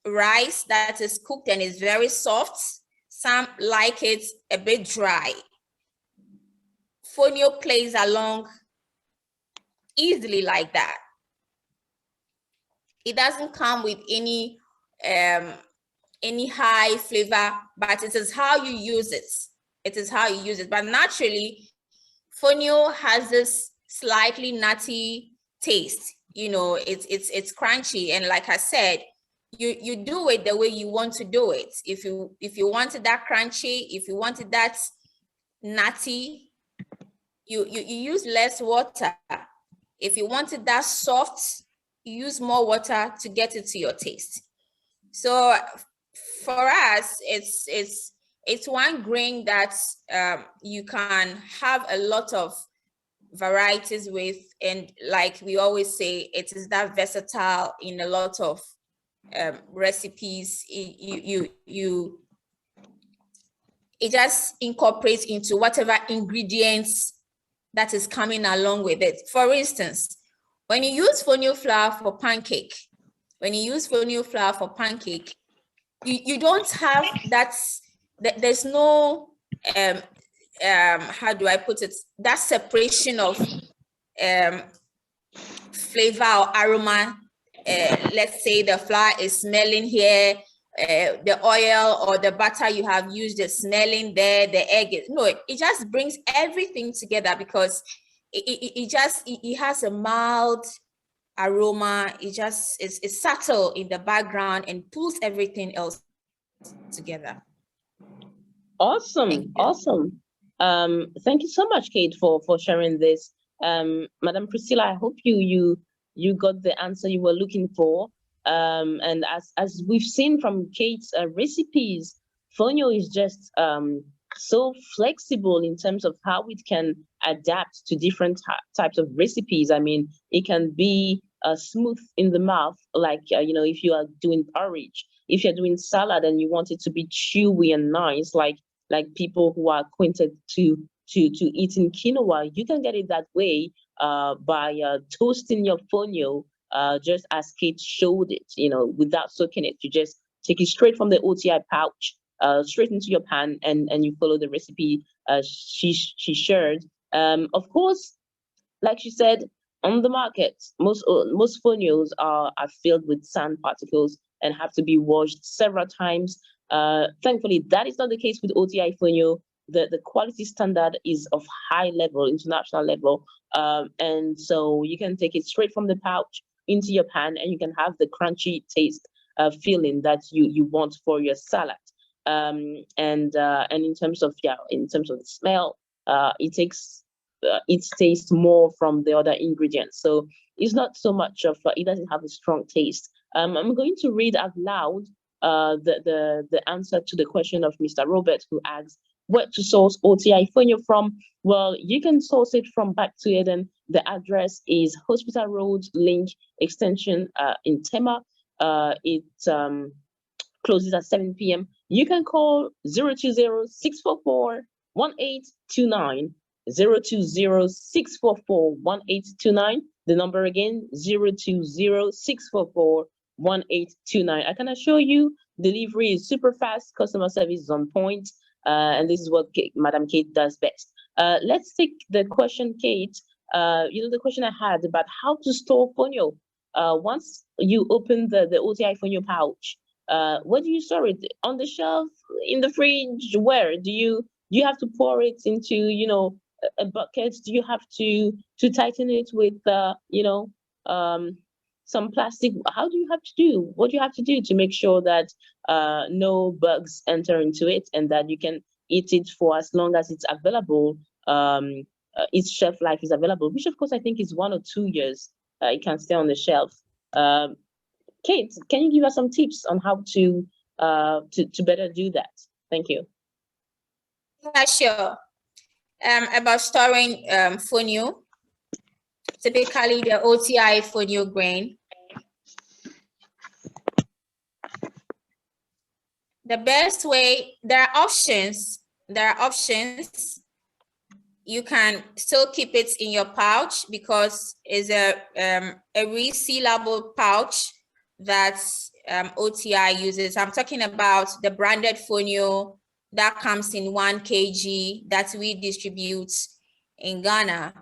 rice that is cooked and is very soft. Some like it a bit dry. Fonio plays along easily like that. It doesn't come with any high flavor, but it is how you use it. It is how you use it. But naturally, Fonio has this slightly nutty taste. It's crunchy, and like I said, you do it the way you want to do it. If you wanted that crunchy, if you wanted that nutty, you use less water. If you wanted that soft, you use more water to get it to your taste. So for us, it's one grain that you can have a lot of varieties with, and like we always say, it is that versatile in a lot of recipes. It just incorporates into whatever ingredients that is coming along with it. For instance, when you use fonio flour for pancake, you don't have that, there's no, how do I put it, that separation of flavor or aroma. Let's say the flour is smelling here, the oil or the butter you have used is smelling there, the egg is, no, it just brings everything together because it has a mild aroma. It's subtle in the background and pulls everything else together. Awesome. Thank you so much, Kate, for sharing this. Madam Priscilla, I hope you got the answer you were looking for. And as we've seen from Kate's recipes, Fonio is just so flexible in terms of how it can adapt to different types of recipes. I mean, it can be smooth in the mouth, like if you are doing porridge, if you're doing salad and you want it to be chewy and nice, like people who are acquainted to eating quinoa, you can get it that way by toasting your fonio, just as Kate showed it, without soaking it. You just take it straight from the OTI pouch, straight into your pan, and you follow the recipe she shared. Of course, like she said, on the market, most fonios are filled with sand particles and have to be washed several times. Thankfully, that is not the case with OTI Fonio. The quality standard is of high level, international level, and so you can take it straight from the pouch into your pan, and you can have the crunchy taste feeling that you want for your salad. And in terms of the smell, it tastes more from the other ingredients. So it's not so much of it doesn't have a strong taste. I'm going to read out loud the answer to the question of Mr. Robert, who asks where to source OTI Fonio from. Well, you can source it from Back to Eden. The address is Hospital Road, Link Extension in Tema. It closes at 7 p.m. You can call 020-644-1829. 020-644-1829. The number again, 020-644-1829. I can assure you, delivery is super fast, customer service is on point, and this is what Madam Kate does best. Let's take the question, Kate. The question I had about how to store fonio. Once you open the OTI Fonio pouch, where do you store it? On the shelf, in the fridge? Where do you have to pour it into a bucket? Do you have to tighten it with some plastic? How do you have to do? What do you have to do to make sure that no bugs enter into it and that you can eat it for as long as it's available? Its shelf life is available, which of course I think is 1 or 2 years. It can stay on the shelf. Kate, can you give us some tips on how to better do that? Thank you. Yeah, sure. About storing fonio, typically the OTI fonio grain. The best way, there are options. You can still keep it in your pouch because it's a resealable pouch that OTI uses. I'm talking about the branded fonio that comes in 1 kg that we distribute in Ghana.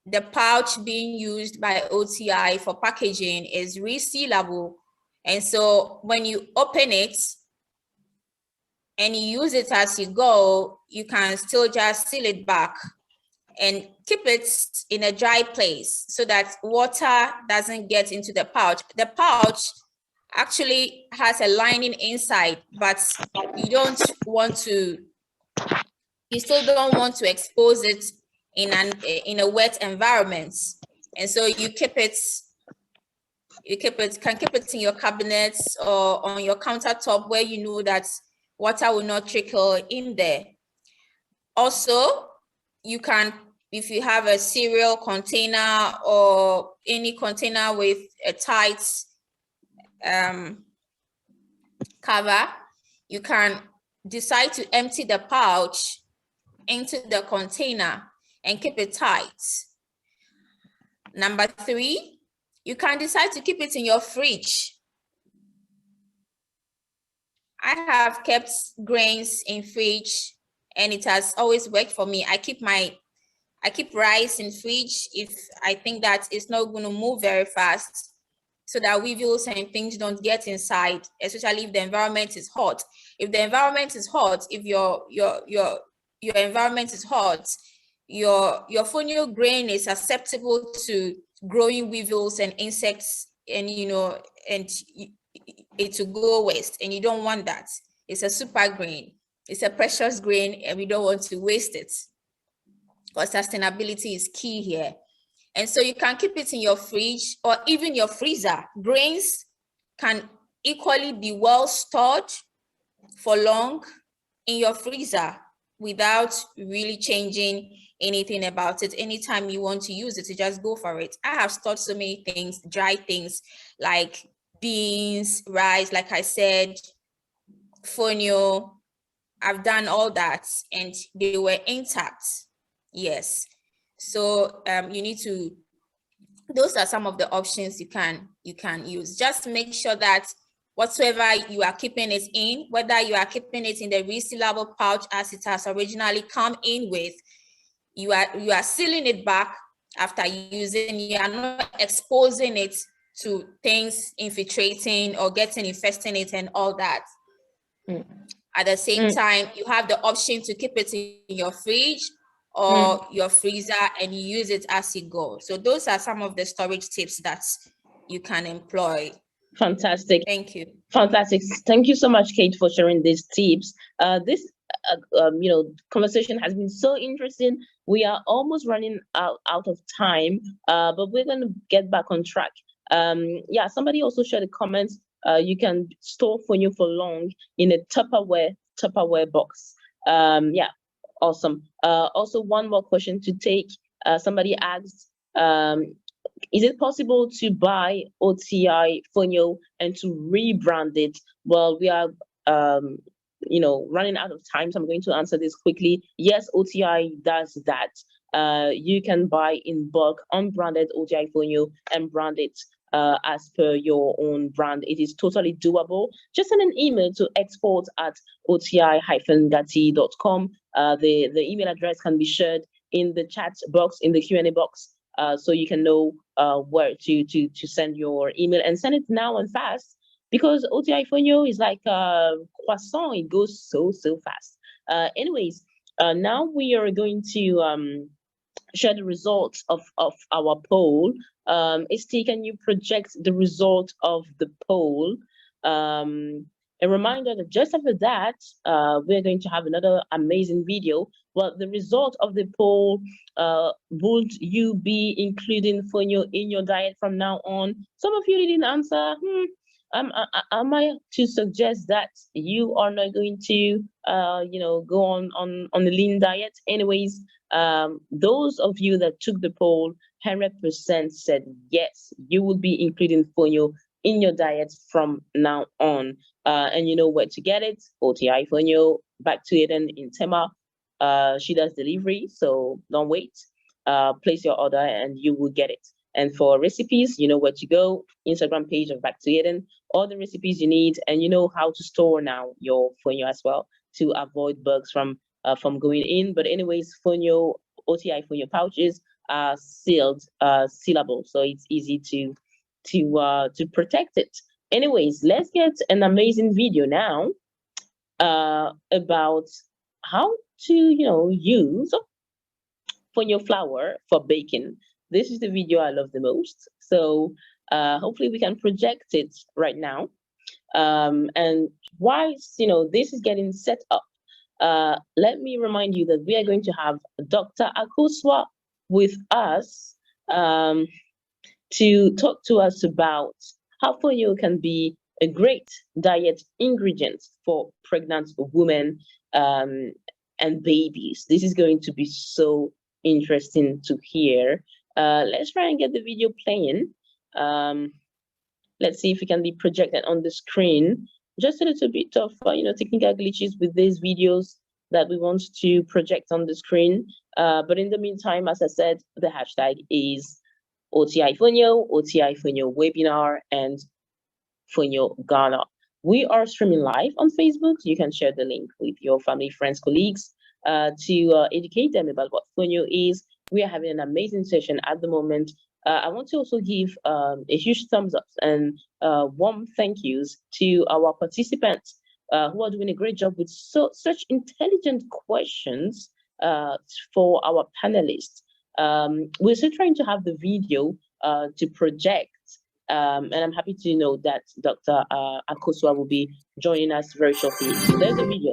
The pouch being used by OTI for packaging is resealable. And so when you open it and you use it as you go, you can still just seal it back and keep it in a dry place so that water doesn't get into the pouch. The pouch actually has a lining inside, but you don't want to, you still don't want to expose it in a wet environment. And so you can keep it in your cabinets or on your countertop where you know that water will not trickle in there. Also, you can, if you have a cereal container or any container with a tight cover, you can decide to empty the pouch into the container and keep it tight. Number 3, you can decide to keep it in your fridge. I have kept grains in fridge and it has always worked for me. I keep rice in fridge if I think that it's not going to move very fast, so that weevils and things don't get inside, especially if the environment is hot. If the environment is hot, if your environment is hot, your fonio grain is susceptible to growing weevils and insects, and it will go waste, and you don't want that. It's a super grain. It's a precious grain, and we don't want to waste it, because sustainability is key here. And so you can keep it in your fridge or even your freezer. Grains can equally be well stored for long in your freezer without really changing anything about it. Anytime you want to use it, you just go for it. I have stored so many things, dry things like beans, rice, like I said, fonio. I've done all that and they were intact. Yes. So you need to, those are some of the options you can use. Just make sure that whatsoever you are keeping it in, whether you are keeping it in the resealable pouch as it has originally come in with, you are sealing it back after using. You are not exposing it to things infiltrating or infesting it and all that. At the same time, you have the option to keep it in your fridge or your freezer and you use it as you go. So those are some of the storage tips that you can employ. Fantastic. Thank you. Fantastic. Thank you so much, Kate, for sharing these tips. This conversation has been so interesting. We are almost running out of time, but we're going to get back on track. Somebody also shared a comment. You can store fonio for long in a Tupperware box. Awesome. Also, one more question to take. Somebody asked, is it possible to buy OTI Fonio and to rebrand it? Well, we are, running out of time, so I'm going to answer this quickly. Yes, OTI does that. You can buy in bulk unbranded OTI Fonio and brand it as per your own brand. It is totally doable. Just send an email to export@oti-gati.com. The email address can be shared in the chat box, in the Q&A box, so you can know where to send your email, and send it now and fast, because OTI Fonio is like croissant. It goes so fast. Anyways, now we are going to share the results of our poll. ST, can you project the result of the poll? A reminder that just after that, we're going to have another amazing video. Well, the result of the poll, would you be including fonio in your diet from now on? Some of you didn't answer. Am I to suggest that you are not going to, go on the lean diet? Anyways, those of you that took the poll, 100% said yes, you will be including fonio in your diet from now on. And you know where to get it. OTI Fonio, back to Eden in Tema. She does delivery, so don't wait. Place your order and you will get it. And for recipes, you know where to go. Instagram page of Back to Eden. All the recipes you need, and you know how to store now your fonio as well to avoid bugs from going in. But anyways, fonio, OTI fonio pouches are sealable, so it's easy to protect it. Anyways, let's get an amazing video now about how to use fonio flour for baking. This is the video I love the most. So hopefully we can project it right now. And whilst this is getting set up, let me remind you that we are going to have Dr. Akosua with us to talk to us about how fonio can be a great diet ingredient for pregnant women and babies. This is going to be so interesting to hear. Let's try and get the video playing. Let's see if it can be projected on the screen. Just a little bit of technical glitches with these videos that we want to project on the screen. But in the meantime, as I said, the hashtag is OTI Fonio, OTI Fonio Webinar, and Fonio Ghana. We are streaming live on Facebook. You can share the link with your family, friends, colleagues to educate them about what Fonio is. We are having an amazing session at the moment. I want to also give a huge thumbs up and warm thank yous to our participants who are doing a great job with such intelligent questions for our panelists. We're still trying to have the video to project, and I'm happy to know that Dr. Akosua will be joining us very shortly. So there's the video.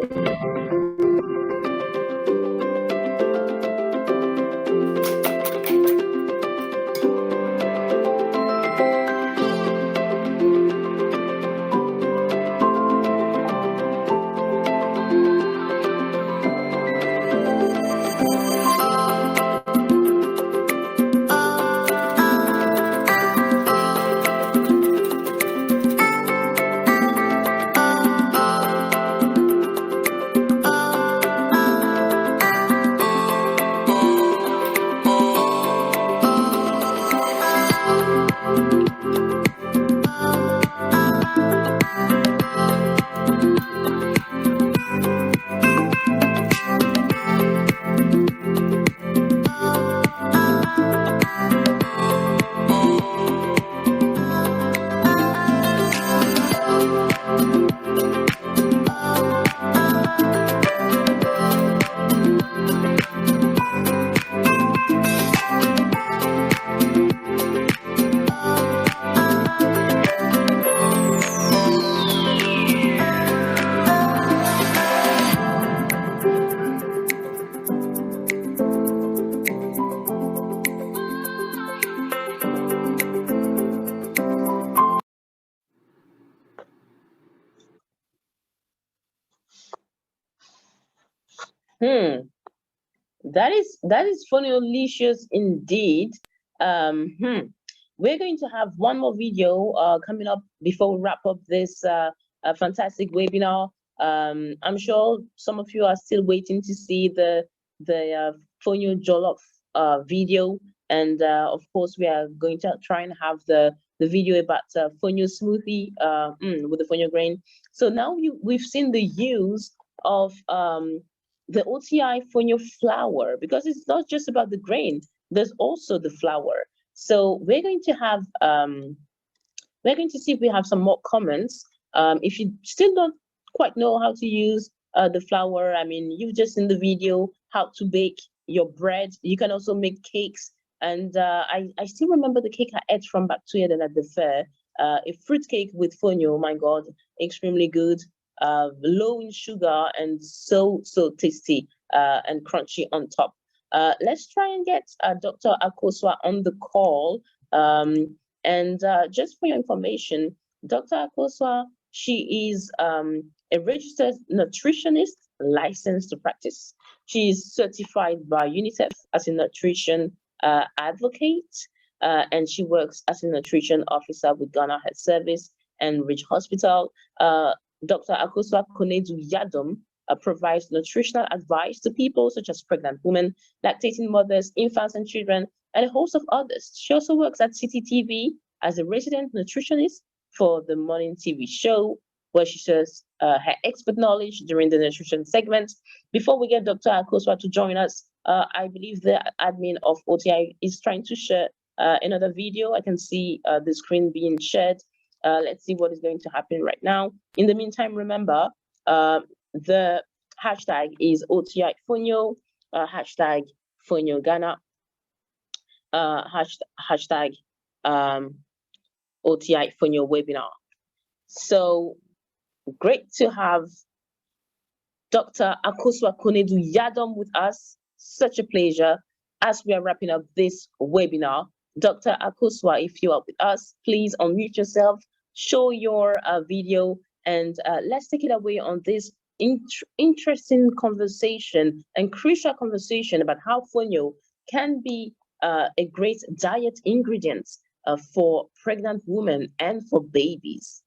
That is funny-licious indeed. We're going to have one more video coming up before we wrap up this fantastic webinar. I'm sure some of you are still waiting to see the Fonio Jollof video, and of course we are going to try and have the video about Fonio smoothie with the Fonio grain. So now we've seen the use of the OTI Fonio flour, because it's not just about the grain, there's also the flour. So we're going to have we're going to see if we have some more comments. If you still don't quite know how to use the flour, I mean, you've just seen the video how to bake your bread. You can also make cakes, and I still remember the cake I ate from Bactuya at the fair, a fruit cake with fonio. Oh my God, extremely good. Low in sugar and so tasty and crunchy on top. Let's try and get Dr. Akosua on the call. And just for your information, Dr. Akosua, she is a registered nutritionist licensed to practice. She is certified by UNICEF as a nutrition advocate, and she works as a nutrition officer with Ghana Health Service and Ridge Hospital. Dr. Akosua Konedu Yadom provides nutritional advice to people such as pregnant women, lactating mothers, infants and children, and a host of others. She also works at CTTV as a resident nutritionist for the morning TV show, where she shares her expert knowledge during the nutrition segment. Before we get Dr. Akosua to join us, I believe the admin of OTI is trying to share another video. I can see the screen being shared. Let's see what is going to happen right now. In the meantime, remember, the hashtag is OTI Fonio, hashtag Fonio Ghana, hashtag OTI Fonio Webinar. So great to have Dr. Akosua Konedu Yadom with us. Such a pleasure as we are wrapping up this webinar. Dr. Akosua, if you are with us, please unmute yourself, show your video, and let's take it away on this interesting conversation and crucial conversation about how fonio can be a great diet ingredient for pregnant women and for babies.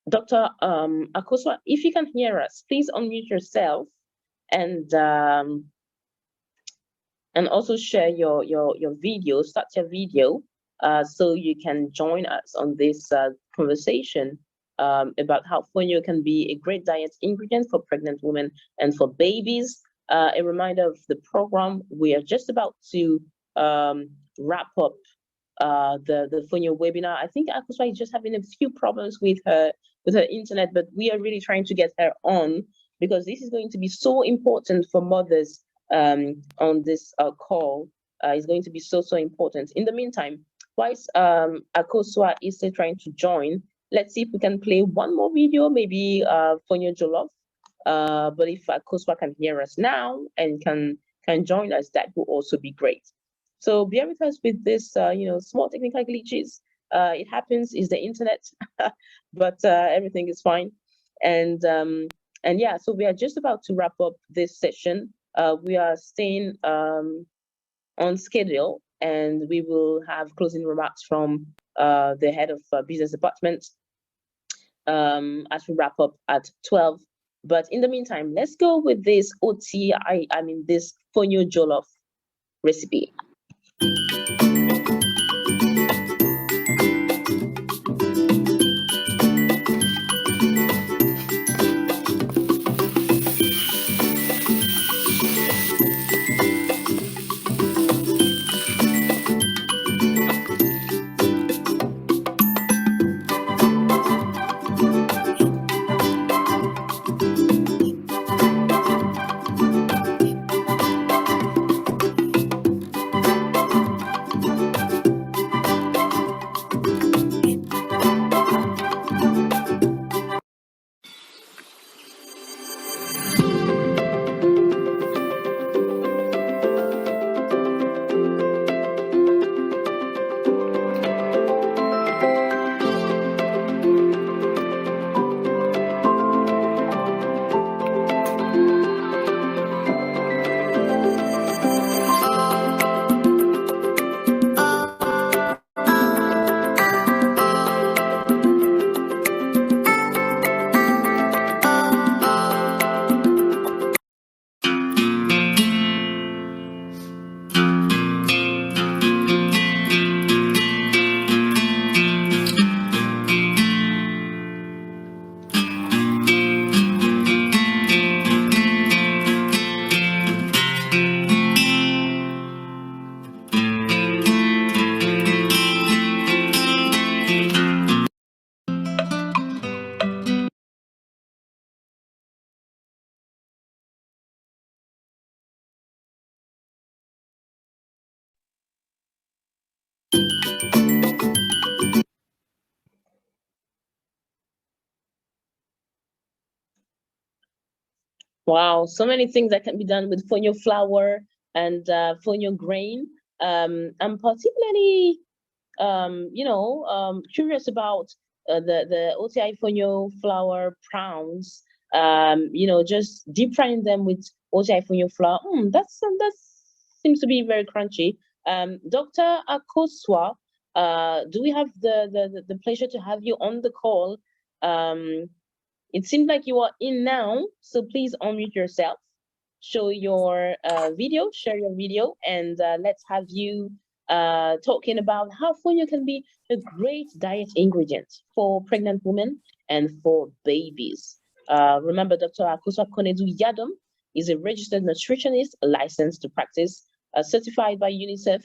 Dr. Akosua, if you can hear us, please unmute yourself and also share your video, start your video, so you can join us on this conversation about how fonio can be a great diet ingredient for pregnant women and for babies. A reminder of the program, we are just about to wrap up the Fonio webinar. I think Akosua is just having a few problems with her internet, but we are really trying to get her on because this is going to be so important for mothers on this call. It's going to be so important. In the meantime, whilst Akosua is still trying to join, let's see if we can play one more video, maybe Fonio Jollof. But if Akosua can hear us now and can join us, that will also be great. So bear with us with this, small technical glitches. It happens, it's the internet, but everything is fine. And yeah, so we are just about to wrap up this session. We are staying on schedule, and we will have closing remarks from the head of business department as we wrap up at 12. But in the meantime, let's go with this this Fonio Jollof recipe. Wow, so many things that can be done with fonio flour and fonio grain. I'm particularly, curious about the OTI Fonio flour prawns. Just deep frying them with OTI Fonio flour. That seems to be very crunchy. Dr. Akosua, do we have the pleasure to have you on the call? It seems like you are in now, so please unmute yourself, show your video, share your video, and let's have you talking about how fonio can be a great diet ingredient for pregnant women and for babies. Remember, Dr. Akosua Konedu Yadom is a registered nutritionist, licensed to practice, certified by UNICEF,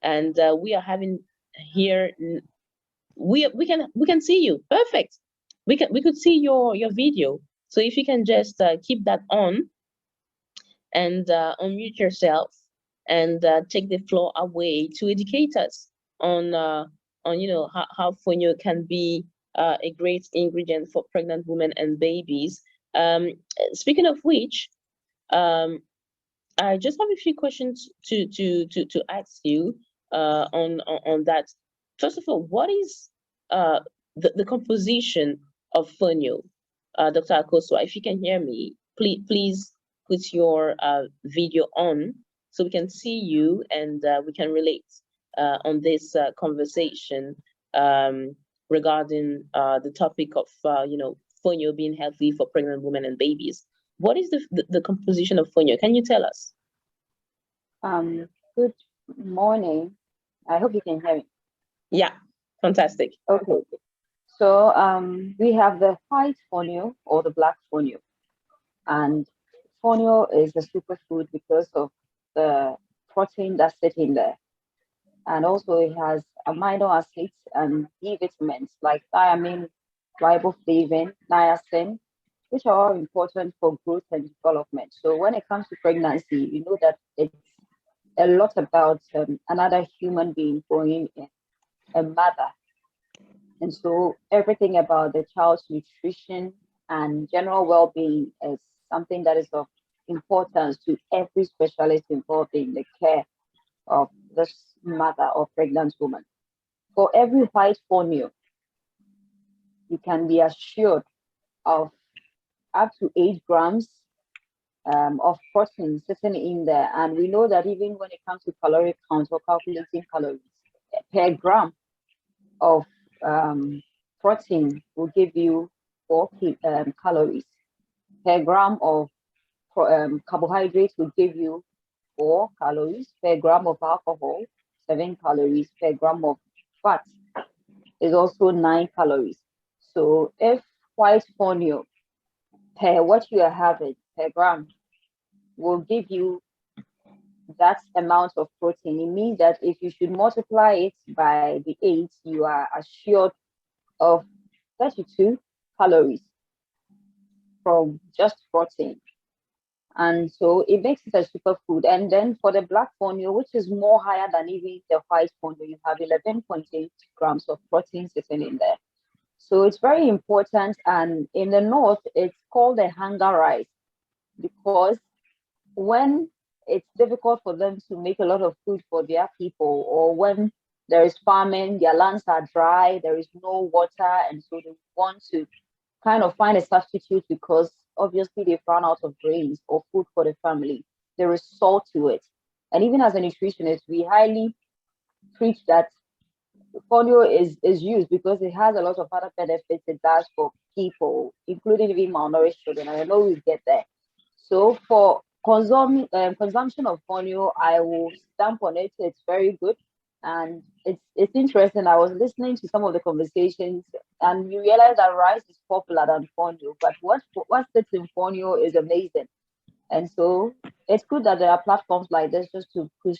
and we are having here. We can see you. Perfect. We could see your video. So if you can just keep that on and unmute yourself and take the floor away to educate us on how fonio can be a great ingredient for pregnant women and babies. Speaking of which, I just have a few questions to ask you on that. First of all, what is the composition of fonio? Dr. Akosua, if you can hear me, please put your video on so we can see you and we can relate on this conversation regarding the topic of fonio being healthy for pregnant women and babies. What is the composition of fonio? Can you tell us? Good morning. I hope you can hear me. Yeah, fantastic. Okay. So we have the white fonio or the black fonio. And fonio is a superfood because of the protein that's sitting there. And also it has amino acids and B vitamins like thiamine, riboflavin, niacin, which are all important for growth and development. So when it comes to pregnancy, we know that it's a lot about another human being growing in a mother. And so everything about the child's nutrition and general well-being is something that is of importance to every specialist involved in the care of this mother or pregnant woman. For every white fonio, you can be assured of up to 8 grams of protein sitting in there. And we know that even when it comes to caloric count or calculating calories, per gram of protein will give you 4 calories. Per gram of carbohydrates will give you 4 calories. Per gram of alcohol, 7 calories. Per gram of fat is also 9 calories. So if white fonio per what you are having per gram will give you that amount of protein, it means that if you should multiply it by the 8, you are assured of 32 calories from just protein. And so it makes it a superfood. And then for the black fonio, which is more higher than even the white fonio, you have 11.8 grams of protein sitting in there. So it's very important. And in the north, it's called the hunger rice because when it's difficult for them to make a lot of food for their people, or when there is famine, their lands are dry, there is no water, and so they want to kind of find a substitute because obviously they've run out of grains or food for the family. There is salt to it. And even as a nutritionist, we highly preach that fonio is used because it has a lot of other benefits it does for people, including even malnourished children. And I know we'll get there. So for consumption of fonio, I will stamp on it. It's very good. And it's interesting. I was listening to some of the conversations and you realize that rice is popular than fonio, but what sits in fonio is amazing. And so it's good that there are platforms like this just to push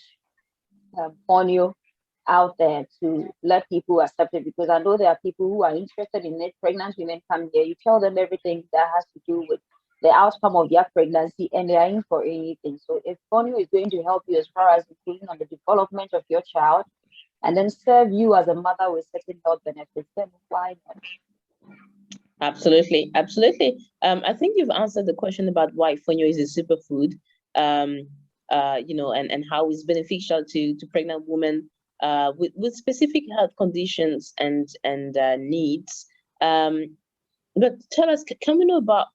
fonio out there to let people accept it, because I know there are people who are interested in it. Pregnant women come here, you tell them everything that has to do with the outcome of their pregnancy and they are in for anything. So if fonio is going to help you as far as improving on the development of your child and then serve you as a mother with certain health benefits, then why not? Absolutely, absolutely. I think you've answered the question about why fonio is a superfood, and how it's beneficial to pregnant women with specific health conditions and needs. But tell us, can we know about,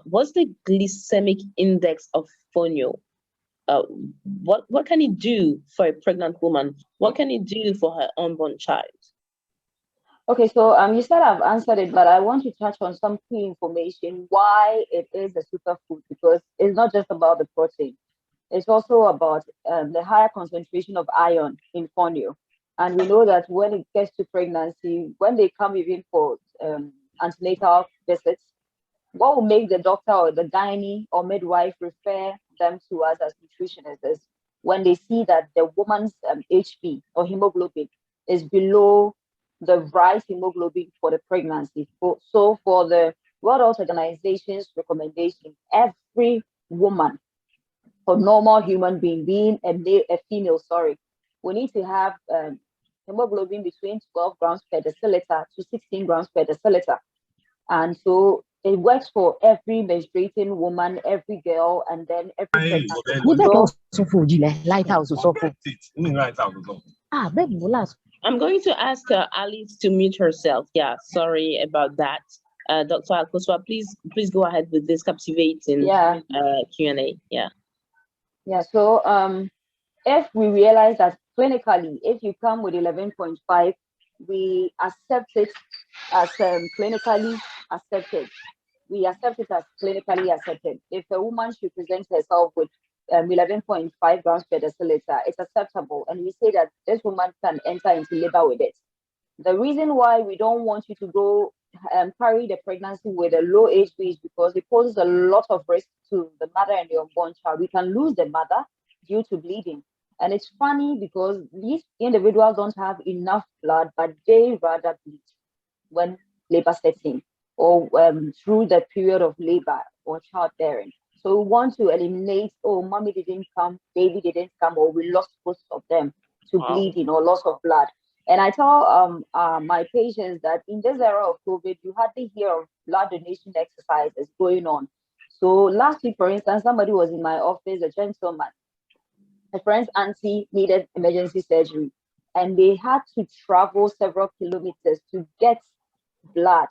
what's the glycemic index of fonio? What can it do for a pregnant woman? What can it do for her unborn child? Okay, so you said I've answered it, but I want to touch on some key information why it is a superfood, because it's not just about the protein. It's also about the higher concentration of iron in fonio. And we know that when it gets to pregnancy, when they come even for antenatal visits, what will make the doctor or the gynae or midwife refer them to us as nutritionists is when they see that the woman's HB or hemoglobin is below the right hemoglobin for the pregnancy. So for the World Health Organization's recommendation, every woman or normal human being a female, we need to have hemoglobin between 12 grams per deciliter to 16 grams per deciliter. And so it works for every menstruating woman, every girl, and then every pregnant. I'm going to ask Alice to mute herself. Yeah, sorry about that. Dr. Akosua, please go ahead with this captivating Q&A. Yeah, so if we realize that clinically, if you come with 11.5, we accept it as clinically accepted. We accept it as clinically accepted. If a woman should present herself with 11.5 grams per deciliter, it's acceptable. And we say that this woman can enter into labor with it. The reason why we don't want you to go carry the pregnancy with a low HB is because it poses a lot of risk to the mother and the unborn child. We can lose the mother due to bleeding. And it's funny because these individuals don't have enough blood, but they rather bleed when labor sets in or through the period of labor or childbearing. So we want to eliminate, oh, mommy didn't come, baby didn't come, or we lost both of them to bleeding or loss of blood. And I tell my patients that in this era of COVID, you hardly hear of blood donation exercises going on. So last week, for instance, somebody was in my office, a gentleman. A friend's auntie needed emergency surgery, and they had to travel several kilometers to get blood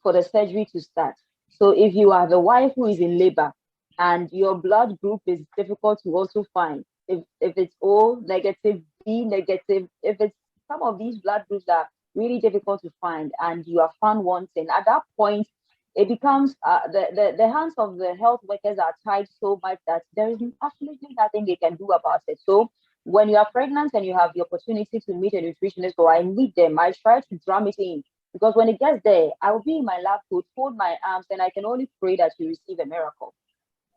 for the surgery to start. So if you are the wife who is in labor and your blood group is difficult to also find, if it's O negative, B negative, if it's some of these blood groups are really difficult to find and you are found wanting, at that point, it becomes the hands of the health workers are tied so much that there is absolutely nothing they can do about it. So when you are pregnant and you have the opportunity to meet a nutritionist, or I meet them, I try to drum it in, because when it gets there, I will be in my lab coat, fold my arms, and I can only pray that you receive a miracle.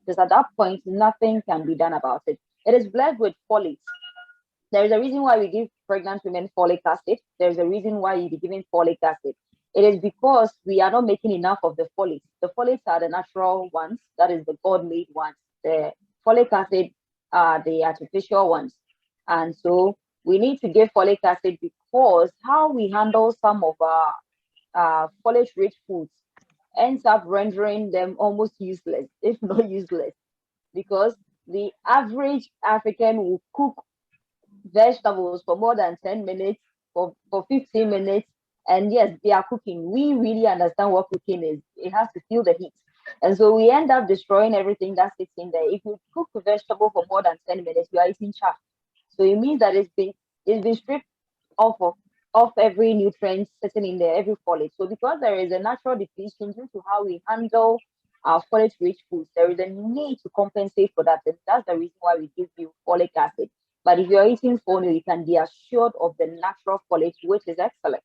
Because at that point, nothing can be done about it. It is blessed with folates. There is a reason why we give pregnant women folic acid. There's a reason why you be giving folic acid. It is because we are not making enough of the folates. The folates are the natural ones, that is the God-made ones. The folic acid are the artificial ones. And so we need to give folic acid because how we handle some of our folate-rich foods ends up rendering them almost useless, if not useless, because the average African will cook vegetables for more than 10 minutes, for 15 minutes, and yes, they are cooking. We really understand what cooking is. It has to feel the heat. And so we end up destroying everything that sits in there. If you cook a vegetable for more than 10 minutes, you are eating chaff. So it means that it's been stripped off every nutrient sitting in there, every folate. So because there is a natural depletion due to how we handle our folate-rich foods, there is a need to compensate for that. And that's the reason why we give you folic acid. But if you're eating Fonio, you can be assured of the natural folate, which is excellent.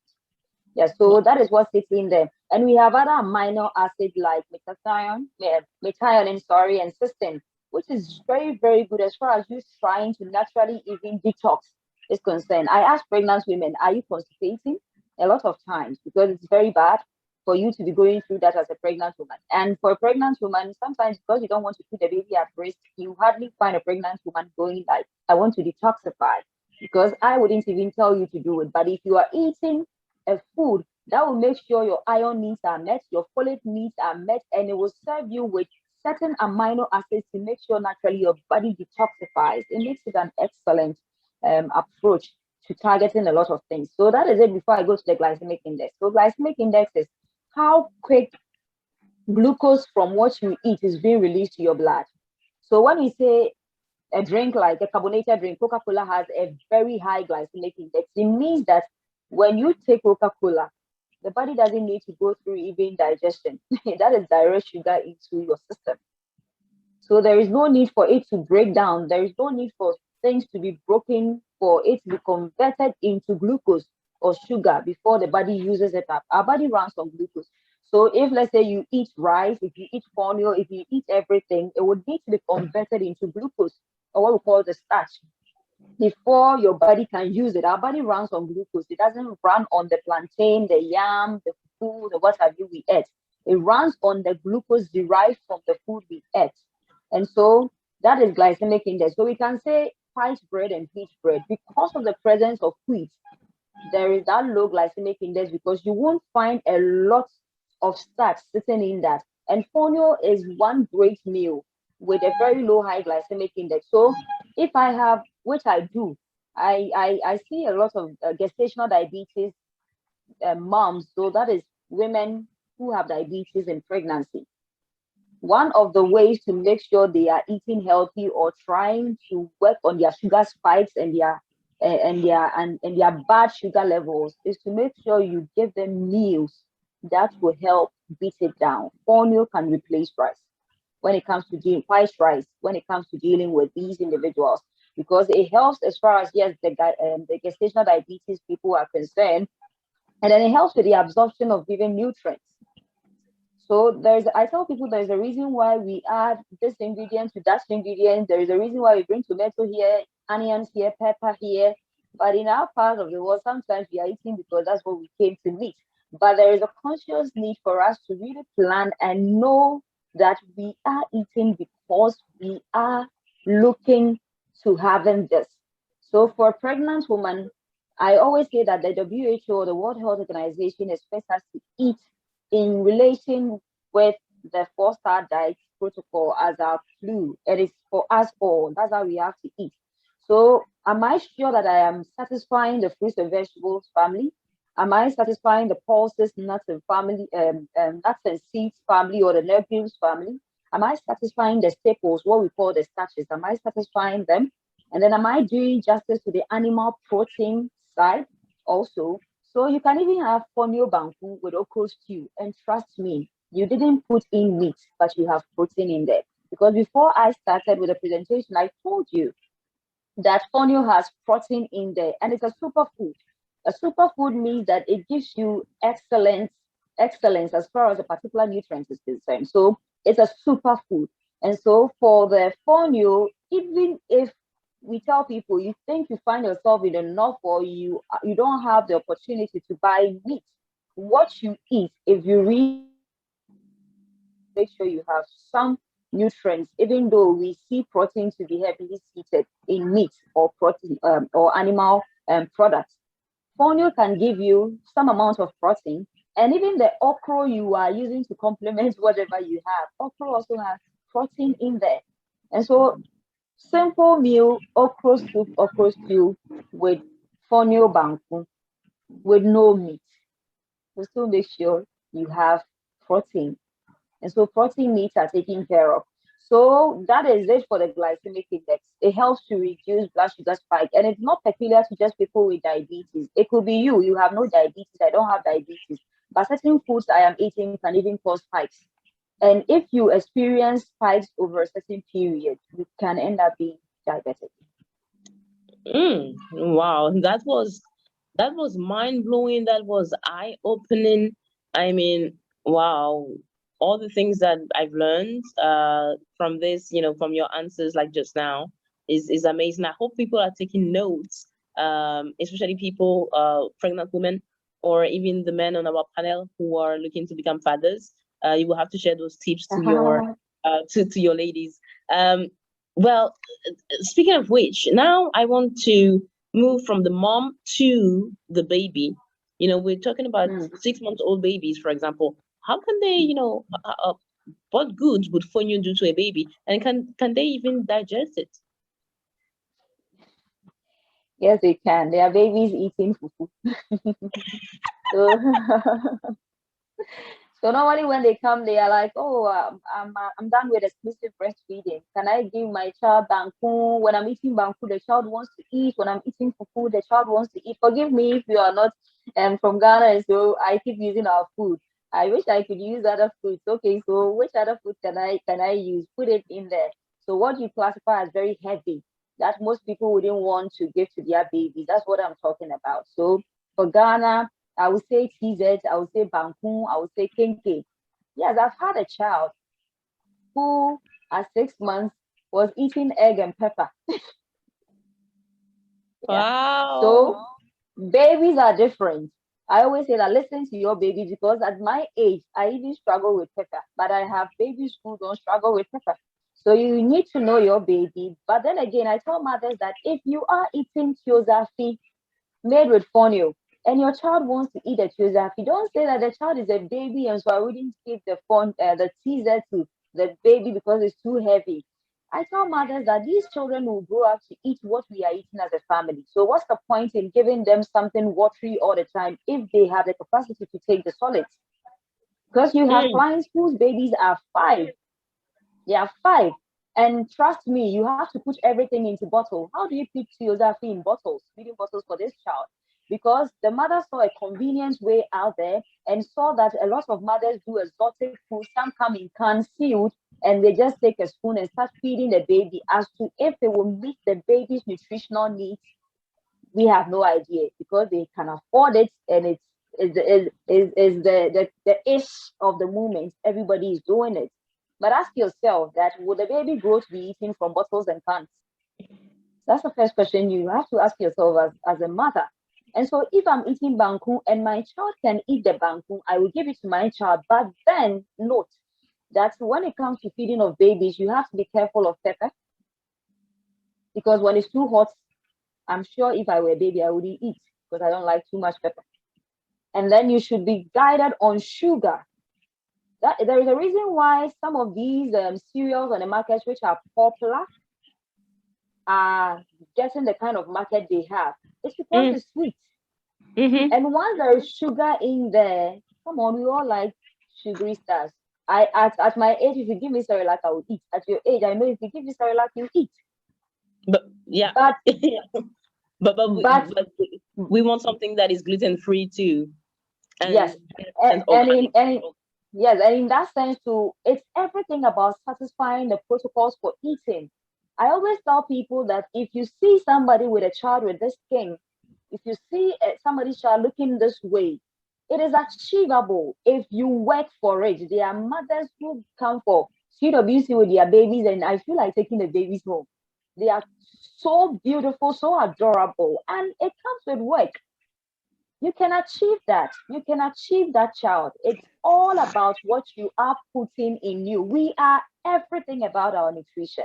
Yeah, so that is what sits in there. And we have other amino acids like methionine, and cysteine, which is very, very good as far as you trying to naturally even detox is concerned. I ask pregnant women, are you constipating? A lot of times, because it's very bad for you to be going through that as a pregnant woman. And for a pregnant woman, sometimes because you don't want to put the baby at risk, you hardly find a pregnant woman going like, I want to detoxify, because I wouldn't even tell you to do it. But if you are eating a food that will make sure your iron needs are met, your folate needs are met, and it will serve you with certain amino acids to make sure naturally your body detoxifies. It makes it an excellent approach to targeting a lot of things. So that is it before I go to the glycemic index. So glycemic index is how quick glucose from what you eat is being released to your blood. So when we say a drink like a carbonated drink, Coca-Cola has a very high glycemic index. It means that when you take Coca-Cola, the body doesn't need to go through even digestion. That is direct sugar into your system. So there is no need for it to break down. There is no need for things to be broken for it to be converted into glucose or sugar before the body uses it up. Our body runs on glucose. So if, let's say, you eat rice, if you eat fonio, if you eat everything, it would need to be converted into glucose, or what we call the starch, before your body can use it. Our body runs on glucose. It doesn't run on the plantain, the yam, the food, or what have you we ate. It runs on the glucose derived from the food we ate. And so that is glycemic index. So we can say white bread and wheat bread, because of the presence of wheat, there is that low glycemic index because you won't find a lot of starch sitting in that. And fonio is one great meal with a very low high glycemic index. So if I have, which I do, I see a lot of gestational diabetes moms. So that is women who have diabetes in pregnancy. One of the ways to make sure they are eating healthy or trying to work on their sugar spikes and their bad sugar levels is to make sure you give them meals that will help beat it down. Fonio can replace rice when it comes to white rice, when it comes to dealing with these individuals, because it helps as far as, yes, the gestational diabetes people are concerned, and then it helps with the absorption of given nutrients. So I tell people there's a reason why we add this ingredient to that ingredient. There is a reason why we bring tomato here, onions here, pepper here. But in our part of the world, sometimes we are eating because that's what we came to meet. But there is a conscious need for us to really plan and know that we are eating because we are looking to having this. So for a pregnant woman, I always say that the WHO, the World Health Organization, expects us to eat in relation with the 4-star diet protocol as our clue. It is for us all. That's how we have to eat. So am I sure that I am satisfying the fruits and vegetables family? Am I satisfying the pulses, nuts and family, nuts and seeds family, or the legumes family? Am I satisfying the staples, what we call the starches? Am I satisfying them? And then am I doing justice to the animal protein side also? So you can even have fonio banku with okra stew. And trust me, you didn't put in meat, but you have protein in there. Because before I started with the presentation, I told you that fonio has protein in there, and it's a superfood. A superfood means that it gives you excellence as far as a particular nutrient is concerned. So it's a superfood. And so for the fonio, even if we tell people you think you find yourself in the north or you don't have the opportunity to buy meat, what you eat, if you really make sure you have some nutrients, even though we see protein to be heavily seated in meat or protein or animal products, fonio can give you some amount of protein. And even the okra you are using to complement whatever you have, okra also has protein in there. And so simple meal, okra soup, okra stew with fonio banku with no meat. So still make sure you have protein. And so protein needs are taken care of. So that is it for the glycemic index. It helps to reduce blood sugar spike. And it's not peculiar to just people with diabetes. It could be you have no diabetes, I don't have diabetes. But certain foods I am eating can even cause spikes. And if you experience spikes over a certain period, you can end up being diabetic. Wow, that was mind-blowing. That was eye-opening. I mean, wow, all the things that I've learned from this, from your answers like just now is amazing. I hope people are taking notes, especially people, pregnant women, or even the men on our panel who are looking to become fathers. You will have to share those tips to your to your ladies. Well, speaking of which, now I want to move from the mom to the baby. We're talking about 6-month-old babies, for example. How can they, what good would fonio do to a baby, and can they even digest it? Yes, they can. There are babies eating fufu. So normally when they come, they are like, "Oh, I'm done with exclusive breastfeeding. Can I give my child banku? When I'm eating banku, the child wants to eat. When I'm eating fufu, the child wants to eat." Forgive me if you are not from Ghana, and so I keep using our food. I wish I could use other foods. Okay, so which other food can I use? Put it in there. So what you classify as very heavy, that most people wouldn't want to give to their babies. That's what I'm talking about. So for Ghana, I would say TZ, I would say Banku, I would say Kenke. Yes, I've had a child who at 6 months was eating egg and pepper. Wow. So babies are different. I always say that listen to your baby, because at my age, I even struggle with pepper, but I have babies who don't struggle with pepper. So you need to know your baby. But then again, I tell mothers that if you are eating Kyozafi made with Fonio and your child wants to eat a Kyozafi, don't say that the child is a baby and so I wouldn't give the teaser to the baby because it's too heavy. I tell mothers that these children will grow up to eat what we are eating as a family. So what's the point in giving them something watery all the time if they have the capacity to take the solids? Because you have clients whose babies are 5. They are 5. And trust me, you have to put everything into bottle. How do you put Kyozafi in bottles, feeding bottles for this child? Because the mother saw a convenient way out there and saw that a lot of mothers do exotic food. Some come in cans sealed and they just take a spoon and start feeding the baby. As to if it will meet the baby's nutritional needs, we have no idea, because they can afford it and it's the ish of the moment. Everybody is doing it. But ask yourself that will the baby grow to be eating from bottles and cans? That's the first question you have to ask yourself as a mother. And so if I'm eating banku and my child can eat the banku, I will give it to my child. But then note that when it comes to feeding of babies, you have to be careful of pepper. Because when it's too hot, I'm sure if I were a baby, I wouldn't eat because I don't like too much pepper. And then you should be guided on sugar. There is a reason why some of these cereals on the market which are popular are getting the kind of market they have. It's because it's sweet. And once there is sugar in there, come on, we all like sugary stars. At my age, if you give me Cerelac, I will eat. At your age, I know if you give me Cerelac, you eat. But yeah, but we want something that is gluten-free too. And yes, and in that sense too, it's everything about satisfying the protocols for eating. I always tell people that if you see somebody with a child with this skin, if you see somebody's child looking this way, it is achievable if you work for it. There are mothers who come for CWC with their babies, and I feel like taking the babies home. They are so beautiful, so adorable, and it comes with work. You can achieve that. You can achieve that child. It's all about what you are putting in you. We are everything about our nutrition.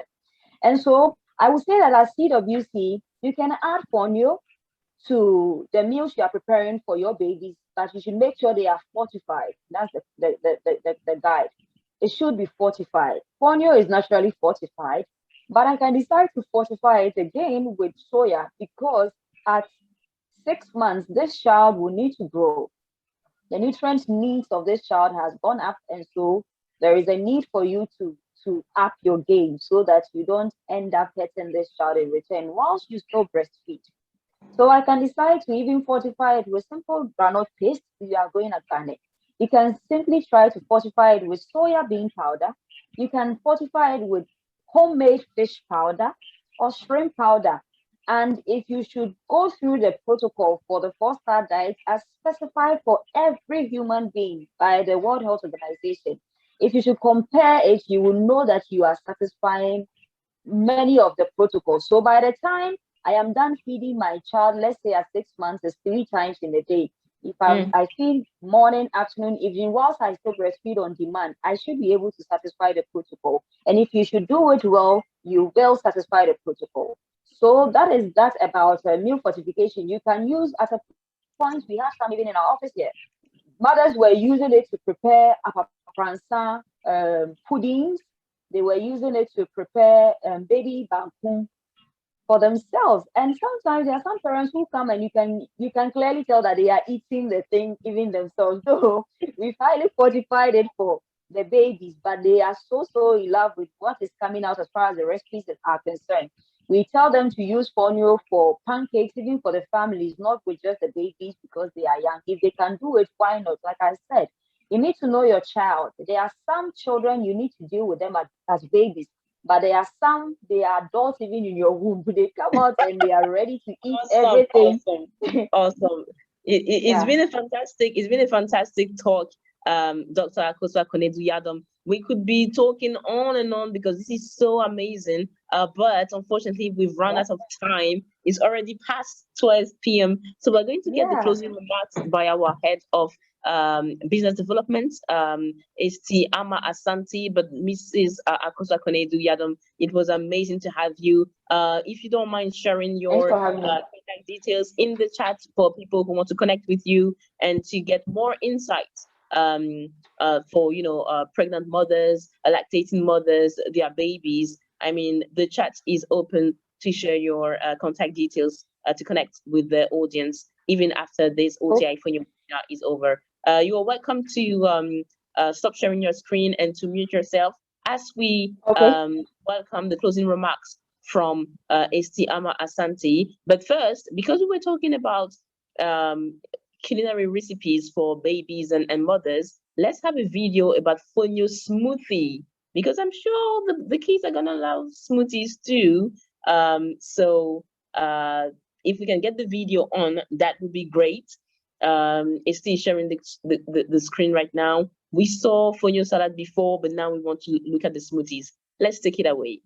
And so I would say that as CWC, you can add Fonio to the meals you are preparing for your babies, but you should make sure they are fortified. That's the guide. It should be fortified. Fonio is naturally fortified, but I can decide to fortify it again with soya because at 6 months, this child will need to grow. The nutrient needs of this child has gone up, and so there is a need for you to up your game so that you don't end up hurting this child in return whilst you still breastfeed. So I can decide to even fortify it with simple granite paste. You are going organic. You can simply try to fortify it with soya bean powder. You can fortify it with homemade fish powder or shrimp powder. And if you should go through the protocol for the 4-star diet as specified for every human being by the World Health Organization, if you should compare it, you will know that you are satisfying many of the protocols. So by the time I am done feeding my child, let's say at 6 months, it's 3 times in a day. If I feed morning, afternoon, evening, whilst I still breastfeed on demand, I should be able to satisfy the protocol. And if you should do it well, you will satisfy the protocol. So that is that about meal fortification. You can use at a point, we have some even in our office here. Mothers were using it to prepare apapransa puddings. They were using it to prepare baby banku for themselves. And sometimes there are some parents who come and you can clearly tell that they are eating the thing even themselves. So we've highly fortified it for the babies, but they are so in love with what is coming out as far as the recipes are concerned. We tell them to use Fonio for pancakes, even for the families, not with just the babies because they are young. If they can do it, why not? Like I said, you need to know your child. There are some children you need to deal with them as babies, but there are some, they are adults even in your womb. They come out and they are ready to eat everything. Awesome. It's been a fantastic talk, Dr. Akosua Konadu Yadom. We could be talking on and on because this is so amazing. but unfortunately we've run out of time. It's already past 12 p.m. So we're going to get the closing remarks by our head of business development, St. Ama Asante, but Mrs. Akosa Konedu Yadom, it was amazing to have you. If you don't mind sharing your contact details in the chat for people who want to connect with you and to get more insights for pregnant mothers, lactating mothers, their babies. I mean, the chat is open to share your contact details to connect with the audience even after this OTI Fonio webinar is over. You are welcome to stop sharing your screen and to mute yourself as we welcome the closing remarks from St. Ama Asante. But first, because we were talking about culinary recipes for babies and mothers, let's have a video about Fonio smoothie, because I'm sure the kids are gonna love smoothies too. So if we can get the video on, that would be great. It's still sharing the screen right now. We saw Fonio salad before, but now we want to look at the smoothies. Let's take it away.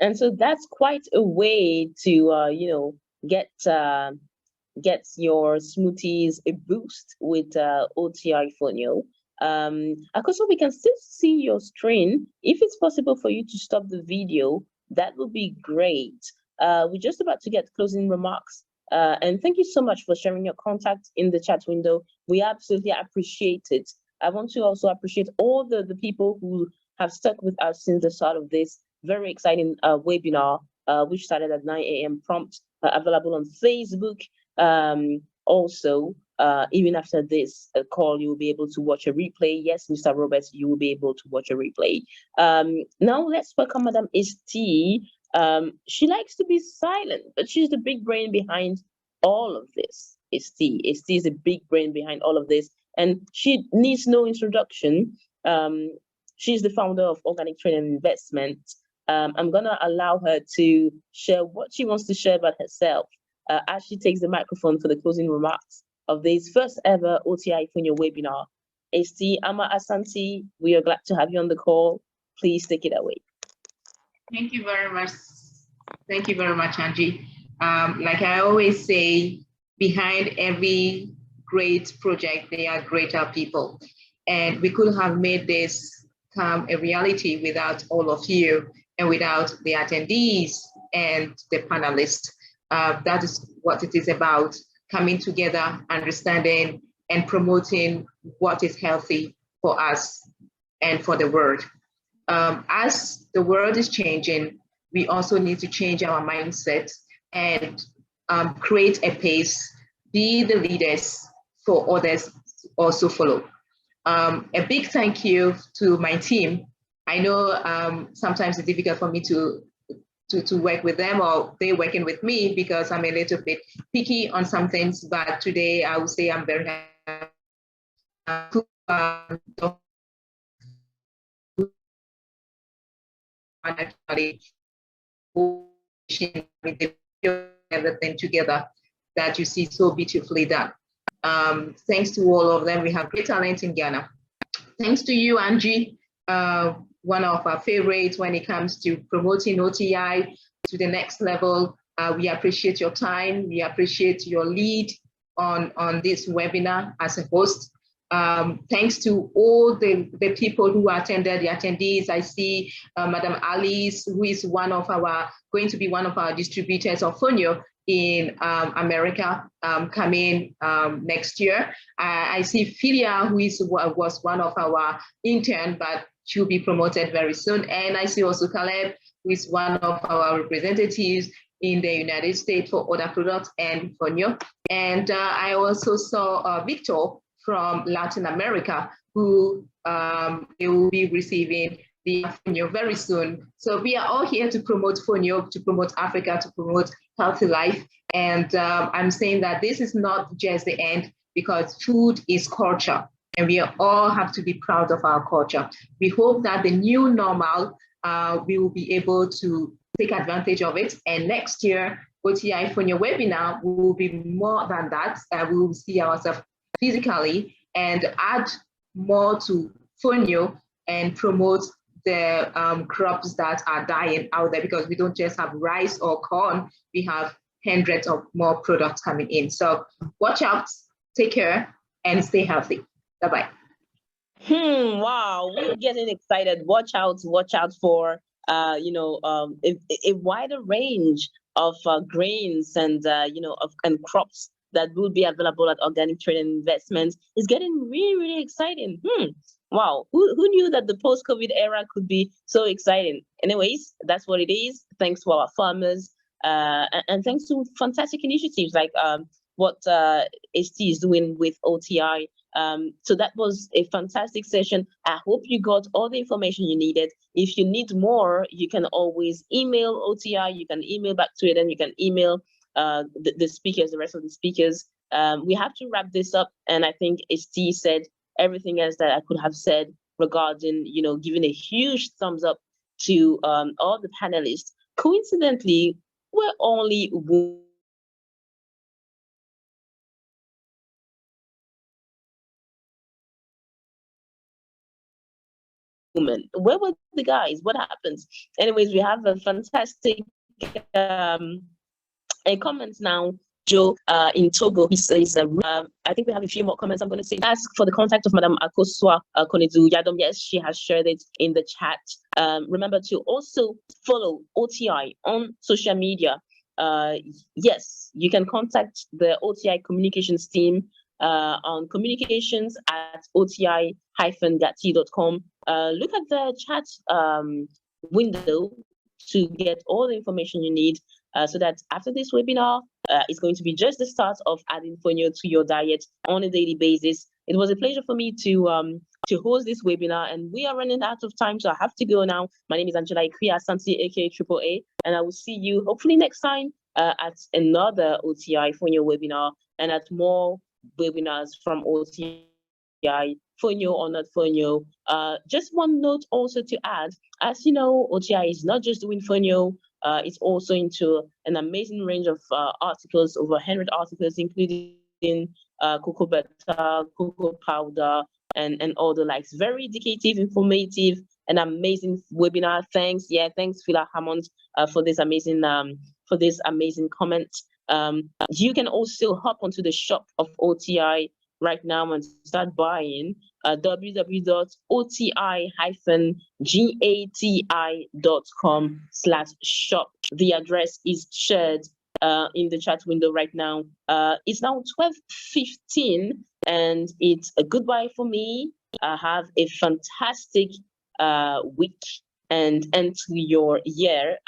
And so that's quite a way to get your smoothies a boost with OTI Fonio. Also, we can still see your screen. If it's possible for you to stop the video, that would be great. We're just about to get closing remarks. And thank you so much for sharing your contact in the chat window. We absolutely appreciate it. I want to also appreciate all the people who have stuck with us since the start of this very exciting webinar, which started at 9 a.m. prompt, available on Facebook. Also, even after this call, you will be able to watch a replay. Yes, Mr. Roberts, you will be able to watch a replay. Now let's welcome Madam St. She likes to be silent, but she's the big brain behind all of this. St. is a big brain behind all of this, and she needs no introduction. She's the founder of Organic Trade and Investment. I'm gonna allow her to share what she wants to share about herself as she takes the microphone for the closing remarks of this first ever OTI Fonio webinar. St. Ama Asante, we are glad to have you on the call. Please take it away. Thank you very much. Thank you very much, Angie. Like I always say, behind every great project, there are greater people. And we could have made this come a reality without all of you and without the attendees and the panelists. That is what it is about, coming together, understanding and promoting what is healthy for us and for the world. As the world is changing, we also need to change our mindset and create a pace, be the leaders for others to also follow. A big thank you to my team. I know sometimes it's difficult for me to work with them, or they working with me because I'm a little bit picky on some things, but today I would say I'm very happy. Everything together that you see so beautifully done. Thanks to all of them, we have great talent in Ghana. Thanks to you, Angie, one of our favorites when it comes to promoting OTI to the next level. We appreciate your time. We appreciate your lead on this webinar as a host. thanks to all the people who attended, the attendees. I see Madam Alice, who is going to be one of our distributors of Fonio in America, coming next year. I see Filia, who was one of our intern, but she'll be promoted very soon. And I see also Caleb, who is one of our representatives in the United States for other products and Fonio. And I also saw Victor from Latin America, who they will be receiving the Fonio very soon. So we are all here to promote Fonio, to promote Africa, to promote healthy life. And I'm saying that this is not just the end, because food is culture, and we all have to be proud of our culture. We hope that the new normal, we will be able to take advantage of it. And next year, OTI Fonio Webinar will be more than that. We will see ourselves physically and add more to Fonio and promote the crops that are dying out there, because we don't just have rice or corn, we have hundreds of more products coming in. So watch out, take care, and stay healthy. Bye-bye. Wow, we're getting excited. Watch out for a wider range of grains and and crops that will be available at Organic Trade and Investments. Is getting really, really exciting. Wow, who knew that the post-COVID era could be so exciting? Anyways, that's what it is. Thanks to our farmers, and thanks to fantastic initiatives like what HT is doing with OTI. So that was a fantastic session. I hope you got all the information you needed. If you need more, you can always email OTI. You can email back to it, and you can email the speakers, the rest of the speakers. We have to wrap this up, and I think HT said everything else that I could have said regarding, giving a huge thumbs up to all the panelists. Coincidentally, we're only women. Where were the guys? What happens? Anyways, we have a fantastic comments now. Joe in Togo, he says, I think we have a few more comments. I'm going to say, ask for the contact of Madam Akosua Konedu Yadom. Yes, she has shared it in the chat. Remember to also follow OTI on social media. Yes, you can contact the OTI communications team on communications@oti-gati.com. Look at the chat window to get all the information you need, so that after this webinar, it's going to be just the start of adding Fonio to your diet on a daily basis. It was a pleasure for me to host this webinar, and we are running out of time, so I have to go now. My name is Angela Ikria Santi, aka Triple A, and I will see you hopefully next time at another OTI Fonio webinar and at more webinars from OTI. Fonio or not Fonio. Just one note also to add, as you know, OTI is not just doing Fonio, it's also into an amazing range of articles, over 100 articles, including cocoa butter, cocoa powder, and all the likes. Very educative, informative, and amazing webinar. Thanks, Phila Hammond, for this amazing comment. You can also hop onto the shop of OTI right now and start buying www.oti-gati.com/shop. The address is shared in the chat window right now. It's now 12:15, and it's a goodbye for me. Have a fantastic week and end to your year.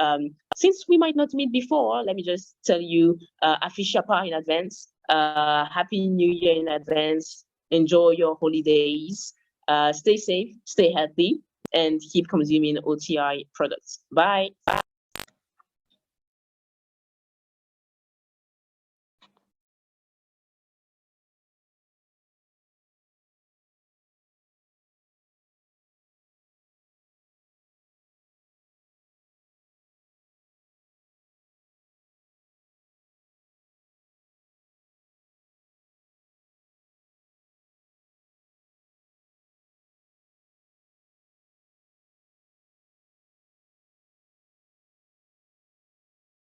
Since we might not meet before, let me just tell you, Afishapa in advance. Happy New Year in advance. Enjoy your holidays. Stay safe, stay healthy, and keep consuming OTI products. Bye.